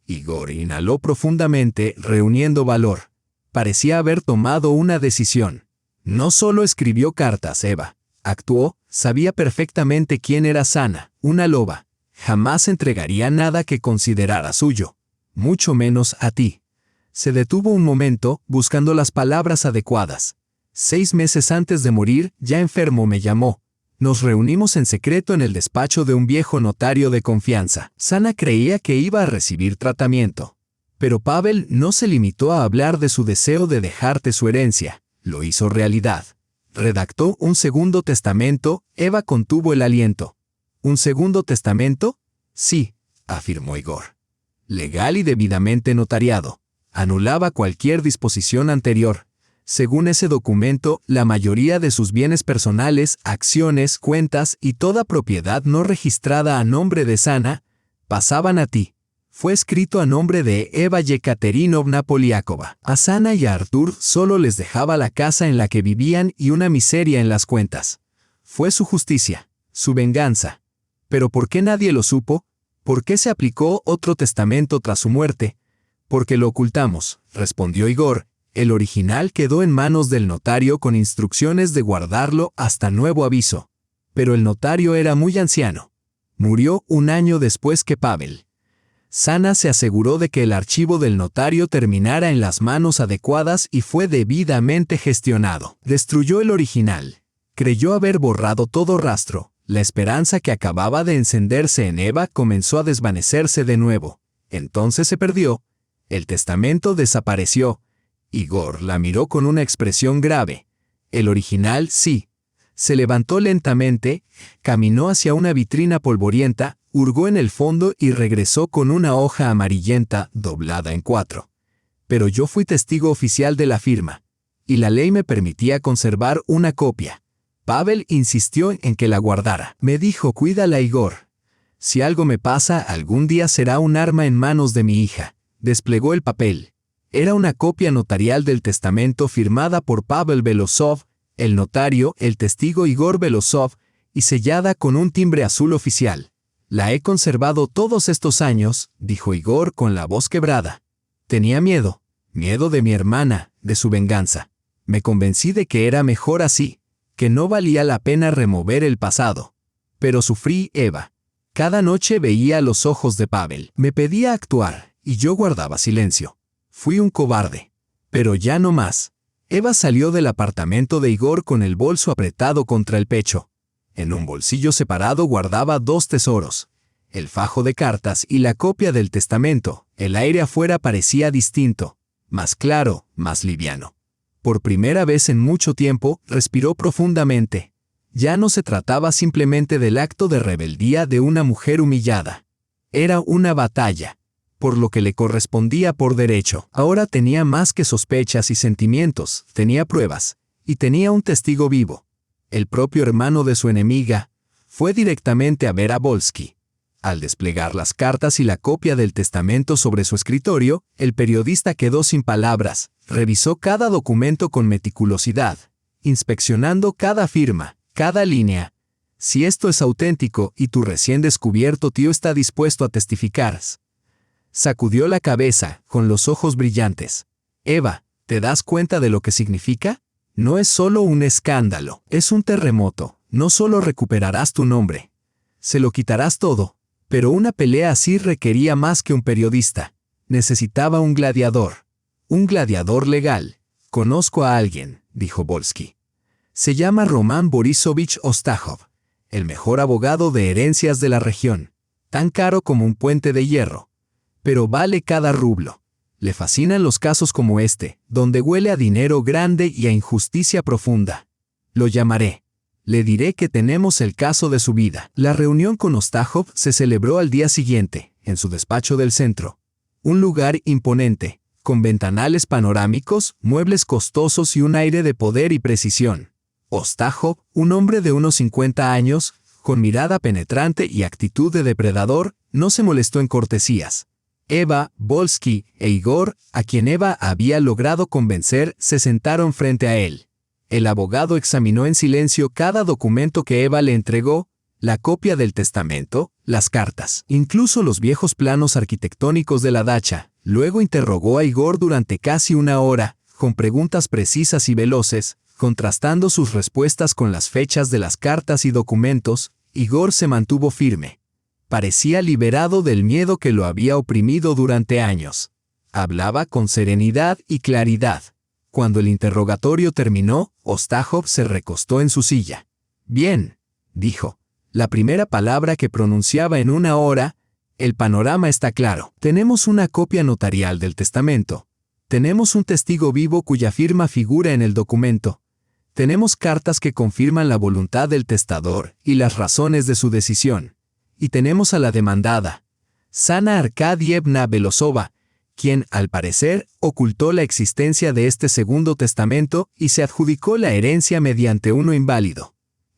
Igor inhaló profundamente, reuniendo valor. Parecía haber tomado una decisión. No solo escribió cartas, Eva. Actuó, sabía perfectamente quién era Sana, una loba. Jamás entregaría nada que considerara suyo, mucho menos a ti. Se detuvo un momento, buscando las palabras adecuadas. 6 meses antes de morir, ya enfermo, me llamó. Nos reunimos en secreto en el despacho de un viejo notario de confianza. Sana creía que iba a recibir tratamiento. Pero Pavel no se limitó a hablar de su deseo de dejarte su herencia. Lo hizo realidad. Redactó un segundo testamento. Eva contuvo el aliento. ¿Un segundo testamento? Sí, afirmó Igor. Legal y debidamente notariado. Anulaba cualquier disposición anterior. Según ese documento, la mayoría de sus bienes personales, acciones, cuentas y toda propiedad no registrada a nombre de Sana pasaban a ti. Fue escrito a nombre de Eva Yekaterinovna Poliakova. A Sana y a Artur solo les dejaba la casa en la que vivían y una miseria en las cuentas. Fue su justicia, su venganza. ¿Pero por qué nadie lo supo? ¿Por qué se aplicó otro testamento tras su muerte? Porque lo ocultamos, respondió Igor. El original quedó en manos del notario con instrucciones de guardarlo hasta nuevo aviso. Pero el notario era muy anciano. Murió un año después que Pavel. Sana se aseguró de que el archivo del notario terminara en las manos adecuadas y fue debidamente gestionado. Destruyó el original. Creyó haber borrado todo rastro. La esperanza que acababa de encenderse en Eva comenzó a desvanecerse de nuevo. Entonces se perdió. El testamento desapareció. Igor la miró con una expresión grave. El original, sí. Se levantó lentamente, caminó hacia una vitrina polvorienta, hurgó en el fondo y regresó con una hoja amarillenta doblada en 4. Pero yo fui testigo oficial de la firma, y la ley me permitía conservar una copia. Pavel insistió en que la guardara. Me dijo, cuídala, Igor. Si algo me pasa, algún día será un arma en manos de mi hija. Desplegó el papel. Era una copia notarial del testamento firmada por Pavel Belosov, el notario, el testigo Igor Belosov, y sellada con un timbre azul oficial. La he conservado todos estos años, dijo Igor con la voz quebrada. Tenía miedo de mi hermana, de su venganza. Me convencí de que era mejor así, que no valía la pena remover el pasado. Pero sufrí, Eva. Cada noche veía los ojos de Pavel. Me pedía actuar, y yo guardaba silencio. Fui un cobarde. Pero ya no más. Eva salió del apartamento de Igor con el bolso apretado contra el pecho. En un bolsillo separado guardaba 2 tesoros. El fajo de cartas y la copia del testamento. El aire afuera parecía distinto. Más claro, más liviano. Por primera vez en mucho tiempo, respiró profundamente. Ya no se trataba simplemente del acto de rebeldía de una mujer humillada. Era una batalla. Por lo que le correspondía por derecho. Ahora tenía más que sospechas y sentimientos, tenía pruebas, y tenía un testigo vivo. El propio hermano de su enemiga fue directamente a ver a Volsky. Al desplegar las cartas y la copia del testamento sobre su escritorio, el periodista quedó sin palabras, revisó cada documento con meticulosidad, inspeccionando cada firma, cada línea. Si esto es auténtico y tu recién descubierto tío está dispuesto a testificar. Sacudió la cabeza, con los ojos brillantes. Eva, ¿te das cuenta de lo que significa? No es solo un escándalo, es un terremoto. No solo recuperarás tu nombre, se lo quitarás todo. Pero una pelea así requería más que un periodista. Necesitaba un gladiador legal. Conozco a alguien, dijo Volsky. Se llama Roman Borisovich Ostajov, el mejor abogado de herencias de la región. Tan caro como un puente de hierro. Pero vale cada rublo. Le fascinan los casos como este, donde huele a dinero grande y a injusticia profunda. Lo llamaré. Le diré que tenemos el caso de su vida. La reunión con Ostajov se celebró al día siguiente, en su despacho del centro. Un lugar imponente, con ventanales panorámicos, muebles costosos y un aire de poder y precisión. Ostajov, un hombre de unos 50 años, con mirada penetrante y actitud de depredador, no se molestó en cortesías. Eva, Volsky e Igor, a quien Eva había logrado convencer, se sentaron frente a él. El abogado examinó en silencio cada documento que Eva le entregó, la copia del testamento, las cartas, incluso los viejos planos arquitectónicos de la dacha. Luego interrogó a Igor durante casi una hora, con preguntas precisas y veloces, contrastando sus respuestas con las fechas de las cartas y documentos. Igor se mantuvo firme. Parecía liberado del miedo que lo había oprimido durante años. Hablaba con serenidad y claridad. Cuando el interrogatorio terminó, Ostajov se recostó en su silla. «Bien», dijo. La primera palabra que pronunciaba en una hora. El panorama está claro. Tenemos una copia notarial del testamento. Tenemos un testigo vivo cuya firma figura en el documento. Tenemos cartas que confirman la voluntad del testador y las razones de su decisión. Y tenemos a la demandada, Sana Arkadievna Belosova, quien, al parecer, ocultó la existencia de este segundo testamento y se adjudicó la herencia mediante uno inválido.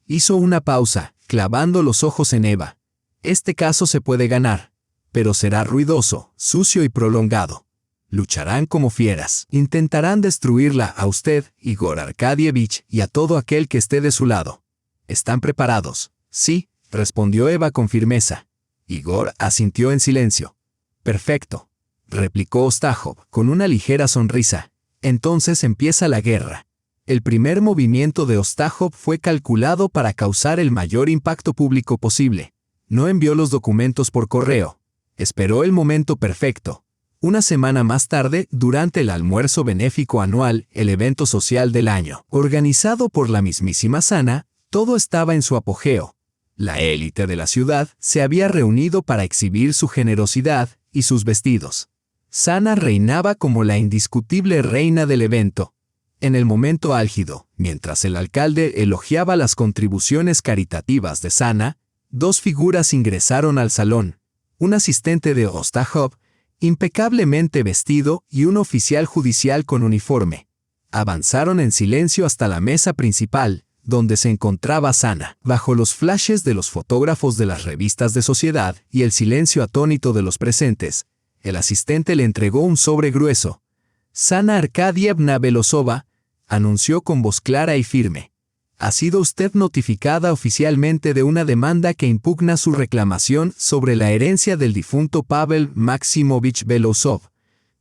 Hizo una pausa, clavando los ojos en Eva. Este caso se puede ganar, pero será ruidoso, sucio y prolongado. Lucharán como fieras. Intentarán destruirla a usted, Igor Arkadievich, y a todo aquel que esté de su lado. ¿Están preparados? Sí, respondió Eva con firmeza. Igor asintió en silencio. Perfecto, replicó Ostachov con una ligera sonrisa. Entonces empieza la guerra. El primer movimiento de Ostachov fue calculado para causar el mayor impacto público posible. No envió los documentos por correo. Esperó el momento perfecto. Una semana más tarde, durante el almuerzo benéfico anual, el evento social del año, organizado por la mismísima Sana, todo estaba en su apogeo. La élite de la ciudad se había reunido para exhibir su generosidad y sus vestidos. Sana reinaba como la indiscutible reina del evento. En el momento álgido, mientras el alcalde elogiaba las contribuciones caritativas de Sana, dos figuras ingresaron al salón. Un asistente de Ostachov, impecablemente vestido, y un oficial judicial con uniforme. Avanzaron en silencio hasta la mesa principal, donde se encontraba Sana. Bajo los flashes de los fotógrafos de las revistas de sociedad y el silencio atónito de los presentes, el asistente le entregó un sobre grueso. Sana Arkadievna Belosova, anunció con voz clara y firme. Ha sido usted notificada oficialmente de una demanda que impugna su reclamación sobre la herencia del difunto Pavel Maximovich Belosov.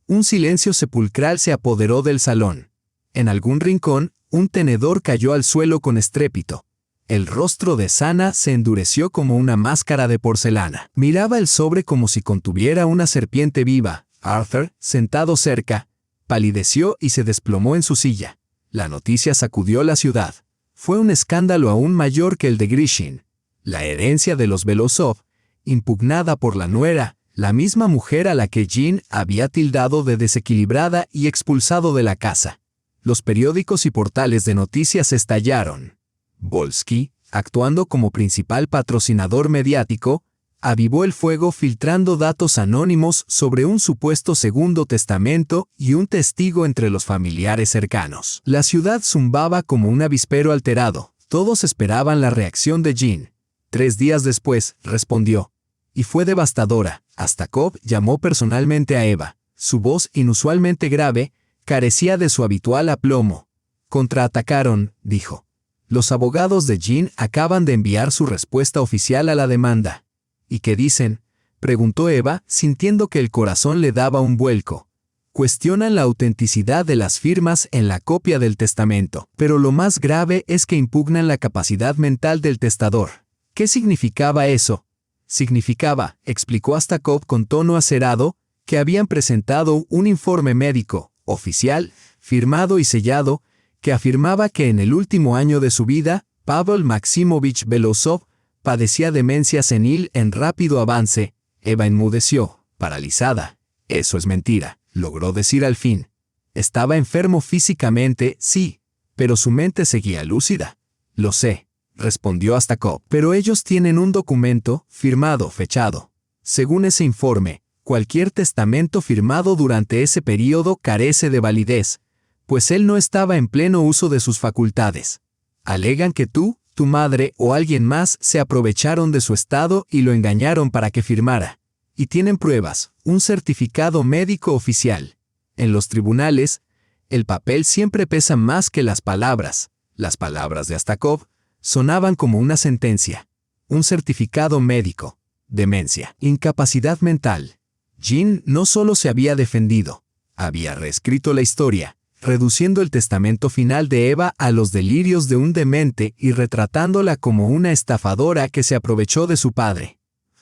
Un silencio sepulcral se apoderó del salón. En algún rincón, un tenedor cayó al suelo con estrépito. El rostro de Sana se endureció como una máscara de porcelana. Miraba el sobre como si contuviera una serpiente viva. Arthur, sentado cerca, palideció y se desplomó en su silla. La noticia sacudió la ciudad. Fue un escándalo aún mayor que el de Grishin. La herencia de los Belosov, impugnada por la nuera, la misma mujer a la que Jean había tildado de desequilibrada y expulsado de la casa. Los periódicos y portales de noticias estallaron. Volsky, actuando como principal patrocinador mediático, avivó el fuego filtrando datos anónimos sobre un supuesto segundo testamento y un testigo entre los familiares cercanos. La ciudad zumbaba como un avispero alterado. Todos esperaban la reacción de Jean. 3 días después, respondió. Y fue devastadora. Ostachov llamó personalmente a Eva. Su voz, inusualmente grave, carecía de su habitual aplomo. Contraatacaron, dijo. Los abogados de Jean acaban de enviar su respuesta oficial a la demanda. ¿Y qué dicen?, preguntó Eva, sintiendo que el corazón le daba un vuelco. Cuestionan la autenticidad de las firmas en la copia del testamento, pero lo más grave es que impugnan la capacidad mental del testador. ¿Qué significaba eso? Significaba, explicó Ostachov con tono acerado, que habían presentado un informe médico, oficial, firmado y sellado, que afirmaba que en el último año de su vida, Pavel Maximovich Belosov padecía demencia senil en rápido avance. Eva enmudeció, paralizada. Eso es mentira, logró decir al fin. Estaba enfermo físicamente, sí, pero su mente seguía lúcida. Lo sé, respondió Ostachov. Pero ellos tienen un documento, firmado, fechado. Según ese informe, cualquier testamento firmado durante ese período carece de validez, pues él no estaba en pleno uso de sus facultades. Alegan que tú, tu madre o alguien más se aprovecharon de su estado y lo engañaron para que firmara. Y tienen pruebas, un certificado médico oficial. En los tribunales, el papel siempre pesa más que las palabras. Las palabras de Ostachov sonaban como una sentencia. Un certificado médico. Demencia. Incapacidad mental. Jean no solo se había defendido, había reescrito la historia, reduciendo el testamento final de Eva a los delirios de un demente y retratándola como una estafadora que se aprovechó de su padre.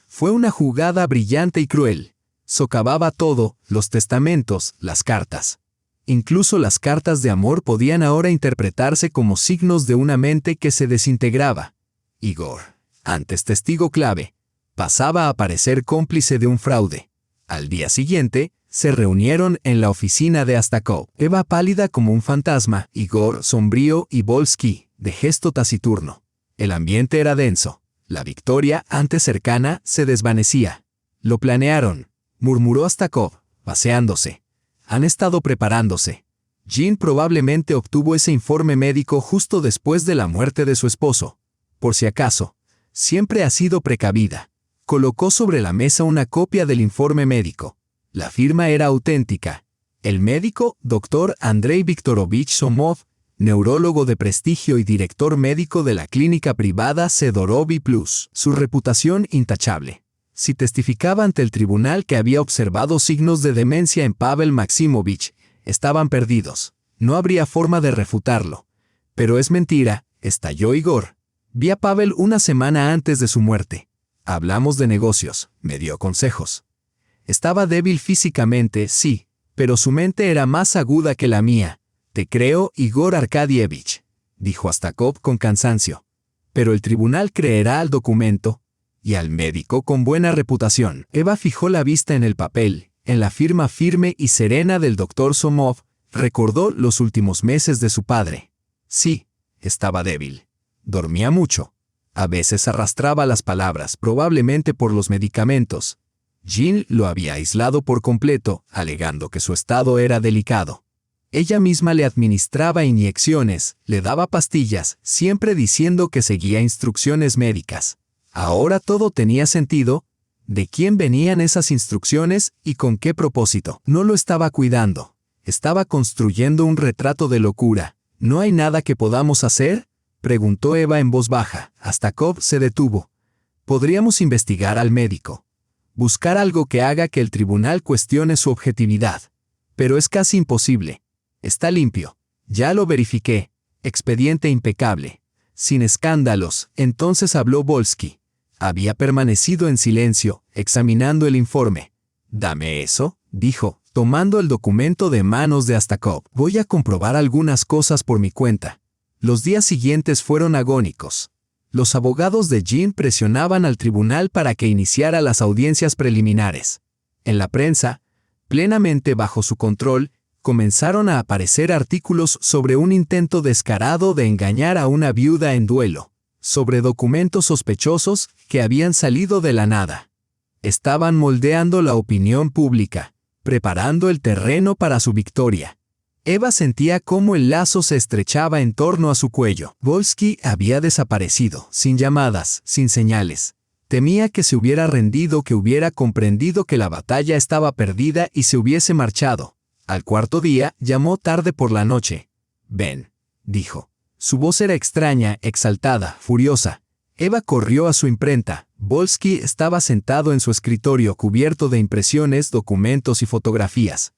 Fue una jugada brillante y cruel. Socavaba todo, los testamentos, las cartas. Incluso las cartas de amor podían ahora interpretarse como signos de una mente que se desintegraba. Igor, antes testigo clave, pasaba a parecer cómplice de un fraude. Al día siguiente, se reunieron en la oficina de Ostachov. Eva pálida como un fantasma, Igor sombrío y Volsky, de gesto taciturno. El ambiente era denso. La victoria, antes cercana, se desvanecía. Lo planearon, murmuró Ostachov, paseándose. Han estado preparándose. Jean probablemente obtuvo ese informe médico justo después de la muerte de su esposo. Por si acaso, siempre ha sido precavida. Colocó sobre la mesa una copia del informe médico. La firma era auténtica. El médico, Dr. Andrei Viktorovich Somov, neurólogo de prestigio y director médico de la clínica privada Sedorovi Plus. Su reputación intachable. Si testificaba ante el tribunal que había observado signos de demencia en Pavel Maximovich, estaban perdidos. No habría forma de refutarlo. Pero es mentira, estalló Igor. Vi a Pavel una semana antes de su muerte. Hablamos de negocios, me dio consejos. Estaba débil físicamente, sí, pero su mente era más aguda que la mía. Te creo, Igor Arkadievich, dijo Astakov con cansancio. Pero el tribunal creerá al documento y al médico con buena reputación. Eva fijó la vista en el papel, en la firma firme y serena del doctor Somov, recordó los últimos meses de su padre. Sí, estaba débil. Dormía mucho. A veces arrastraba las palabras, probablemente por los medicamentos. Jean lo había aislado por completo, alegando que su estado era delicado. Ella misma le administraba inyecciones, le daba pastillas, siempre diciendo que seguía instrucciones médicas. Ahora todo tenía sentido. ¿De quién venían esas instrucciones y con qué propósito? No lo estaba cuidando. Estaba construyendo un retrato de locura. ¿No hay nada que podamos hacer?, preguntó Eva en voz baja. Astakov se detuvo. Podríamos investigar al médico. Buscar algo que haga que el tribunal cuestione su objetividad. Pero es casi imposible. Está limpio. Ya lo verifiqué. Expediente impecable. Sin escándalos. Entonces habló Volsky. Había permanecido en silencio, examinando el informe. «Dame eso», dijo, tomando el documento de manos de Astakov. «Voy a comprobar algunas cosas por mi cuenta». Los días siguientes fueron agónicos. Los abogados de Jean presionaban al tribunal para que iniciara las audiencias preliminares. En la prensa, plenamente bajo su control, comenzaron a aparecer artículos sobre un intento descarado de engañar a una viuda en duelo, sobre documentos sospechosos que habían salido de la nada. Estaban moldeando la opinión pública, preparando el terreno para su victoria. Eva sentía cómo el lazo se estrechaba en torno a su cuello. Volsky había desaparecido, sin llamadas, sin señales. Temía que se hubiera rendido, que hubiera comprendido que la batalla estaba perdida y se hubiese marchado. Al cuarto día, llamó tarde por la noche. «Ven», dijo. Su voz era extraña, exaltada, furiosa. Eva corrió a su imprenta. Volsky estaba sentado en su escritorio cubierto de impresiones, documentos y fotografías.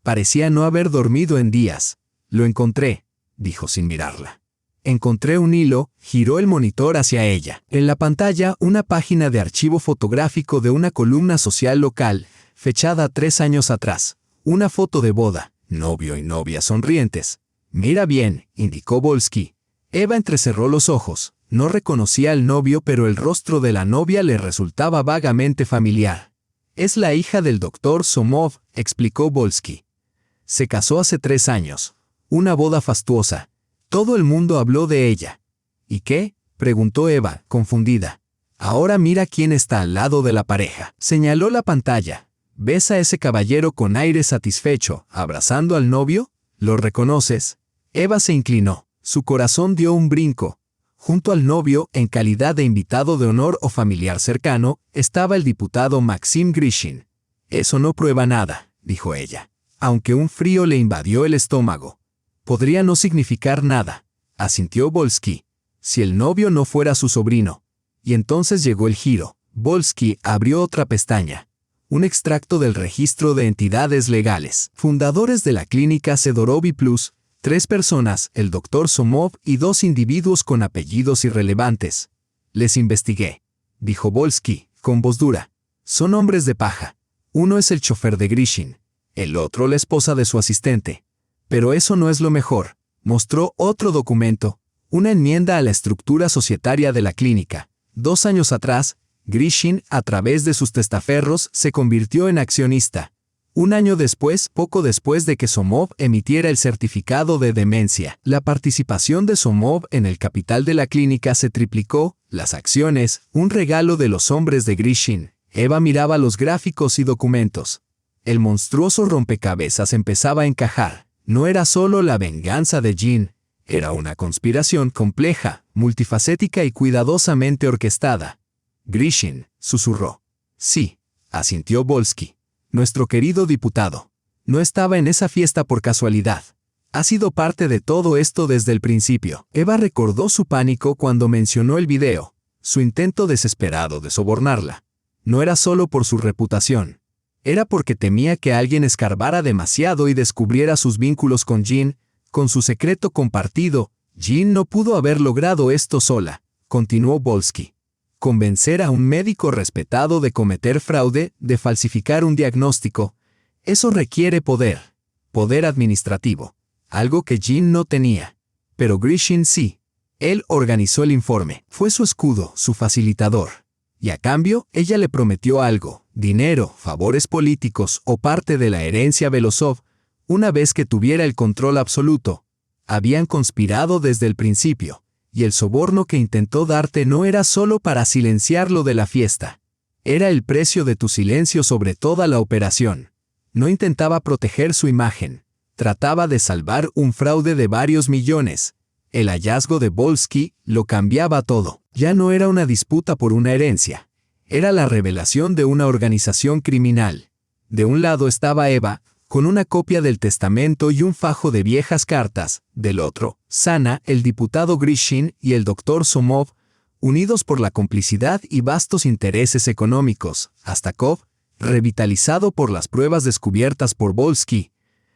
Parecía no haber dormido en días. «Lo encontré», dijo sin mirarla. Encontré un hilo, giró el monitor hacia ella. En la pantalla, una página de archivo fotográfico de una columna social local, fechada 3 años atrás. Una foto de boda, novio y novia sonrientes. «Mira bien», indicó Volsky. Eva entrecerró los ojos. No reconocía al novio, pero el rostro de la novia le resultaba vagamente familiar. «Es la hija del doctor Somov», explicó Volsky. «Se casó hace 3 años. Una boda fastuosa. Todo el mundo habló de ella». «¿Y qué?», preguntó Eva, confundida. «Ahora mira quién está al lado de la pareja». Señaló la pantalla. «¿Ves a ese caballero con aire satisfecho, abrazando al novio? ¿Lo reconoces?». Eva se inclinó. Su corazón dio un brinco. Junto al novio, en calidad de invitado de honor o familiar cercano, estaba el diputado Maxim Grishin. «Eso no prueba nada», dijo ella. Aunque un frío le invadió el estómago. «Podría no significar nada», asintió Volsky, «si el novio no fuera su sobrino». Y entonces llegó el giro. Volsky abrió otra pestaña. Un extracto del registro de entidades legales. Fundadores de la clínica Sedorovi Plus, 3 personas, el doctor Somov y 2 individuos con apellidos irrelevantes. «Les investigué», dijo Volsky, con voz dura. «Son hombres de paja. Uno es el chofer de Grishin. El otro la esposa de su asistente. Pero eso no es lo mejor. Mostró otro documento, una enmienda a la estructura societaria de la clínica. 2 años atrás, Grishin, a través de sus testaferros, se convirtió en accionista. 1 año después, poco después de que Somov emitiera el certificado de demencia, la participación de Somov en el capital de la clínica se triplicó, las acciones, un regalo de los hombres de Grishin. Eva miraba los gráficos y documentos. El monstruoso rompecabezas empezaba a encajar. No era solo la venganza de Jean, era una conspiración compleja, multifacética y cuidadosamente orquestada. Grishin, susurró. Sí, asintió Volsky. Nuestro querido diputado. No estaba en esa fiesta por casualidad. Ha sido parte de todo esto desde el principio. Eva recordó su pánico cuando mencionó el video, su intento desesperado de sobornarla. No era solo por su reputación. Era porque temía que alguien escarbara demasiado y descubriera sus vínculos con Jean, con su secreto compartido. Jean no pudo haber logrado esto sola, continuó Volsky. Convencer a un médico respetado de cometer fraude, de falsificar un diagnóstico, eso requiere poder administrativo, algo que Jean no tenía. Pero Grishin sí. Él organizó el informe, fue su escudo, su facilitador. Y a cambio, ella le prometió algo, dinero, favores políticos o parte de la herencia Belosov, una vez que tuviera el control absoluto. Habían conspirado desde el principio, y el soborno que intentó darte no era solo para silenciarlo de la fiesta. Era el precio de tu silencio sobre toda la operación. No intentaba proteger su imagen, trataba de salvar un fraude de varios millones. El hallazgo de Volsky lo cambiaba todo. Ya no era una disputa por una herencia. Era la revelación de una organización criminal. De un lado estaba Eva, con una copia del testamento y un fajo de viejas cartas. Del otro, Sana, el diputado Grishin y el doctor Somov, unidos por la complicidad y vastos intereses económicos. Astakov, revitalizado por las pruebas descubiertas por Volsky,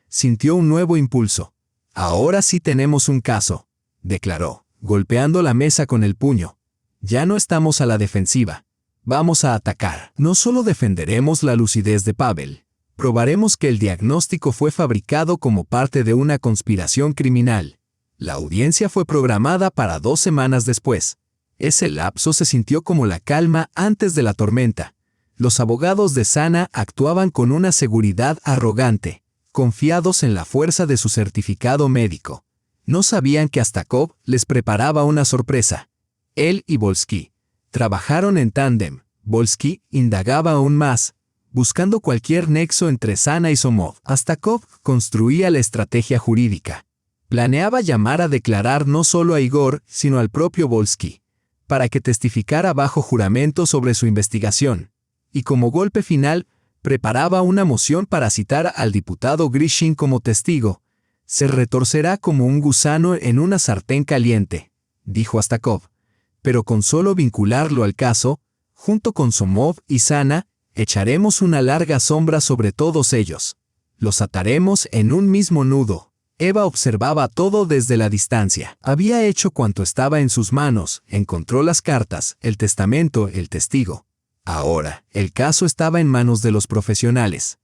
sintió un nuevo impulso. Ahora sí tenemos un caso, declaró, golpeando la mesa con el puño. Ya no estamos a la defensiva. Vamos a atacar. No solo defenderemos la lucidez de Pavel, probaremos que el diagnóstico fue fabricado como parte de una conspiración criminal. La audiencia fue programada para 2 semanas después. Ese lapso se sintió como la calma antes de la tormenta. Los abogados de Sana actuaban con una seguridad arrogante, confiados en la fuerza de su certificado médico. No sabían que Astakov les preparaba una sorpresa. Él y Volsky trabajaron en tándem. Volsky indagaba aún más, buscando cualquier nexo entre Sana y Somov. Astakov construía la estrategia jurídica. Planeaba llamar a declarar no solo a Igor, sino al propio Volsky, para que testificara bajo juramento sobre su investigación. Y como golpe final, preparaba una moción para citar al diputado Grishin como testigo. Se retorcerá como un gusano en una sartén caliente, dijo Astakov. Pero con solo vincularlo al caso, junto con Somov y Sana, echaremos una larga sombra sobre todos ellos. Los ataremos en un mismo nudo. Eva observaba todo desde la distancia. Había hecho cuanto estaba en sus manos, encontró las cartas, el testamento, el testigo. Ahora, el caso estaba en manos de los profesionales.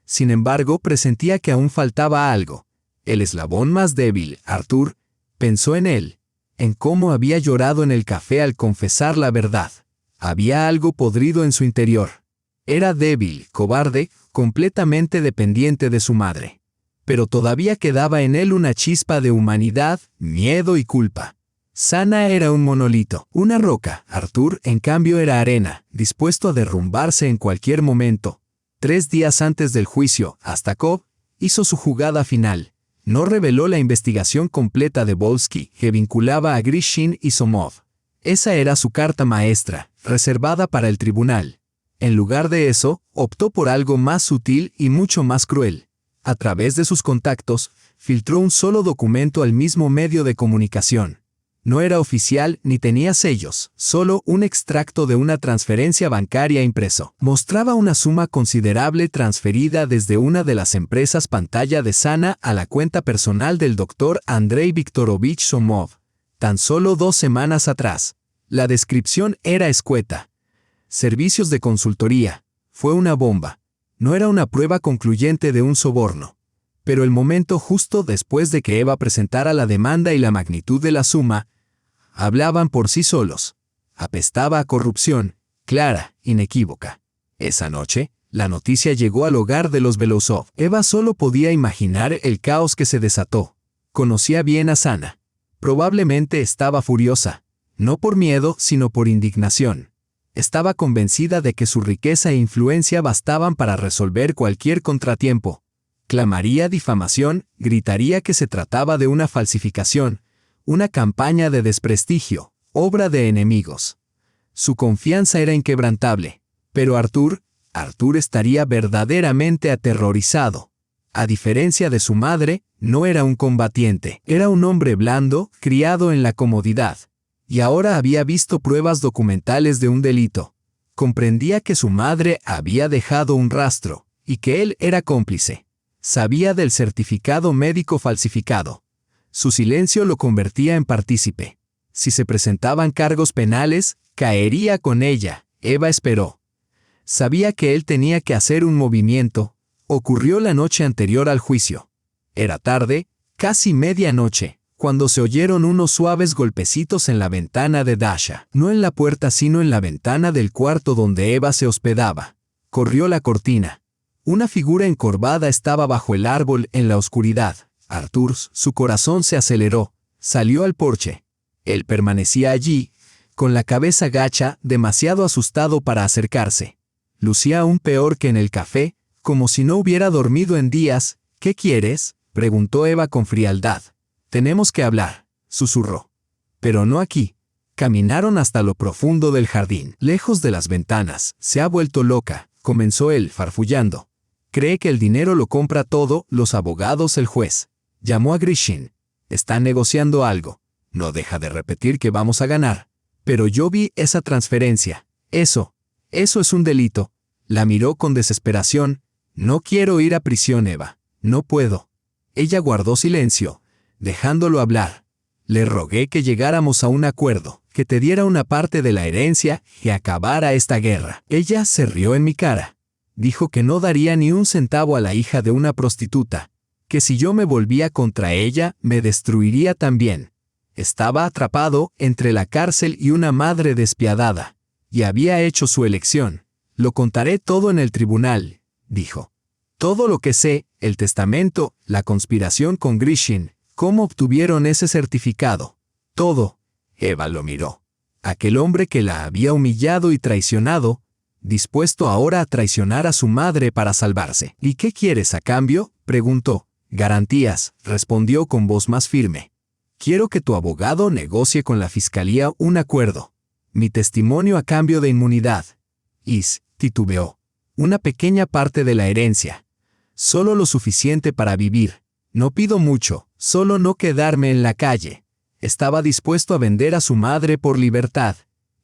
Sin embargo, presentía que aún faltaba algo. El eslabón más débil, Arthur, pensó en él, en cómo había llorado en el café al confesar la verdad. Había algo podrido en su interior. Era débil, cobarde, completamente dependiente de su madre. Pero todavía quedaba en él una chispa de humanidad, miedo y culpa. Sana era un monolito, una roca. Arthur, en cambio, era arena, dispuesto a derrumbarse en cualquier momento. 3 días antes del juicio, Astakov hizo su jugada final. No reveló la investigación completa de Volsky, que vinculaba a Grishin y Somov. Esa era su carta maestra, reservada para el tribunal. En lugar de eso, optó por algo más sutil y mucho más cruel. A través de sus contactos, filtró un solo documento al mismo medio de comunicación. No era oficial ni tenía sellos, solo un extracto de una transferencia bancaria impreso. Mostraba una suma considerable transferida desde una de las empresas pantalla de Sana a la cuenta personal del doctor Andrei Viktorovich Somov, tan solo 2 semanas atrás. La descripción era escueta. Servicios de consultoría. Fue una bomba. No era una prueba concluyente de un soborno. Pero el momento justo después de que Eva presentara la demanda y la magnitud de la suma, hablaban por sí solos. Apestaba a corrupción, clara, inequívoca. Esa noche, la noticia llegó al hogar de los Belosov. Eva solo podía imaginar el caos que se desató. Conocía bien a Sana. Probablemente estaba furiosa, no por miedo, sino por indignación. Estaba convencida de que su riqueza e influencia bastaban para resolver cualquier contratiempo. Clamaría difamación, gritaría que se trataba de una falsificación, una campaña de desprestigio, obra de enemigos. Su confianza era inquebrantable, pero Arthur estaría verdaderamente aterrorizado. A diferencia de su madre, no era un combatiente, era un hombre blando, criado en la comodidad. Y ahora había visto pruebas documentales de un delito. Comprendía que su madre había dejado un rastro, y que él era cómplice. Sabía del certificado médico falsificado. Su silencio lo convertía en partícipe. Si se presentaban cargos penales, caería con ella. Eva esperó. Sabía que él tenía que hacer un movimiento. Ocurrió la noche anterior al juicio. Era tarde, casi medianoche, cuando se oyeron unos suaves golpecitos en la ventana de Dasha. No en la puerta, sino en la ventana del cuarto donde Eva se hospedaba. Corrió la cortina. Una figura encorvada estaba bajo el árbol en la oscuridad. Arthur, su corazón se aceleró. Salió al porche. Él permanecía allí, con la cabeza gacha, demasiado asustado para acercarse. Lucía aún peor que en el café, como si no hubiera dormido en días. «¿Qué quieres?», preguntó Eva con frialdad. «Tenemos que hablar», susurró. «Pero no aquí». Caminaron hasta lo profundo del jardín, lejos de las ventanas. «Se ha vuelto loca», comenzó él, farfullando. «Cree que el dinero lo compra todo, los abogados, el juez». Llamó a Grishin. «Está negociando algo. No deja de repetir que vamos a ganar. Pero yo vi esa transferencia. Eso es un delito». La miró con desesperación. «No quiero ir a prisión, Eva. No puedo». Ella guardó silencio, dejándolo hablar. «Le rogué que llegáramos a un acuerdo, que te diera una parte de la herencia, que acabara esta guerra». Ella se rió en mi cara. Dijo que no daría ni un centavo a la hija de una prostituta, que si yo me volvía contra ella, me destruiría también. Estaba atrapado entre la cárcel y una madre despiadada, y había hecho su elección. «Lo contaré todo en el tribunal», dijo. «Todo lo que sé, el testamento, la conspiración con Grishin, cómo obtuvieron ese certificado. Todo». Eva lo miró. Aquel hombre que la había humillado y traicionado, dispuesto ahora a traicionar a su madre para salvarse. «¿Y qué quieres a cambio?», preguntó. «Garantías», respondió con voz más firme. «Quiero que tu abogado negocie con la fiscalía un acuerdo. Mi testimonio a cambio de inmunidad». Titubeó. «Una pequeña parte de la herencia. Solo lo suficiente para vivir. No pido mucho, solo no quedarme en la calle». Estaba dispuesto a vender a su madre por libertad.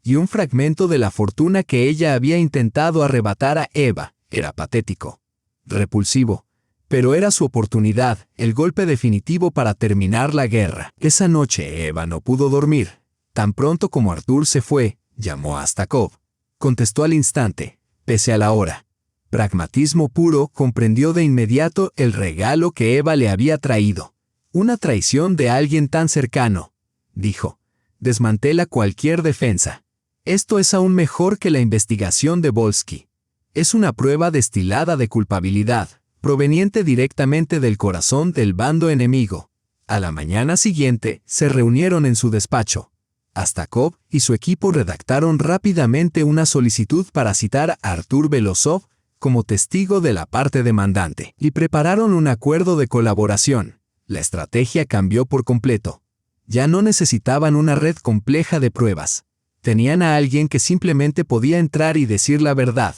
Y un fragmento de la fortuna que ella había intentado arrebatar a Eva. Era patético. Repulsivo. Pero era su oportunidad, el golpe definitivo para terminar la guerra. Esa noche Eva no pudo dormir. Tan pronto como Arthur se fue, llamó a Stakov. Contestó al instante, pese a la hora. Pragmatismo puro, comprendió de inmediato el regalo que Eva le había traído. «Una traición de alguien tan cercano», dijo. «Desmantela cualquier defensa. Esto es aún mejor que la investigación de Volsky. Es una prueba destilada de culpabilidad, proveniente directamente del corazón del bando enemigo». A la mañana siguiente, se reunieron en su despacho. Stakov y su equipo redactaron rápidamente una solicitud para citar a Arthur Belosov como testigo de la parte demandante y prepararon un acuerdo de colaboración. La estrategia cambió por completo. Ya no necesitaban una red compleja de pruebas. Tenían a alguien que simplemente podía entrar y decir la verdad.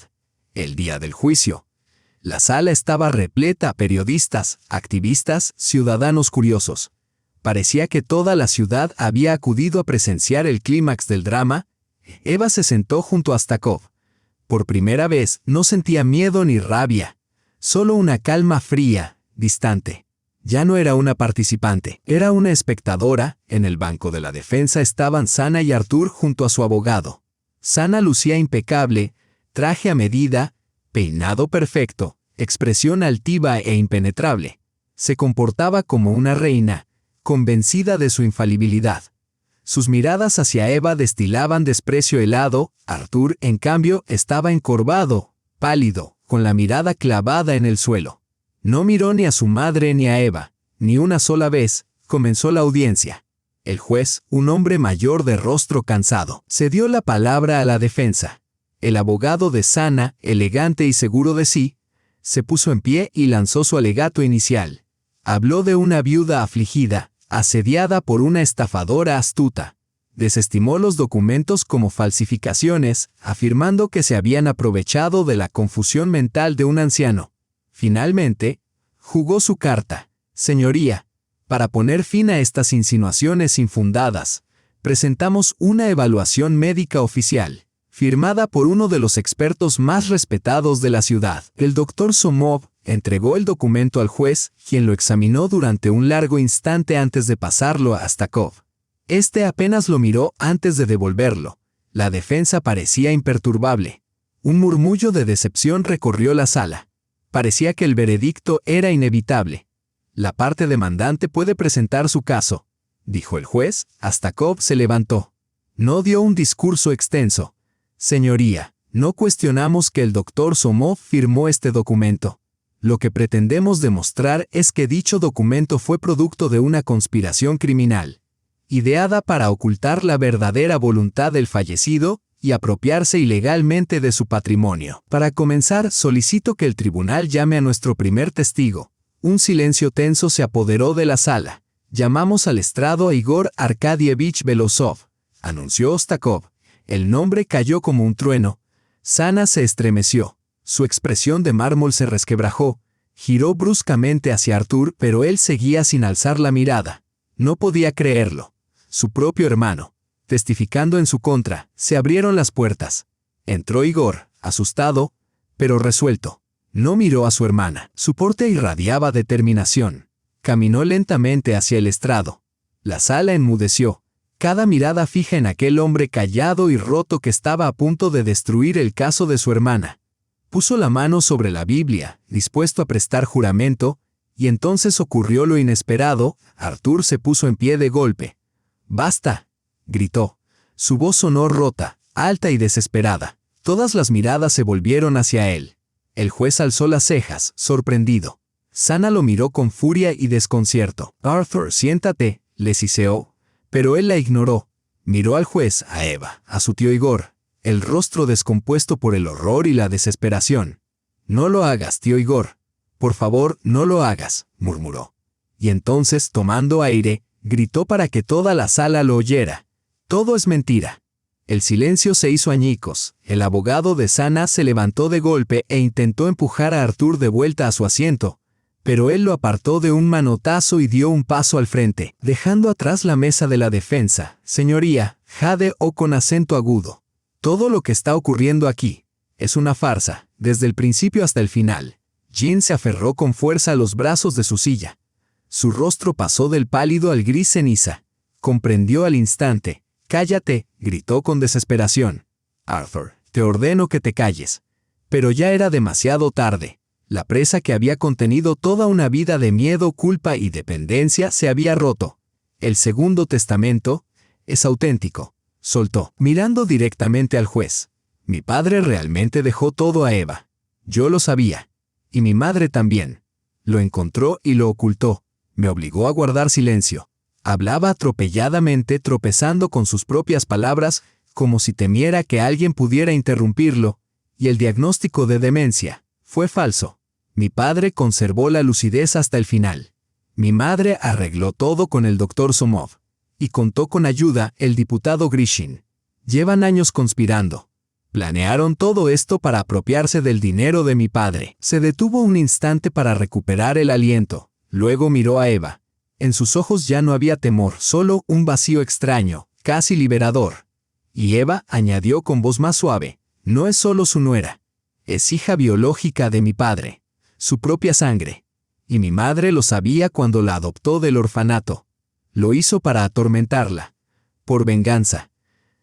El día del juicio. La sala estaba repleta, periodistas, activistas, ciudadanos curiosos. Parecía que toda la ciudad había acudido a presenciar el clímax del drama. Eva se sentó junto a Stakov. Por primera vez no sentía miedo ni rabia, solo una calma fría, distante. Ya no era una participante, era una espectadora. En el banco de la defensa estaban Sana y Arthur junto a su abogado. Sana lucía impecable, traje a medida, peinado perfecto, expresión altiva e impenetrable. Se comportaba como una reina, convencida de su infalibilidad. Sus miradas hacia Eva destilaban desprecio helado. Arthur, en cambio, estaba encorvado, pálido, con la mirada clavada en el suelo. No miró ni a su madre ni a Eva, ni una sola vez. Comenzó la audiencia. El juez, un hombre mayor de rostro cansado, cedió la palabra a la defensa. El abogado de Sana, elegante y seguro de sí, se puso en pie y lanzó su alegato inicial. Habló de una viuda afligida, asediada por una estafadora astuta. Desestimó los documentos como falsificaciones, afirmando que se habían aprovechado de la confusión mental de un anciano. Finalmente, jugó su carta. Señoría, para poner fin a estas insinuaciones infundadas, presentamos una evaluación médica oficial, firmada por uno de los expertos más respetados de la ciudad. El doctor Somov entregó el documento al juez, quien lo examinó durante un largo instante antes de pasarlo a Stakov. Este apenas lo miró antes de devolverlo. La defensa parecía imperturbable. Un murmullo de decepción recorrió la sala. Parecía que el veredicto era inevitable. La parte demandante puede presentar su caso, dijo el juez. Stakov se levantó. No dio un discurso extenso. Señoría, no cuestionamos que el doctor Somov firmó este documento. Lo que pretendemos demostrar es que dicho documento fue producto de una conspiración criminal, ideada para ocultar la verdadera voluntad del fallecido y apropiarse ilegalmente de su patrimonio. Para comenzar, solicito que el tribunal llame a nuestro primer testigo. Un silencio tenso se apoderó de la sala. Llamamos al estrado a Igor Arkadievich Belosov, anunció Stakov. El nombre cayó como un trueno. Sana se estremeció. Su expresión de mármol se resquebrajó. Giró bruscamente hacia Artur, pero él seguía sin alzar la mirada. No podía creerlo. Su propio hermano, testificando en su contra. Se abrieron las puertas. Entró Igor, asustado, pero resuelto. No miró a su hermana. Su porte irradiaba determinación. Caminó lentamente hacia el estrado. La sala enmudeció. Cada mirada fija en aquel hombre callado y roto que estaba a punto de destruir el caso de su hermana. Puso la mano sobre la Biblia, dispuesto a prestar juramento, y entonces ocurrió lo inesperado. Artur se puso en pie de golpe. «¡Basta!», gritó. Su voz sonó rota, alta y desesperada. Todas las miradas se volvieron hacia él. El juez alzó las cejas, sorprendido. Sana lo miró con furia y desconcierto. «Arthur, siéntate», le siseó. Pero él la ignoró. Miró al juez, a Eva, a su tío Igor, el rostro descompuesto por el horror y la desesperación. «No lo hagas, tío Igor. Por favor, no lo hagas», murmuró. Y entonces, tomando aire, gritó para que toda la sala lo oyera. «Todo es mentira». El silencio se hizo añicos. El abogado de Sana se levantó de golpe e intentó empujar a Artur de vuelta a su asiento, pero él lo apartó de un manotazo y dio un paso al frente, dejando atrás la mesa de la defensa. «Señoría», jadeó con acento agudo, «todo lo que está ocurriendo aquí es una farsa, desde el principio hasta el final». Jean se aferró con fuerza a los brazos de su silla. Su rostro pasó del pálido al gris ceniza. Comprendió al instante. «Cállate», gritó con desesperación. «Arthur, te ordeno que te calles». Pero ya era demasiado tarde. La presa que había contenido toda una vida de miedo, culpa y dependencia se había roto. «El segundo testamento es auténtico», soltó, mirando directamente al juez. «Mi padre realmente dejó todo a Eva. Yo lo sabía. Y mi madre también. Lo encontró y lo ocultó. Me obligó a guardar silencio». Hablaba atropelladamente, tropezando con sus propias palabras, como si temiera que alguien pudiera interrumpirlo, y el diagnóstico de demencia fue falso. Mi padre conservó la lucidez hasta el final. Mi madre arregló todo con el doctor Somov, y contó con ayuda el diputado Grishin. Llevan años conspirando. Planearon todo esto para apropiarse del dinero de mi padre. Se detuvo un instante para recuperar el aliento. Luego miró a Eva. En sus ojos ya no había temor, solo un vacío extraño, casi liberador. Y Eva añadió con voz más suave, «No es solo su nuera. Es hija biológica de mi padre. Su propia sangre. Y mi madre lo sabía cuando la adoptó del orfanato. Lo hizo para atormentarla. Por venganza».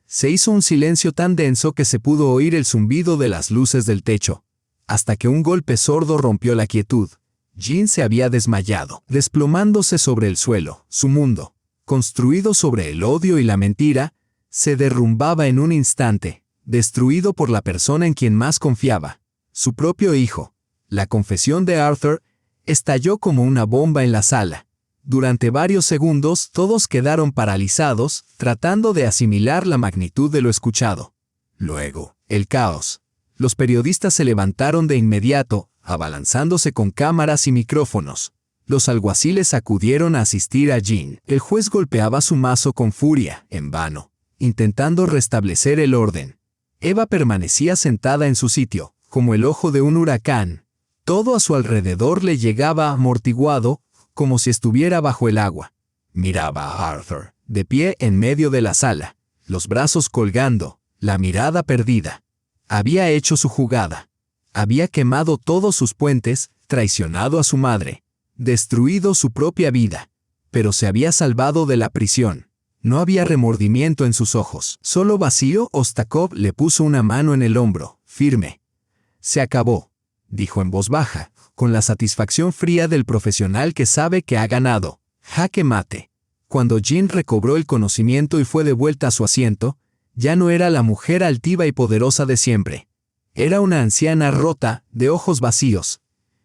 Se hizo un silencio tan denso que se pudo oír el zumbido de las luces del techo, hasta que un golpe sordo rompió la quietud. Jean se había desmayado, desplomándose sobre el suelo. Su mundo, construido sobre el odio y la mentira, se derrumbaba en un instante, destruido por la persona en quien más confiaba, su propio hijo. La confesión de Arthur estalló como una bomba en la sala. Durante varios segundos todos quedaron paralizados, tratando de asimilar la magnitud de lo escuchado. Luego, El caos. Los periodistas se levantaron de inmediato, abalanzándose con cámaras y micrófonos. Los alguaciles acudieron a asistir a Jean. El juez golpeaba su mazo con furia, en vano, intentando restablecer el orden. Eva permanecía sentada en su sitio, como el ojo de un huracán. Todo a su alrededor le llegaba amortiguado, como si estuviera bajo el agua. Miraba a Arthur, de pie en medio de la sala, los brazos colgando, la mirada perdida. Había hecho su jugada. Había quemado todos sus puentes, traicionado a su madre, destruido su propia vida, pero se había salvado de la prisión. No había remordimiento en sus ojos, solo vacío. Ostakov le puso una mano en el hombro, firme. «Se acabó», dijo en voz baja, con la satisfacción fría del profesional que sabe que ha ganado. Jaque mate. Cuando Jean recobró el conocimiento y fue de vuelta a su asiento, ya no era la mujer altiva y poderosa de siempre. Era una anciana rota, de ojos vacíos.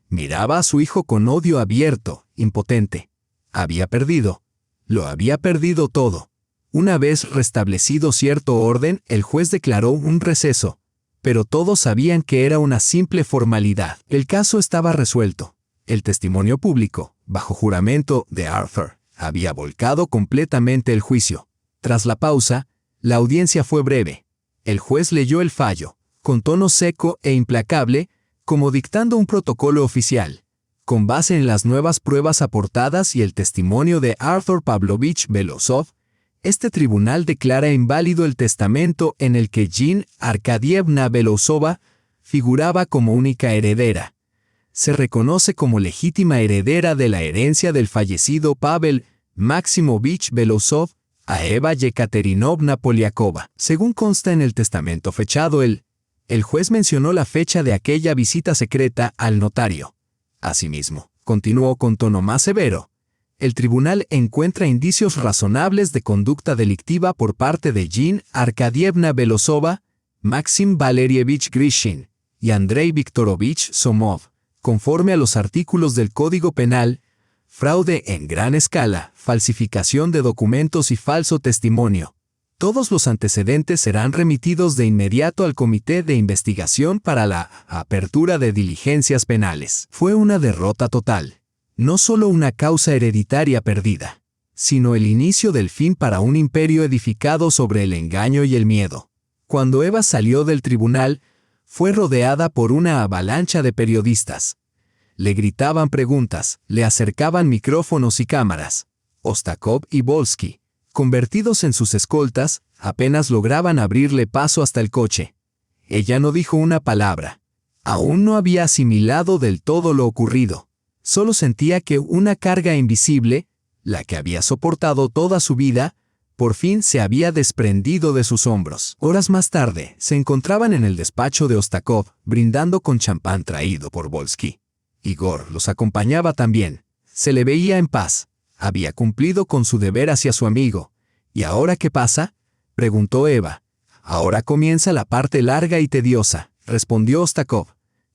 Miraba a su hijo con odio abierto, impotente. Había perdido. Lo había perdido todo. Una vez restablecido cierto orden, el juez declaró un receso. Pero todos sabían que era una simple formalidad. El caso estaba resuelto. El testimonio público, bajo juramento de Arthur, había volcado completamente el juicio. Tras la pausa, la audiencia fue breve. El juez leyó el fallo, con tono seco e implacable, como dictando un protocolo oficial. Con base en las nuevas pruebas aportadas y el testimonio de Arthur Pavlovich Belosov, este tribunal declara inválido el testamento en el que Jean Arkadievna Belosova figuraba como única heredera. Se reconoce como legítima heredera de la herencia del fallecido Pavel Maximovich Belosov a Eva Yekaterinovna Poliakova. Según consta en el testamento fechado, el juez mencionó la fecha de aquella visita secreta al notario. Asimismo, continuó con tono más severo, el tribunal encuentra indicios razonables de conducta delictiva por parte de Jean Arkadievna Belosova, Maxim Valerievich Grishin y Andrei Viktorovich Somov, conforme a los artículos del Código Penal, fraude en gran escala, falsificación de documentos y falso testimonio. Todos los antecedentes serán remitidos de inmediato al Comité de Investigación para la apertura de diligencias penales. Fue una derrota total. No solo una causa hereditaria perdida, sino el inicio del fin para un imperio edificado sobre el engaño y el miedo. Cuando Eva salió del tribunal, fue rodeada por una avalancha de periodistas. Le gritaban preguntas, le acercaban micrófonos y cámaras. Ostakov y Volsky, convertidos en sus escoltas, apenas lograban abrirle paso hasta el coche. Ella no dijo una palabra. Aún no había asimilado del todo lo ocurrido. Solo sentía que una carga invisible, la que había soportado toda su vida, por fin se había desprendido de sus hombros. Horas más tarde, se encontraban en el despacho de Ostakov, brindando con champán traído por Volsky. Igor los acompañaba también. Se le veía en paz. Había cumplido con su deber hacia su amigo. ¿Y ahora qué pasa?, preguntó Eva. Ahora comienza la parte larga y tediosa, respondió Ostakov.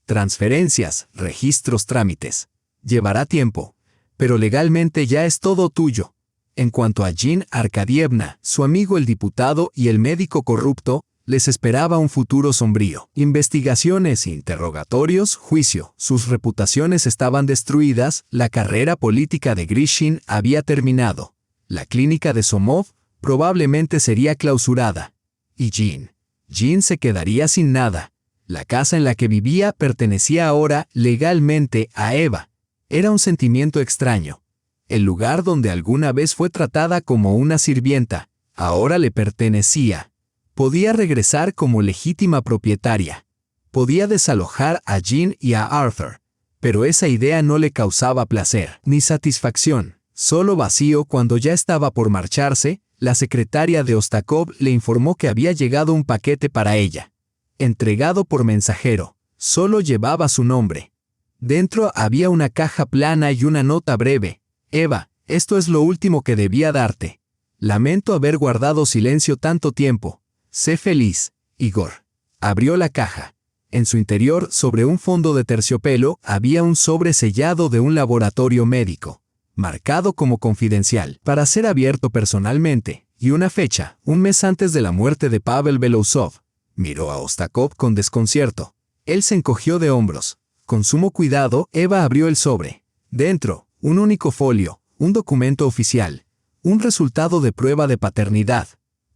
Transferencias, registros, trámites. Llevará tiempo, pero legalmente ya es todo tuyo. En cuanto a Jean Arkadievna, su amigo el diputado y el médico corrupto, les esperaba un futuro sombrío. Investigaciones, interrogatorios, juicio. Sus reputaciones estaban destruidas, la carrera política de Grishin había terminado. La clínica de Somov probablemente sería clausurada. Y Jean se quedaría sin nada. La casa en la que vivía pertenecía ahora legalmente a Eva. Era un sentimiento extraño. El lugar donde alguna vez fue tratada como una sirvienta, ahora le pertenecía. Podía regresar como legítima propietaria. Podía desalojar a Jean y a Arthur. Pero esa idea no le causaba placer ni satisfacción, solo vacío. Cuando ya estaba por marcharse, la secretaria de Ostakov le informó que había llegado un paquete para ella. Entregado por mensajero, solo llevaba su nombre. Dentro había una caja plana y una nota breve. Eva, esto es lo último que debía darte. Lamento haber guardado silencio tanto tiempo. Sé feliz, Igor. Abrió la caja. En su interior, sobre un fondo de terciopelo, había un sobre sellado de un laboratorio médico, marcado como confidencial, para ser abierto personalmente, y una fecha, un mes antes de la muerte de Pavel Belosov. Miró a Ostakov con desconcierto. Él se encogió de hombros. Con sumo cuidado, Eva abrió el sobre. Dentro, un único folio, un documento oficial, un resultado de prueba de paternidad.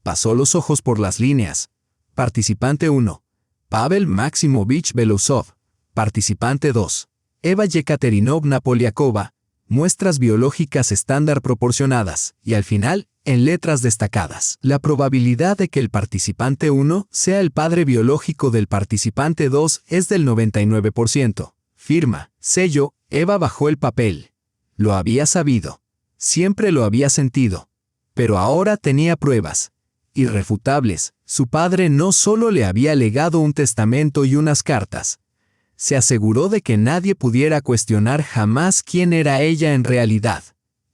Pasó los ojos por las líneas. Participante 1. Pavel Maximovich Belousov. Participante 2. Eva Yekaterinovna Poliakova. Muestras biológicas estándar proporcionadas. Y al final, en letras destacadas, la probabilidad de que el participante 1 sea el padre biológico del participante 2 es del 99%. Firma, sello, Eva bajó el papel. Lo había sabido. Siempre lo había sentido. Pero ahora tenía pruebas. Irrefutables. Su padre no solo le había legado un testamento y unas cartas. Se aseguró de que nadie pudiera cuestionar jamás quién era ella en realidad.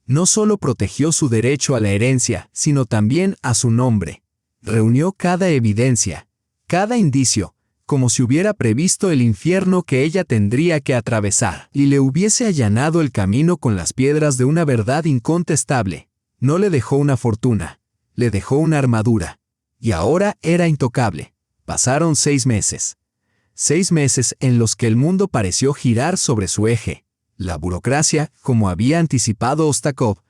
No solo protegió su derecho a la herencia, sino también a su nombre. Reunió cada evidencia, cada indicio, como si hubiera previsto el infierno que ella tendría que atravesar, y le hubiese allanado el camino con las piedras de una verdad incontestable. No le dejó una fortuna, le dejó una armadura. Y ahora era intocable. Pasaron 6 meses. 6 meses en los que el mundo pareció girar sobre su eje. La burocracia, como había anticipado Ostakov,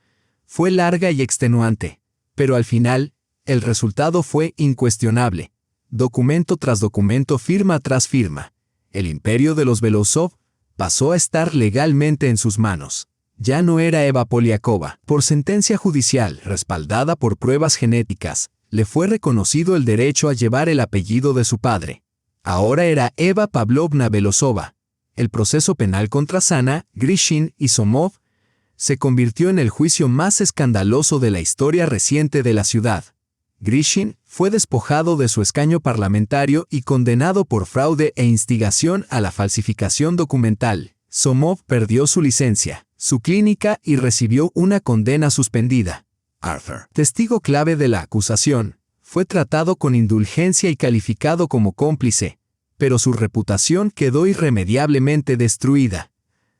fue larga y extenuante, pero al final, el resultado fue incuestionable. Documento tras documento, firma tras firma. El imperio de los Belousov pasó a estar legalmente en sus manos. Ya no era Eva Poliakova. Por sentencia judicial, respaldada por pruebas genéticas, le fue reconocido el derecho a llevar el apellido de su padre. Ahora era Eva Pavlovna Belousova. El proceso penal contra Sana, Grishin y Somov se convirtió en el juicio más escandaloso de la historia reciente de la ciudad. Grishin fue despojado de su escaño parlamentario y condenado por fraude e instigación a la falsificación documental. Somov perdió su licencia, su clínica y recibió una condena suspendida. Arthur, testigo clave de la acusación, fue tratado con indulgencia y calificado como cómplice, pero su reputación quedó irremediablemente destruida.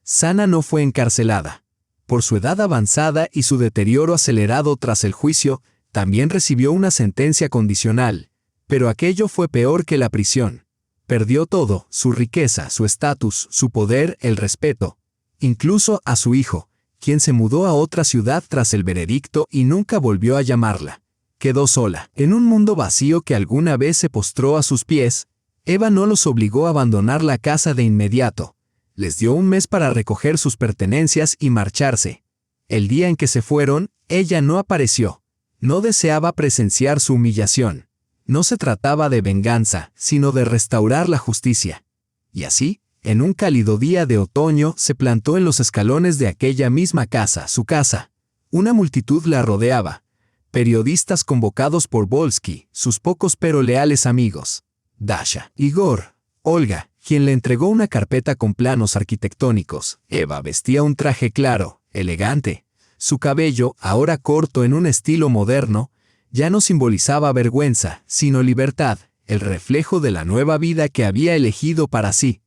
Sana no fue encarcelada. Por su edad avanzada y su deterioro acelerado tras el juicio, también recibió una sentencia condicional, pero aquello fue peor que la prisión. Perdió todo, su riqueza, su estatus, su poder, el respeto, incluso a su hijo, quien se mudó a otra ciudad tras el veredicto y nunca volvió a llamarla. Quedó sola, en un mundo vacío que alguna vez se postró a sus pies. Eva no los obligó a abandonar la casa de inmediato. Les dio un mes para recoger sus pertenencias y marcharse. El día en que se fueron, ella no apareció. No deseaba presenciar su humillación. No se trataba de venganza, sino de restaurar la justicia. Y así, en un cálido día de otoño, se plantó en los escalones de aquella misma casa, su casa. Una multitud la rodeaba. Periodistas convocados por Volsky, sus pocos pero leales amigos. Dasha, Igor, Olga, quien le entregó una carpeta con planos arquitectónicos. Eva vestía un traje claro, elegante. Su cabello, ahora corto en un estilo moderno, ya no simbolizaba vergüenza, sino libertad, el reflejo de la nueva vida que había elegido para sí.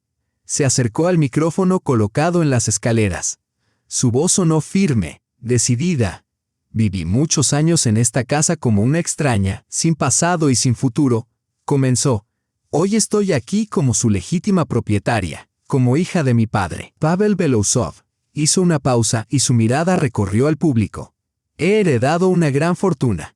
Se acercó al micrófono colocado en las escaleras. Su voz sonó firme, decidida. Viví muchos años en esta casa como una extraña, sin pasado y sin futuro. Comenzó. Hoy estoy aquí como su legítima propietaria, como hija de mi padre. Pavel Belousov hizo una pausa y su mirada recorrió al público. He heredado una gran fortuna.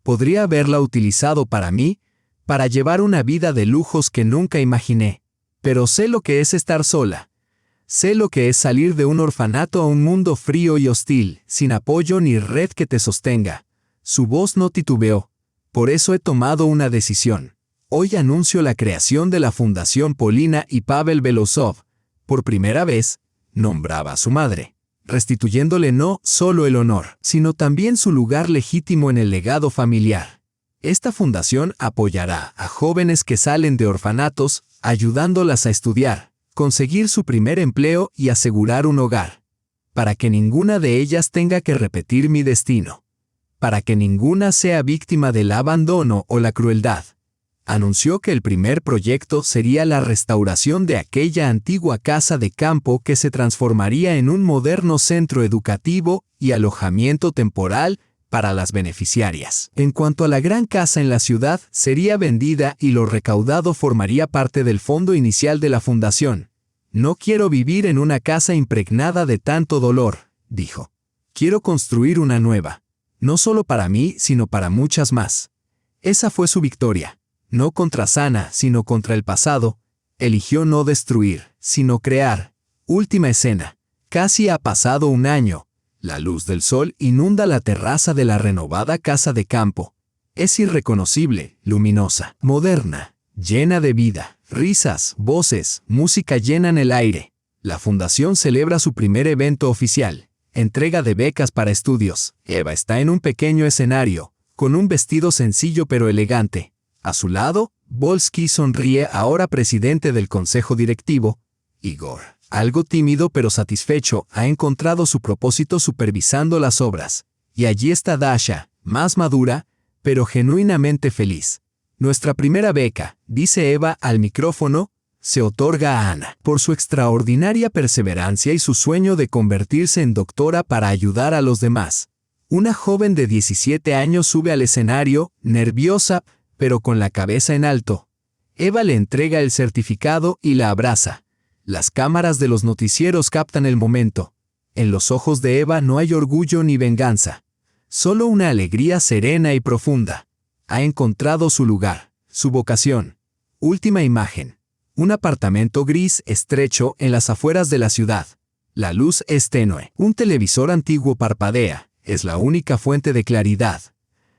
Podría haberla utilizado para mí, para llevar una vida de lujos que nunca imaginé. Pero sé lo que es estar sola. Sé lo que es salir de un orfanato a un mundo frío y hostil, sin apoyo ni red que te sostenga. Su voz no titubeó. Por eso he tomado una decisión. Hoy anuncio la creación de la Fundación Polina y Pavel Belousov. Por primera vez, nombraba a su madre, restituyéndole no solo el honor, sino también su lugar legítimo en el legado familiar. Esta fundación apoyará a jóvenes que salen de orfanatos, ayudándolas a estudiar, conseguir su primer empleo y asegurar un hogar. Para que ninguna de ellas tenga que repetir mi destino. Para que ninguna sea víctima del abandono o la crueldad. Anunció que el primer proyecto sería la restauración de aquella antigua casa de campo que se transformaría en un moderno centro educativo y alojamiento temporal para las beneficiarias. En cuanto a la gran casa en la ciudad, sería vendida y lo recaudado formaría parte del fondo inicial de la fundación. No quiero vivir en una casa impregnada de tanto dolor, dijo. Quiero construir una nueva. No solo para mí, sino para muchas más. Esa fue su victoria. No contra Sana, sino contra el pasado. Eligió no destruir, sino crear. Última escena. Casi ha pasado un año. La luz del sol inunda la terraza de la renovada casa de campo. Es irreconocible, luminosa, moderna, llena de vida. Risas, voces, música llenan el aire. La fundación celebra su primer evento oficial. Entrega de becas para estudios. Eva está en un pequeño escenario, con un vestido sencillo pero elegante. A su lado, Volsky sonríe, ahora presidente del consejo directivo. Igor, algo tímido pero satisfecho, ha encontrado su propósito supervisando las obras. Y allí está Dasha, más madura, pero genuinamente feliz. Nuestra primera beca, dice Eva al micrófono, se otorga a Ana por su extraordinaria perseverancia y su sueño de convertirse en doctora para ayudar a los demás. Una joven de 17 años sube al escenario, nerviosa, pero con la cabeza en alto. Eva le entrega el certificado y la abraza. Las cámaras de los noticieros captan el momento. En los ojos de Eva no hay orgullo ni venganza. Solo una alegría serena y profunda. Ha encontrado su lugar, su vocación. Última imagen. Un apartamento gris estrecho en las afueras de la ciudad. La luz es tenue. Un televisor antiguo parpadea. Es la única fuente de claridad.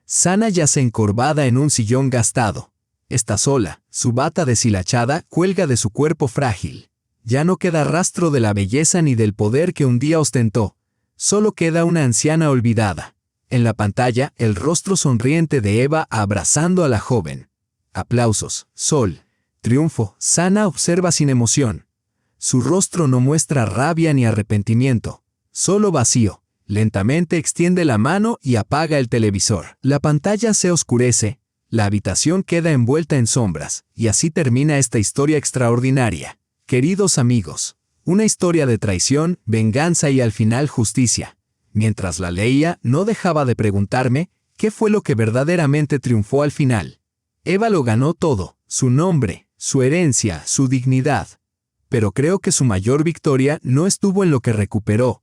Sana yace encorvada en un sillón gastado. Está sola. Su bata deshilachada cuelga de su cuerpo frágil. Ya no queda rastro de la belleza ni del poder que un día ostentó. Solo queda una anciana olvidada. En la pantalla, el rostro sonriente de Eva abrazando a la joven. Aplausos, sol, triunfo. Sana observa sin emoción. Su rostro no muestra rabia ni arrepentimiento, solo vacío. Lentamente extiende la mano y apaga el televisor. La pantalla se oscurece, la habitación queda envuelta en sombras, y así termina esta historia extraordinaria. Queridos amigos, una historia de traición, venganza y al final justicia. Mientras la leía, no dejaba de preguntarme, ¿qué fue lo que verdaderamente triunfó al final? Eva lo ganó todo, su nombre, su herencia, su dignidad. Pero creo que su mayor victoria no estuvo en lo que recuperó,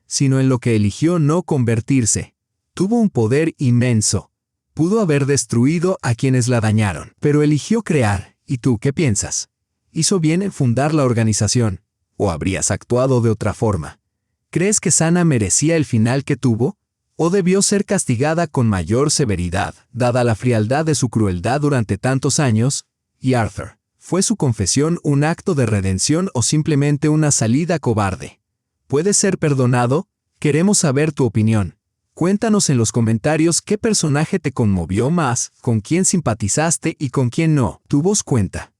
sino en lo que eligió no convertirse. Tuvo un poder inmenso. Pudo haber destruido a quienes la dañaron, pero eligió crear. ¿Y tú qué piensas? ¿Hizo bien en fundar la organización? ¿O habrías actuado de otra forma? ¿Crees que Sana merecía el final que tuvo? ¿O debió ser castigada con mayor severidad, dada la frialdad de su crueldad durante tantos años? Y Arthur, ¿fue su confesión un acto de redención o simplemente una salida cobarde? ¿Puede ser perdonado? Queremos saber tu opinión. Cuéntanos en los comentarios qué personaje te conmovió más, con quién simpatizaste y con quién no. Tu voz cuenta.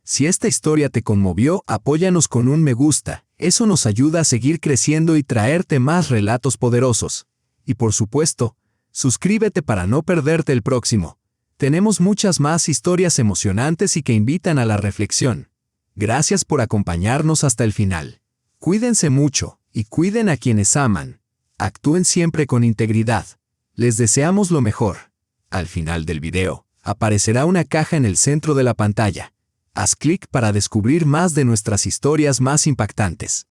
Si esta historia te conmovió, apóyanos con un me gusta. Eso nos ayuda a seguir creciendo y traerte más relatos poderosos. Y por supuesto, suscríbete para no perderte el próximo. Tenemos muchas más historias emocionantes y que invitan a la reflexión. Gracias por acompañarnos hasta el final. Cuídense mucho y cuiden a quienes aman. Actúen siempre con integridad. Les deseamos lo mejor. Al final del video, aparecerá una caja en el centro de la pantalla. Haz clic para descubrir más de nuestras historias más impactantes.